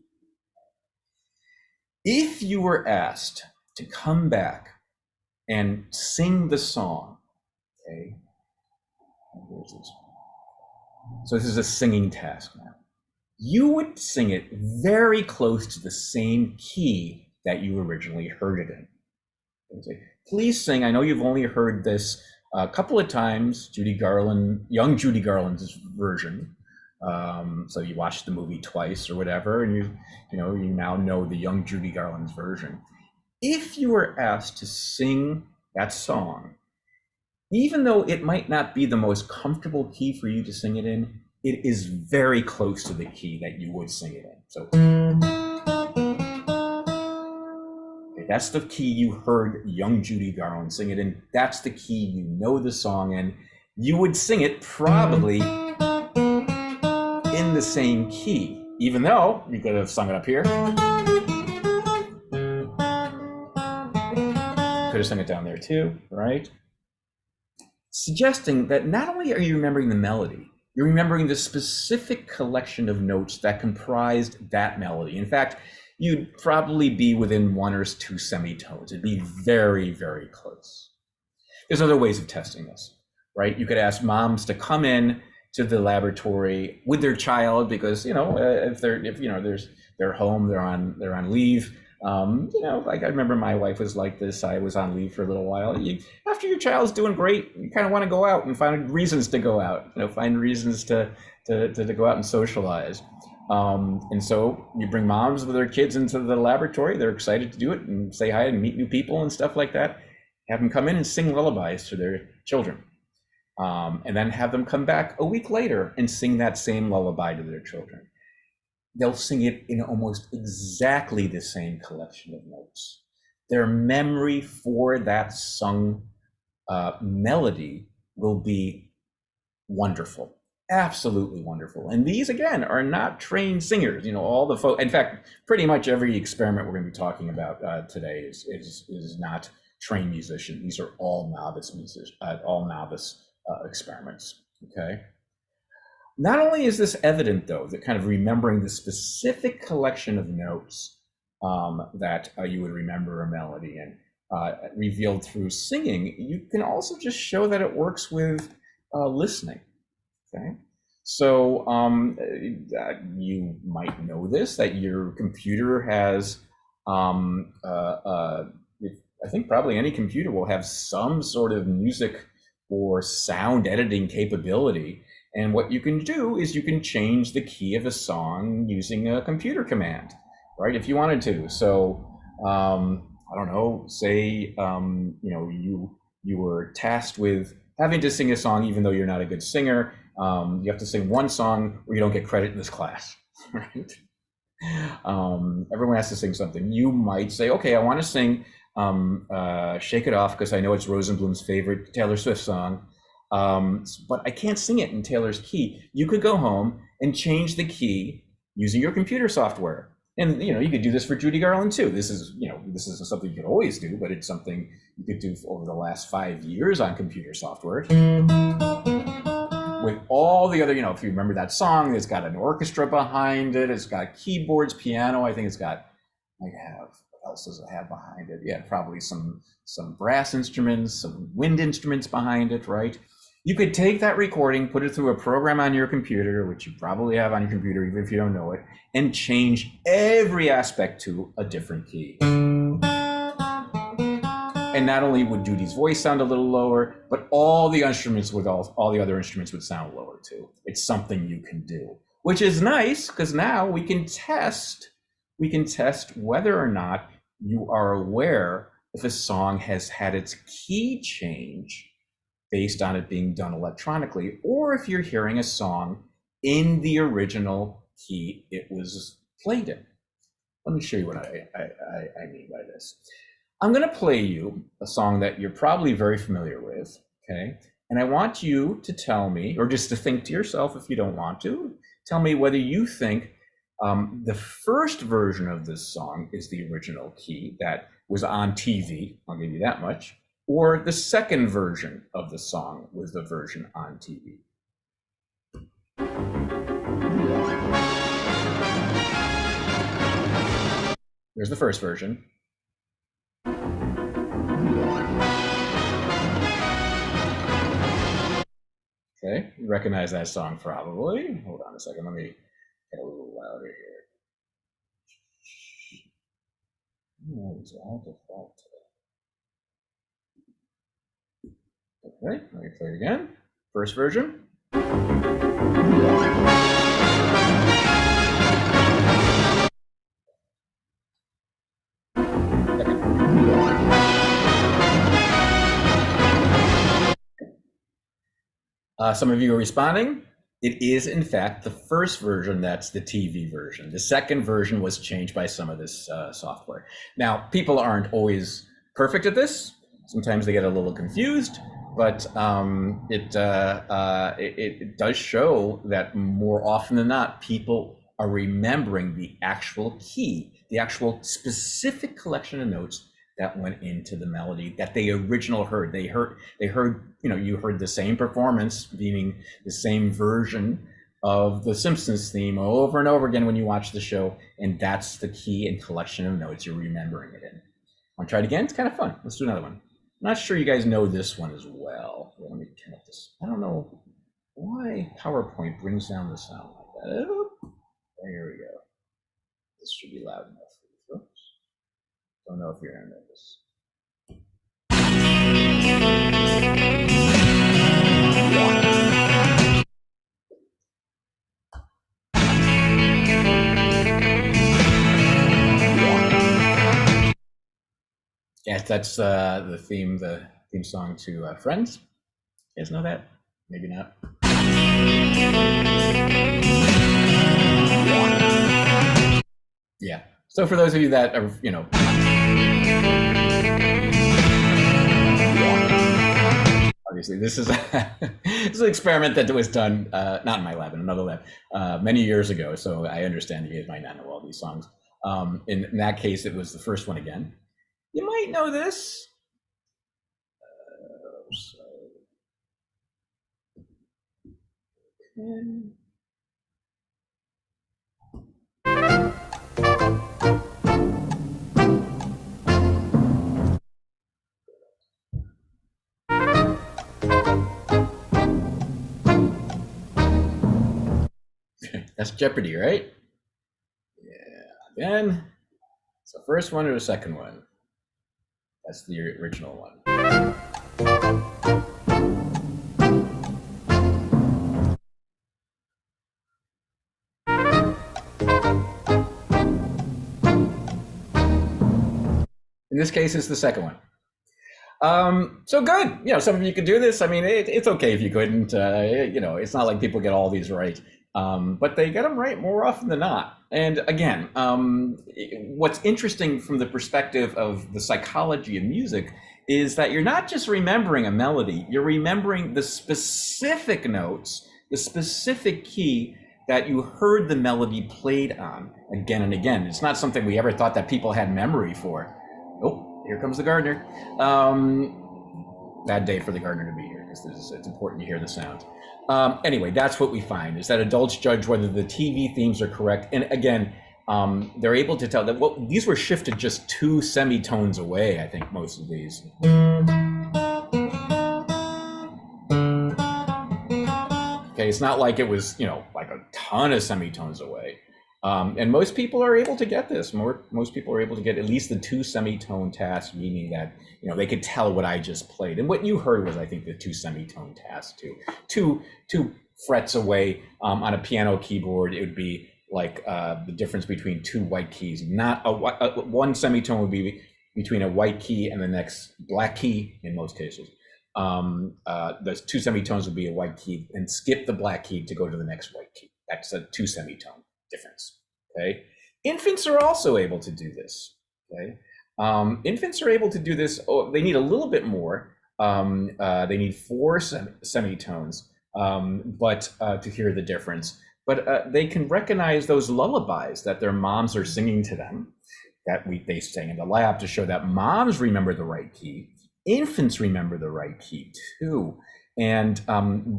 If you were asked to come back and sing the song, okay, where's this? So this is a singing task now. You would sing it very close to the same key that you originally heard it in. Say, please sing. I know you've only heard this A couple of times, Judy Garland, young Judy Garland's version. So you watch the movie twice or whatever, and you now know the young Judy Garland's version. If you were asked to sing that song, even though it might not be the most comfortable key for you to sing it in, it is very close to the key that you would sing it in. So okay, that's the key you heard young Judy Garland sing it in. That's the key you know the song in. You would sing it probably in the same key, even though you could have sung it up here. Could have sung it down there too, right? Suggesting that not only are you remembering the melody, you're remembering the specific collection of notes that comprised that melody. In fact, you'd probably be within 1 or 2 semitones. It'd be very, very close. There's other ways of testing this, right? You could ask moms to come in to the laboratory with their child because if they're home, they're on leave. Like I remember my wife was like this. I was on leave for a little while. After your child's doing great, you kind of want to go out and find reasons to go out. Find reasons to go out and socialize. And so you bring moms with their kids into the laboratory. They're excited to do it and say hi and meet new people and stuff like that. Have them come in and sing lullabies to their children. And then have them come back a week later and sing that same lullaby to their children. They'll sing it in almost exactly the same collection of notes. Their memory for that sung melody will be wonderful, absolutely wonderful. And these, again, are not trained singers. All the folks, in fact, pretty much every experiment we're going to be talking about today is not trained musician. These are all novice experiments, okay? Not only is this evident, though, that kind of remembering the specific collection of notes that you would remember a melody and revealed through singing, you can also just show that it works with listening, okay? So you might know this, that your computer has, I think probably any computer will have some sort of music or sound editing capability. And what you can do is you can change the key of a song using a computer command, right? If you wanted to. So I don't know, say you were tasked with having to sing a song even though you're not a good singer. You have to sing one song or you don't get credit in this class, right? Everyone has to sing something. You might say, okay, I want to sing Shake It Off because I know it's Rosenblum's favorite Taylor Swift song. But I can't sing it in Taylor's key. You could go home and change the key using your computer software. And you could do this for Judy Garland too. This isn't something you could always do, but it's something you could do over the last 5 years on computer software. With all the other, if you remember that song, it's got an orchestra behind it. It's got keyboards, piano. I think it's got, what else does it have behind it? Yeah, probably some brass instruments, some wind instruments behind it, right? You could take that recording, put it through a program on your computer, which you probably have on your computer, even if you don't know it, and change every aspect to a different key. And not only would Judy's voice sound a little lower, but all the instruments would all the other instruments would sound lower too. It's something you can do, which is nice because now we can test whether or not you are aware if a song has had its key change based on it being done electronically, or if you're hearing a song in the original key it was played in. Let me show you what I mean by this. I'm going to play you a song that you're probably very familiar with, okay? And I want you to tell me, or just to think to yourself if you don't want to, tell me whether you think the first version of this song is the original key that was on TV, I'll give you that much, or the second version of the song was the version on TV. Here's the first version. Okay, you recognize that song probably. Hold on a second, let me get a little louder here. Oh, it's all default. Okay, let me play it again. First version. Some of you are responding. It is, in fact, the first version that's the TV version. The second version was changed by some of this software. Now, people aren't always perfect at this. Sometimes they get a little confused, but it does show that more often than not, people are remembering the actual key, the actual specific collection of notes that went into the melody that they originally heard. They heard, you heard the same performance, meaning the same version of the Simpsons theme over and over again when you watch the show, and that's the key and collection of notes you're remembering it in. Want to try it again? It's kind of fun. Let's do another one. I'm not sure you guys know this one as well. Let me turn up this. I don't know why PowerPoint brings down the sound like that. There we go. This should be loud enough for you folks. Don't know if you're gonna notice. Yes, that's the theme song to Friends. You guys know that? Maybe not. Yeah. So for those of you that are, obviously this is this is an experiment that was done not in my lab, in another lab, many years ago. So I understand you guys might not know all these songs. In that case, it was the first one again. You might know this. That's Jeopardy, right? Yeah. Again. So first one or the second one? That's the original one. In this case, it's the second one. So good. Some of you could do this. I mean, it's okay if you couldn't. It's not like people get all these right, but they get them right more often than not. And again, what's interesting from the perspective of the psychology of music is that you're not just remembering a melody, you're remembering the specific notes, the specific key that you heard the melody played on again and again. It's not something we ever thought that people had memory for. Oh, here comes the gardener. Bad day for the gardener to be here. It's important to hear the sound. Anyway, that's what we find, is that adults judge whether the TV themes are correct. And again, they're able to tell that these were shifted just 2 semitones away, I think, most of these. Okay, it's not like it was, like a ton of semitones away. And most people are able to get this. Most people are able to get at least the 2 semitone task, meaning that they could tell what I just played. And what you heard was, I think, the 2 semitone task too. Two frets away on a piano keyboard, it would be like the difference between 2 white keys. Not one semitone would be between a white key and the next black key in most cases. The 2 semitones would be a white key, and skip the black key to go to the next white key. That's a 2 semitone difference. Okay, infants are also able to do this. Okay, infants are able to do this. Oh, they need a little bit more. They need 4 semitones, but to hear the difference. But they can recognize those lullabies that their moms are singing to them, that they sang in the lab, to show that moms remember the right key. Infants remember the right key too. And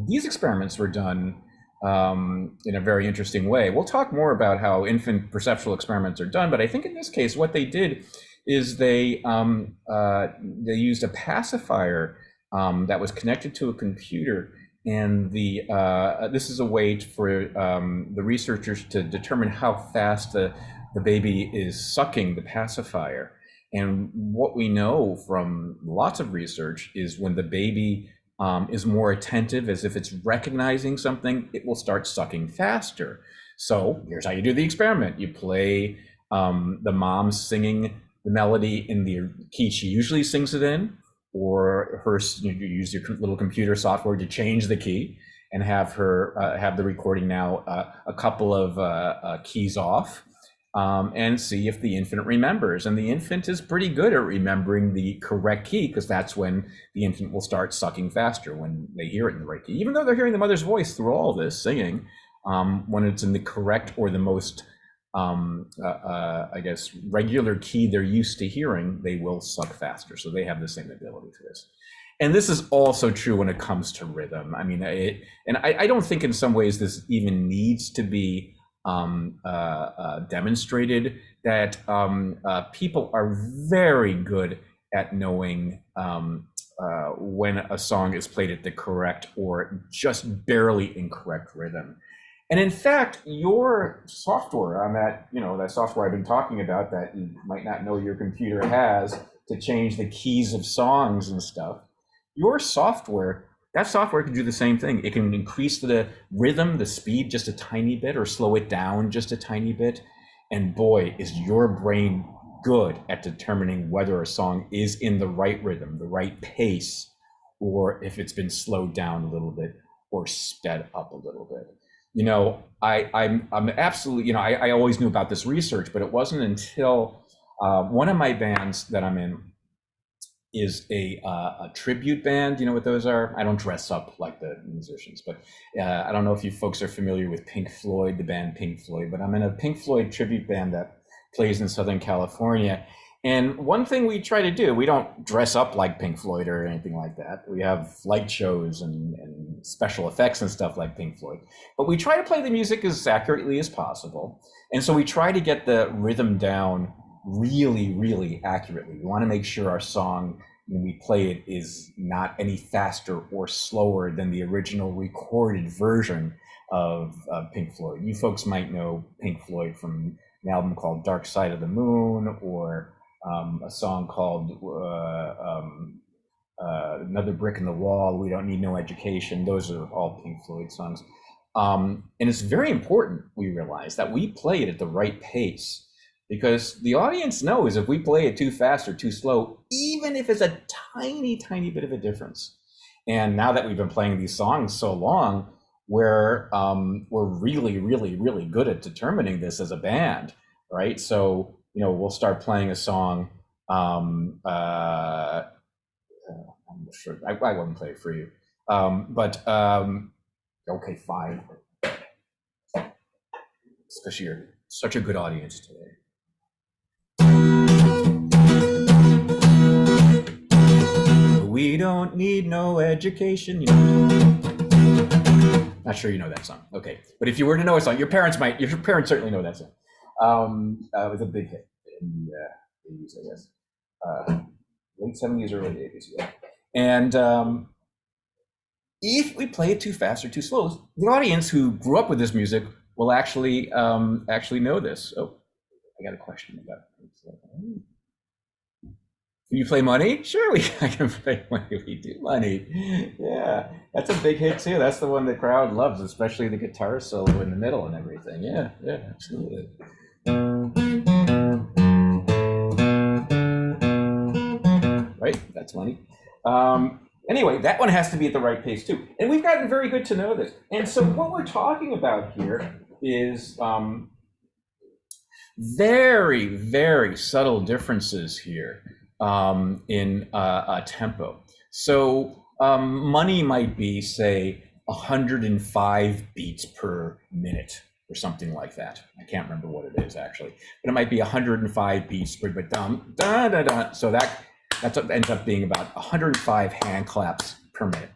these experiments were done in a very interesting way. We'll talk more about how infant perceptual experiments are done, but I think in this case, what they did is they used a pacifier that was connected to a computer, and this is a way for the researchers to determine how fast the baby is sucking the pacifier. And what we know from lots of research is when the baby is more attentive, as if it's recognizing something, it will start sucking faster. So here's how you do the experiment. You play the mom singing the melody in the key she usually sings it in, or you use your little computer software to change the key and have her have the recording now a couple of keys off, and see if the infant remembers. And the infant is pretty good at remembering the correct key, because that's when the infant will start sucking faster, when they hear it in the right key. Even though they're hearing the mother's voice through all this singing, when it's in the correct or the most, I guess, regular key they're used to hearing, they will suck faster. So they have the same ability for this. And this is also true when it comes to rhythm. I mean, I don't think in some ways this even needs to be demonstrated, that people are very good at knowing when a song is played at the correct or just barely incorrect rhythm. And in fact, your software on that, that software I've been talking about that you might not know your computer has to change the keys of songs and stuff, your software, that software can do the same thing. It can increase the rhythm, the speed just a tiny bit, or slow it down just a tiny bit. And boy, is your brain good at determining whether a song is in the right rhythm, the right pace, or if it's been slowed down a little bit or sped up a little bit. I'm absolutely, I always knew about this research, but it wasn't until one of my bands that I'm in is a tribute band. You know what those are? I don't dress up like the musicians, but I don't know if you folks are familiar with Pink Floyd, the band Pink Floyd, but I'm in a Pink Floyd tribute band that plays in Southern California. And one thing we try to do, we don't dress up like Pink Floyd or anything like that. We have light shows and special effects and stuff like Pink Floyd, but we try to play the music as accurately as possible. And so we try to get the rhythm down really, really accurately. We want to make sure our song, when we play it, is not any faster or slower than the original recorded version of Pink Floyd. You folks might know Pink Floyd from an album called Dark Side of the Moon, or a song called Another Brick in the Wall, We Don't Need No Education. Those are all Pink Floyd songs. And it's very important, we realize, that we play it at the right pace, because the audience knows if we play it too fast or too slow, even if it's a tiny, tiny bit of a difference. And now that we've been playing these songs so long, we're really, really, really good at determining this as a band, right? So, we'll start playing a song. I'm not sure, I wouldn't play it for you. Okay, fine. Especially you're such a good audience today. We don't need no education. Not sure you know that song. Okay, but if you were to know a song, your parents certainly know that song. It was a big hit in the 80s, I guess. Late 70s, early 80s, yeah. And if we play it too fast or too slow, the audience who grew up with this music will actually know this. Oh, I got a question about it. Can you play Money? Sure, I can play Money. We do Money. Yeah, that's a big hit too. That's the one the crowd loves, especially the guitar solo in the middle and everything. Yeah, absolutely. Right, that's Money. Anyway, that one has to be at the right pace too. And we've gotten very good to know this. And so what we're talking about here is very, very subtle differences here in tempo. So Money might be, say, 105 beats per minute or something like that. I can't remember what it is actually, but it might be 105 beats per minute. So that's what ends up being about 105 hand claps per minute.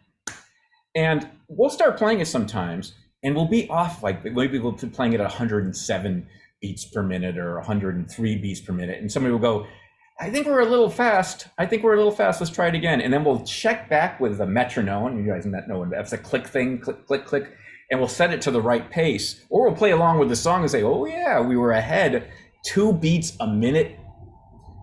And we'll start playing it sometimes, and we'll be off, like maybe we'll be playing it at 107 beats per minute or 103 beats per minute, and somebody will go, I think we're a little fast. Let's try it again. And then we'll check back with the metronome. You guys know that's a click thing, click, click, click. And we'll set it to the right pace. Or we'll play along with the song and say, oh yeah, we were ahead 2 beats a minute.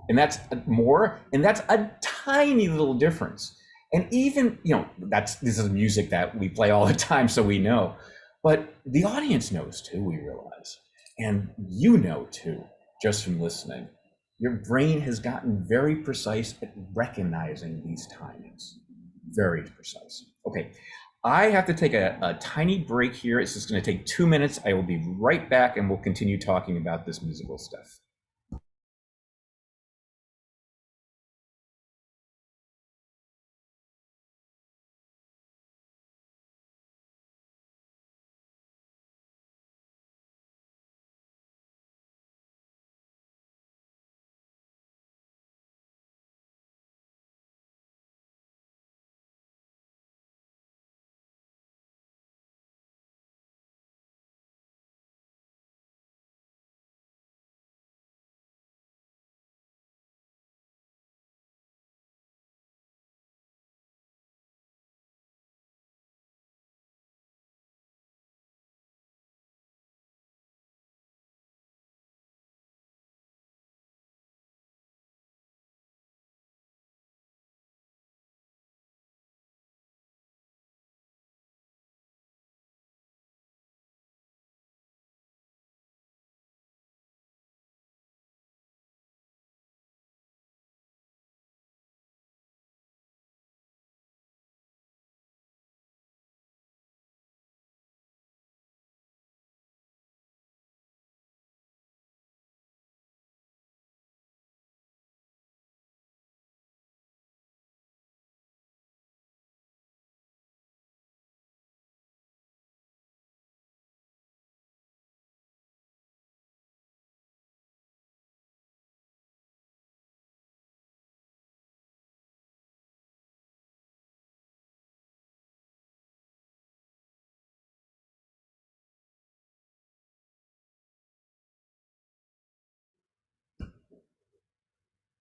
And that's more. And that's a tiny little difference. And even, this is music that we play all the time, so we know. But the audience knows too, we realize. And you know too, just from listening. Your brain has gotten very precise at recognizing these timings. Very precise. Okay, I have to take a tiny break here. It's just going to take 2 minutes. I will be right back and we'll continue talking about this musical stuff.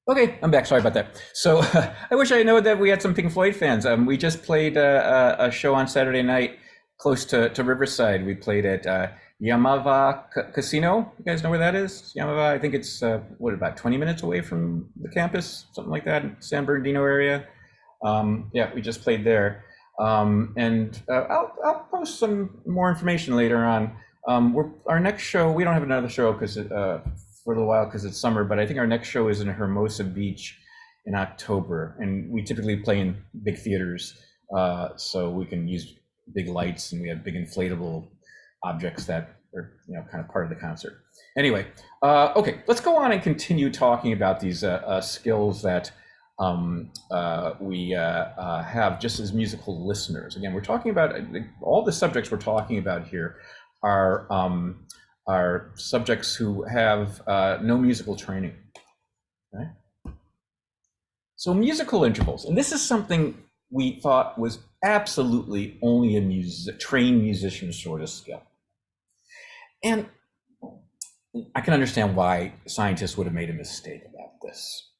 Okay, I'm back. Sorry about that. So I wish I know that we had some Pink Floyd fans. We just played a show on Saturday night close to Riverside. We played at Yamava Casino. You guys know where that is? Yamava, I think it's, about 20 minutes away from the campus, something like that, in San Bernardino area. Yeah, we just played there. And I'll post some more information later on. Our next show, we don't have another show because for a little while because it's summer, but I think our next show is in Hermosa Beach in October, and we typically play in big theaters, so we can use big lights and we have big inflatable objects that are kind of part of the concert. Anyway, okay, let's go on and continue talking about these skills that we have just as musical listeners. Again, we're talking about all the subjects we're talking about here are subjects who have no musical training. Okay? So musical intervals, and this is something we thought was absolutely only a trained musician sort of skill. And I can understand why scientists would have made a mistake about this.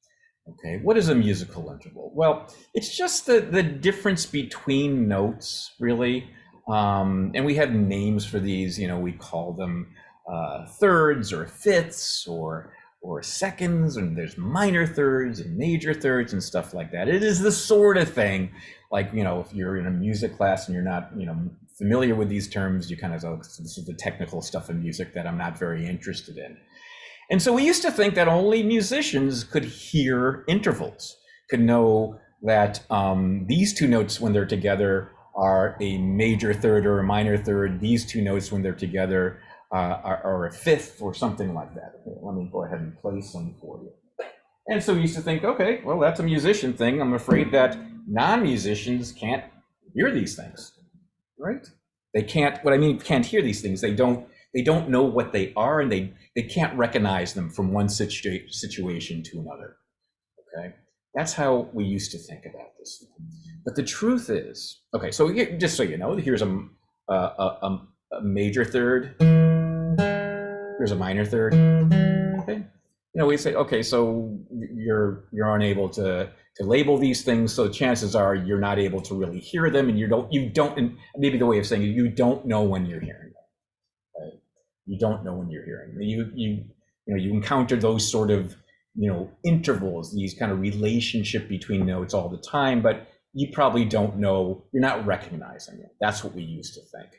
Okay, what is a musical interval? Well, it's just the difference between notes, really. And we have names for these, we call them thirds or fifths or seconds, and there's minor thirds and major thirds and stuff like that. It is the sort of thing, like, if you're in a music class and you're not, familiar with these terms, you kind of go, this is the technical stuff in music that I'm not very interested in. And so we used to think that only musicians could hear intervals, could know that these two notes when they're together are a major third or a minor third. These two notes when they're together are a fifth or something like that. Okay, let me go ahead and play some for you. And so we used to think, okay, well, that's a musician thing. I'm afraid that non-musicians can't hear these things, right? They can't, what I mean, can't hear these things. They don't know what they are, and they can't recognize them from one situation to another, okay? That's how we used to think about this. But the truth is, okay, so here, just so you know, here's a major third, here's a minor third, okay? We say, okay, so you're unable to label these things, so chances are you're not able to really hear them, and you don't, and maybe the way of saying it, you don't know when you're hearing them. Right? You don't know when you're hearing them. You encounter those sort of intervals, these kind of relationship between notes all the time, but you probably don't know, you're not recognizing it. That's what we used to think.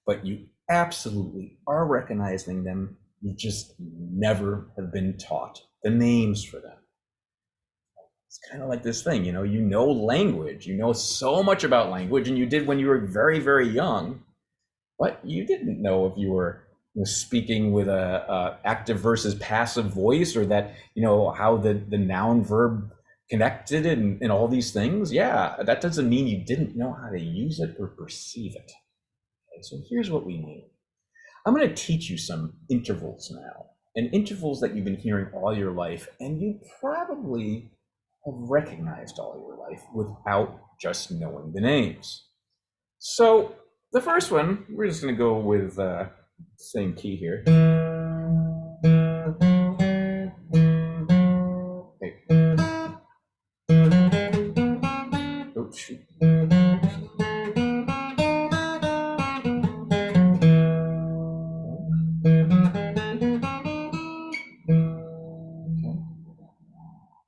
But you absolutely are recognizing them. You just never have been taught the names for them. It's kind of like this thing, you know language, you know so much about language, and you did when you were very, very young, but you didn't know if you were speaking with a active versus passive voice, or that, how the noun verb connected and all these things. Yeah, that doesn't mean you didn't know how to use it or perceive it. Okay, so here's what we need. I'm going to teach you some intervals now, and intervals that you've been hearing all your life, and you probably have recognized all your life without just knowing the names. So the first one, we're just going to go with same key here. Okay. Oh, shoot.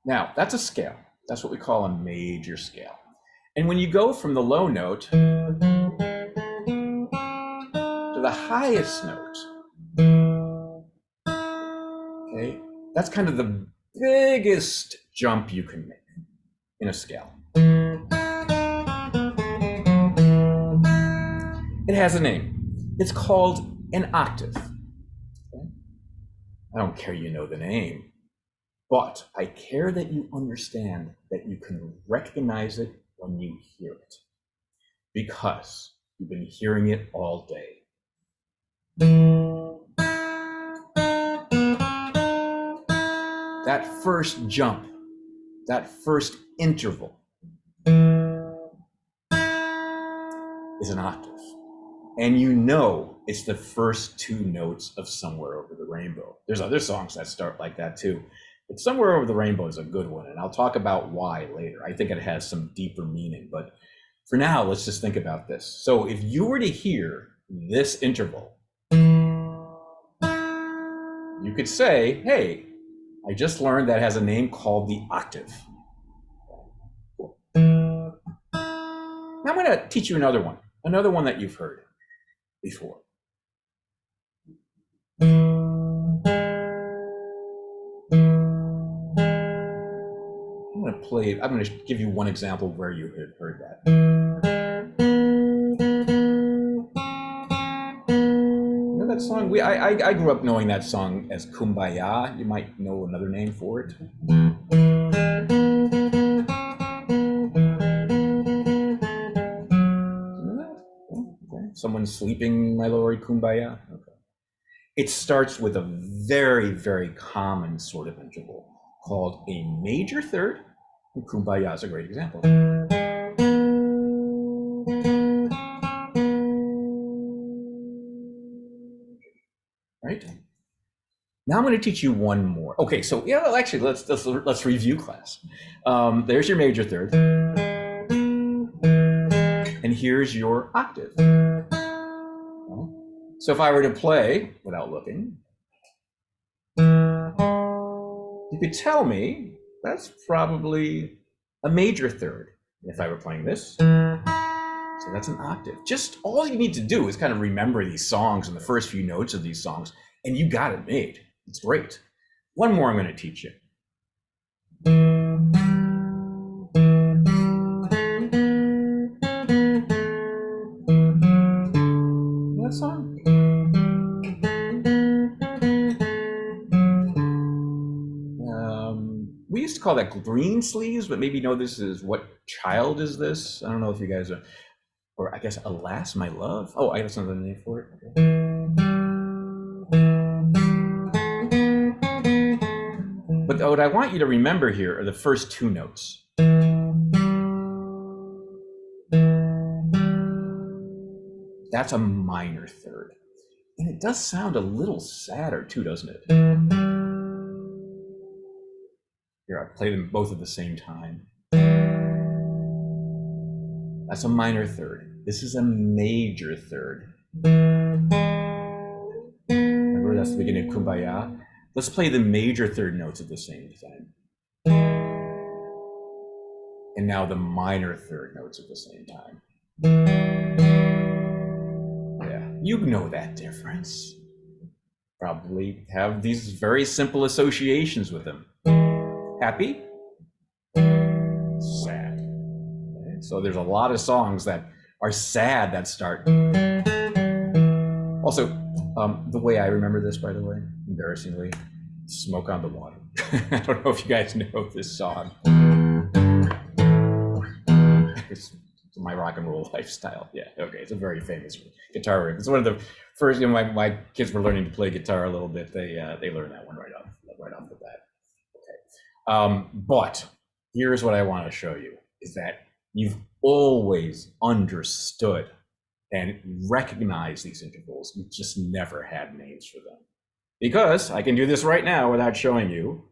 Now, that's a scale. That's what we call a major scale. And when you go from the low note to the highest note, okay, that's kind of the biggest jump you can make in a scale. It has a name. It's called an octave. Okay? I don't care you know the name, but I care that you understand that you can recognize it when you hear it, because you've been hearing it all day. That first jump, that first interval is an octave. And you know it's the first two notes of Somewhere Over the Rainbow. There's other songs that start like that too. But Somewhere Over the Rainbow is a good one, and I'll talk about why later. I think it has some deeper meaning, but for now, let's just think about this. So if you were to hear this interval, you could say, hey, I just learned that has a name called the octave. Cool. Now I'm going to teach you another one that you've heard before. I'm going to give you one example where you had heard that. You know that song? I grew up knowing that song as Kumbaya. You might know another name for it. Okay. Someone's sleeping, my lord, Kumbaya. Okay. It starts with a very, very common sort of interval called a major third. And Kumbaya is a great example. Right? Now I'm going to teach you one more. Okay, so yeah, well, actually, let's review class. There's your major third, and here's your octave. So if I were to play without looking, you could tell me that's probably a major third. If I were playing this, so that's an octave. Just all you need to do is kind of remember these songs and the first few notes of these songs, and you got it made. It's great. One more I'm going to teach you. That song? We used to call that green sleeves, but maybe you know this is What Child Is This? I don't know if you guys are, or I guess Alas, My Love. Oh, I have another name for it. Okay. But what I want you to remember here are the first two notes. That's a minor third. And it does sound a little sadder too, doesn't it? Here, I'll play them both at the same time. That's a minor third. This is a major third. Remember, that's the beginning of Kumbaya. Let's play the major third notes at the same time. and now the minor third notes at the same time. Yeah, you know that difference. Probably have these very simple associations with them. Happy, sad. Okay, so there's a lot of songs that are sad that start. Also, the way I remember this, by the way, embarrassingly, Smoke on the Water. I don't know if you guys know this song. It's my rock and roll lifestyle. Yeah, okay, it's a very famous guitar riff. It's one of the first, my kids were learning to play guitar a little bit. They learned that one right off the bat. Okay, but here's what I want to show you, is that you've always understood and recognized these intervals. You just never had names for them. Because I can do this right now without showing you,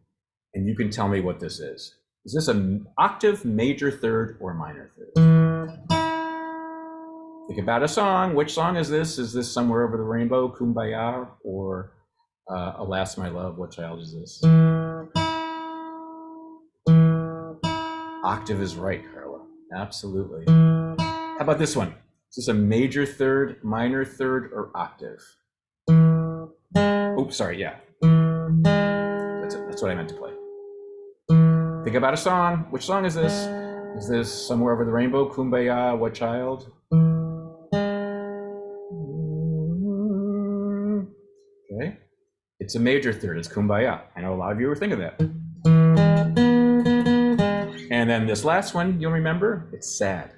and you can tell me what this is. Is this an octave, major third, or minor third? Think about a song. Which song is this? Is this Somewhere Over the Rainbow, Kumbaya, or Alas, My Love, What Child Is This? Octave is right, Carla. Absolutely. How about this one? Is this a major third, minor third, or octave? Oops, sorry, yeah. That's it. That's what I meant to play. Think about a song. Which song is this? Is this Somewhere Over the Rainbow, Kumbaya, What Child? Okay. It's a major third. It's Kumbaya. I know a lot of you were thinking that. And then this last one, you'll remember, it's sad.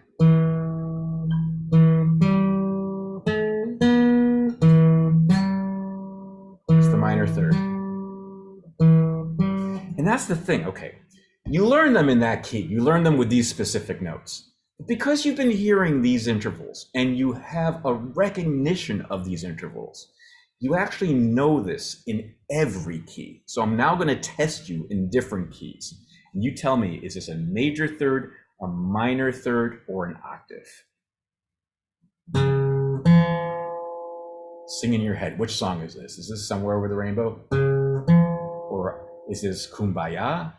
It's the minor third. And that's the thing, okay. You learn them in that key. You learn them with these specific notes. Because you've been hearing these intervals and you have a recognition of these intervals, you actually know this in every key. So I'm now going to test you in different keys. And you tell me, is this a major third, a minor third, or an octave? Sing in your head. Which song is this? Is this Somewhere Over the Rainbow? Or is this Kumbaya?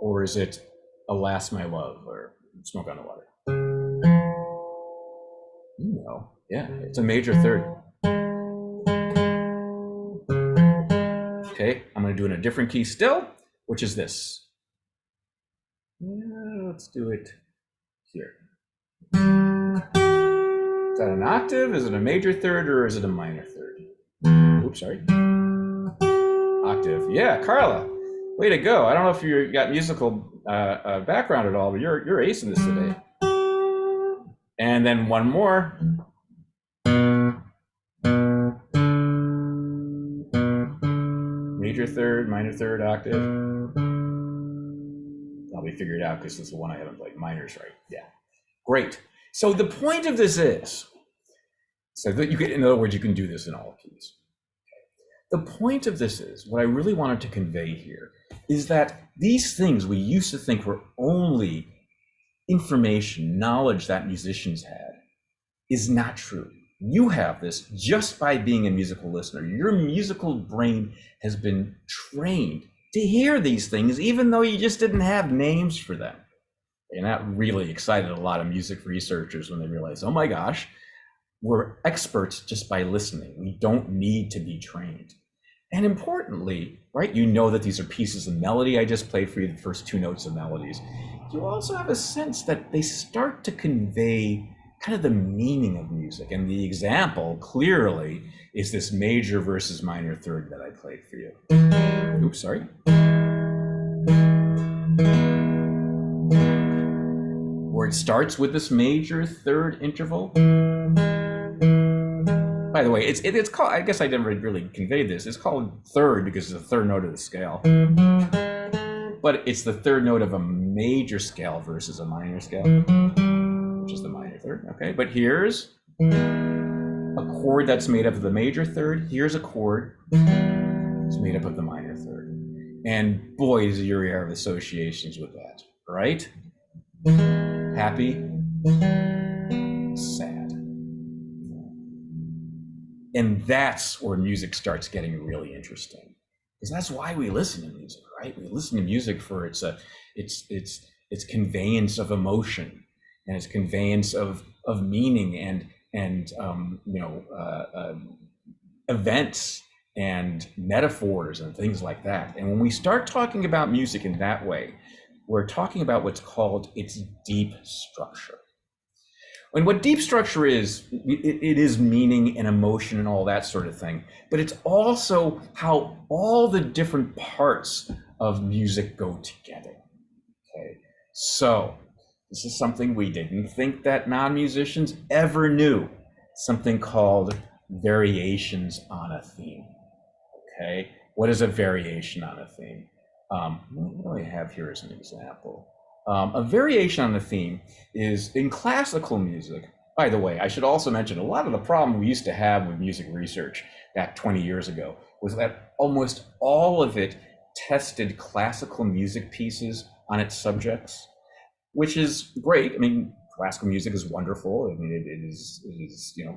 Or is it Alas, My Love, or Smoke on the Water? You know, yeah, it's a major third. Okay, I'm going to do it in a different key still, which is this. Let's do it here. Is that an octave? Is it a major third, or is it a minor third? Oops, sorry. Octave. Yeah, Carla, way to go. I don't know if you got musical background at all, but you're acing this today. And then one more. Major third, minor third, octave. I'll be figured out because this is the one I haven't played. Minor's right. Yeah. Great. So the point of this is, so that you can, in other words, you can do this in all keys. The point of this is, what I really wanted to convey here is that these things we used to think were only information, knowledge that musicians had, is not true. You have this just by being a musical listener. Your musical brain has been trained to hear these things, even though you just didn't have names for them. And that really excited a lot of music researchers when they realized, oh my gosh, we're experts just by listening. We don't need to be trained. And importantly, right, you know that these are pieces of melody. I just played for you the first two notes of melodies. You also have a sense that they start to convey kind of the meaning of music. And the example clearly is this major versus minor third that I played for you. Oops, sorry. Where it starts with this major third interval. By the way, it's called, I guess I never really conveyed this, it's called third because it's the third note of the scale. But it's the third note of a major scale versus a minor scale, which is the minor third, okay? But here's a chord that's made up of the major third. Here's a chord that's made up of the minor third. And boy, does you have associations with that, right? Happy, sad. And that's where music starts getting really interesting. Because that's why we listen to music, right? We listen to music for its conveyance of emotion and its conveyance of meaning and events and metaphors and things like that. And when we start talking about music in that way, we're talking about what's called its deep structure. And what deep structure is, it is meaning and emotion and all that sort of thing, but it's also how all the different parts of music go together. Okay, so this is something we didn't think that non-musicians ever knew, something called variations on a theme. Okay, what is a variation on a theme? What do I have here as an example? A variation on a theme is in classical music. By the way, I should also mention a lot of the problem we used to have with music research back 20 years ago was that almost all of it tested classical music pieces on its subjects, which is great. I mean, classical music is wonderful. I mean, it is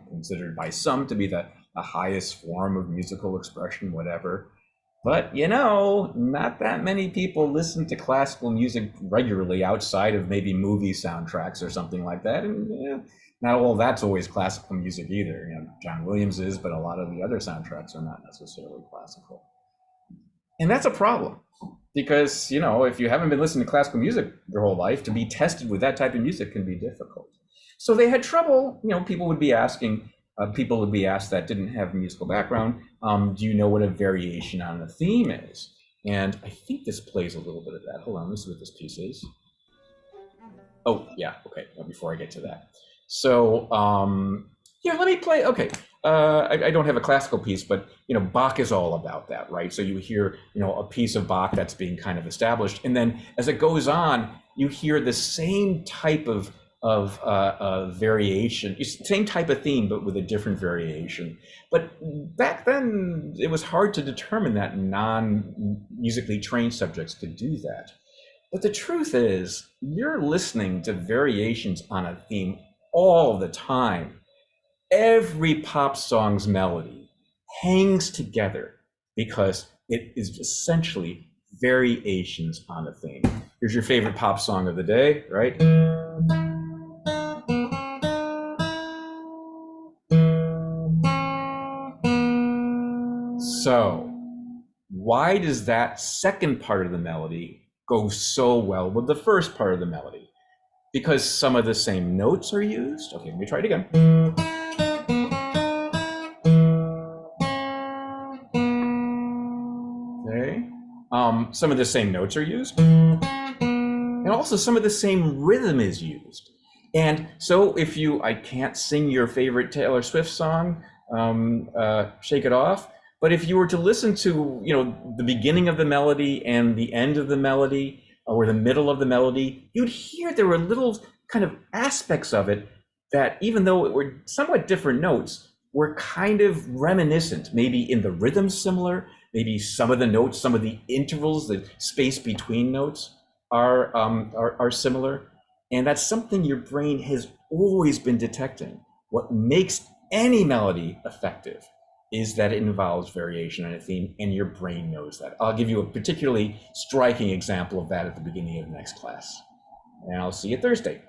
considered by some to be the highest form of musical expression, whatever. But not that many people listen to classical music regularly outside of maybe movie soundtracks or something like that. And not all that's always classical music either. John Williams is, but a lot of the other soundtracks are not necessarily classical. And that's a problem because, if you haven't been listening to classical music your whole life, to be tested with that type of music can be difficult. So they had trouble, people would be asked that didn't have a musical background, do you know what a variation on a theme is? And I think this plays a little bit of that. Hold on, let's see what this piece is. Oh, yeah, okay, before I get to that. So, here, let me play, okay. I don't have a classical piece, but Bach is all about that, right? So you hear a piece of Bach that's being kind of established, and then as it goes on, you hear the same type of variation, same type of theme, but with a different variation. But back then, it was hard to determine that non-musically trained subjects could do that. But the truth is, you're listening to variations on a theme all the time. Every pop song's melody hangs together because it is essentially variations on a theme. Here's your favorite pop song of the day, right? So, why does that second part of the melody go so well with the first part of the melody? Because some of the same notes are used. Okay, let me try it again. Okay, some of the same notes are used, and also some of the same rhythm is used. And so if I can't sing your favorite Taylor Swift song, Shake It Off, but if you were to listen to, the beginning of the melody and the end of the melody, or the middle of the melody, you'd hear there were little kind of aspects of it that, even though it were somewhat different notes, were kind of reminiscent, maybe in the rhythm similar, maybe some of the notes, some of the intervals, the space between notes are similar. And that's something your brain has always been detecting. What makes any melody effective is that it involves variation on a theme, and your brain knows that. I'll give you a particularly striking example of that at the beginning of the next class. And I'll see you Thursday.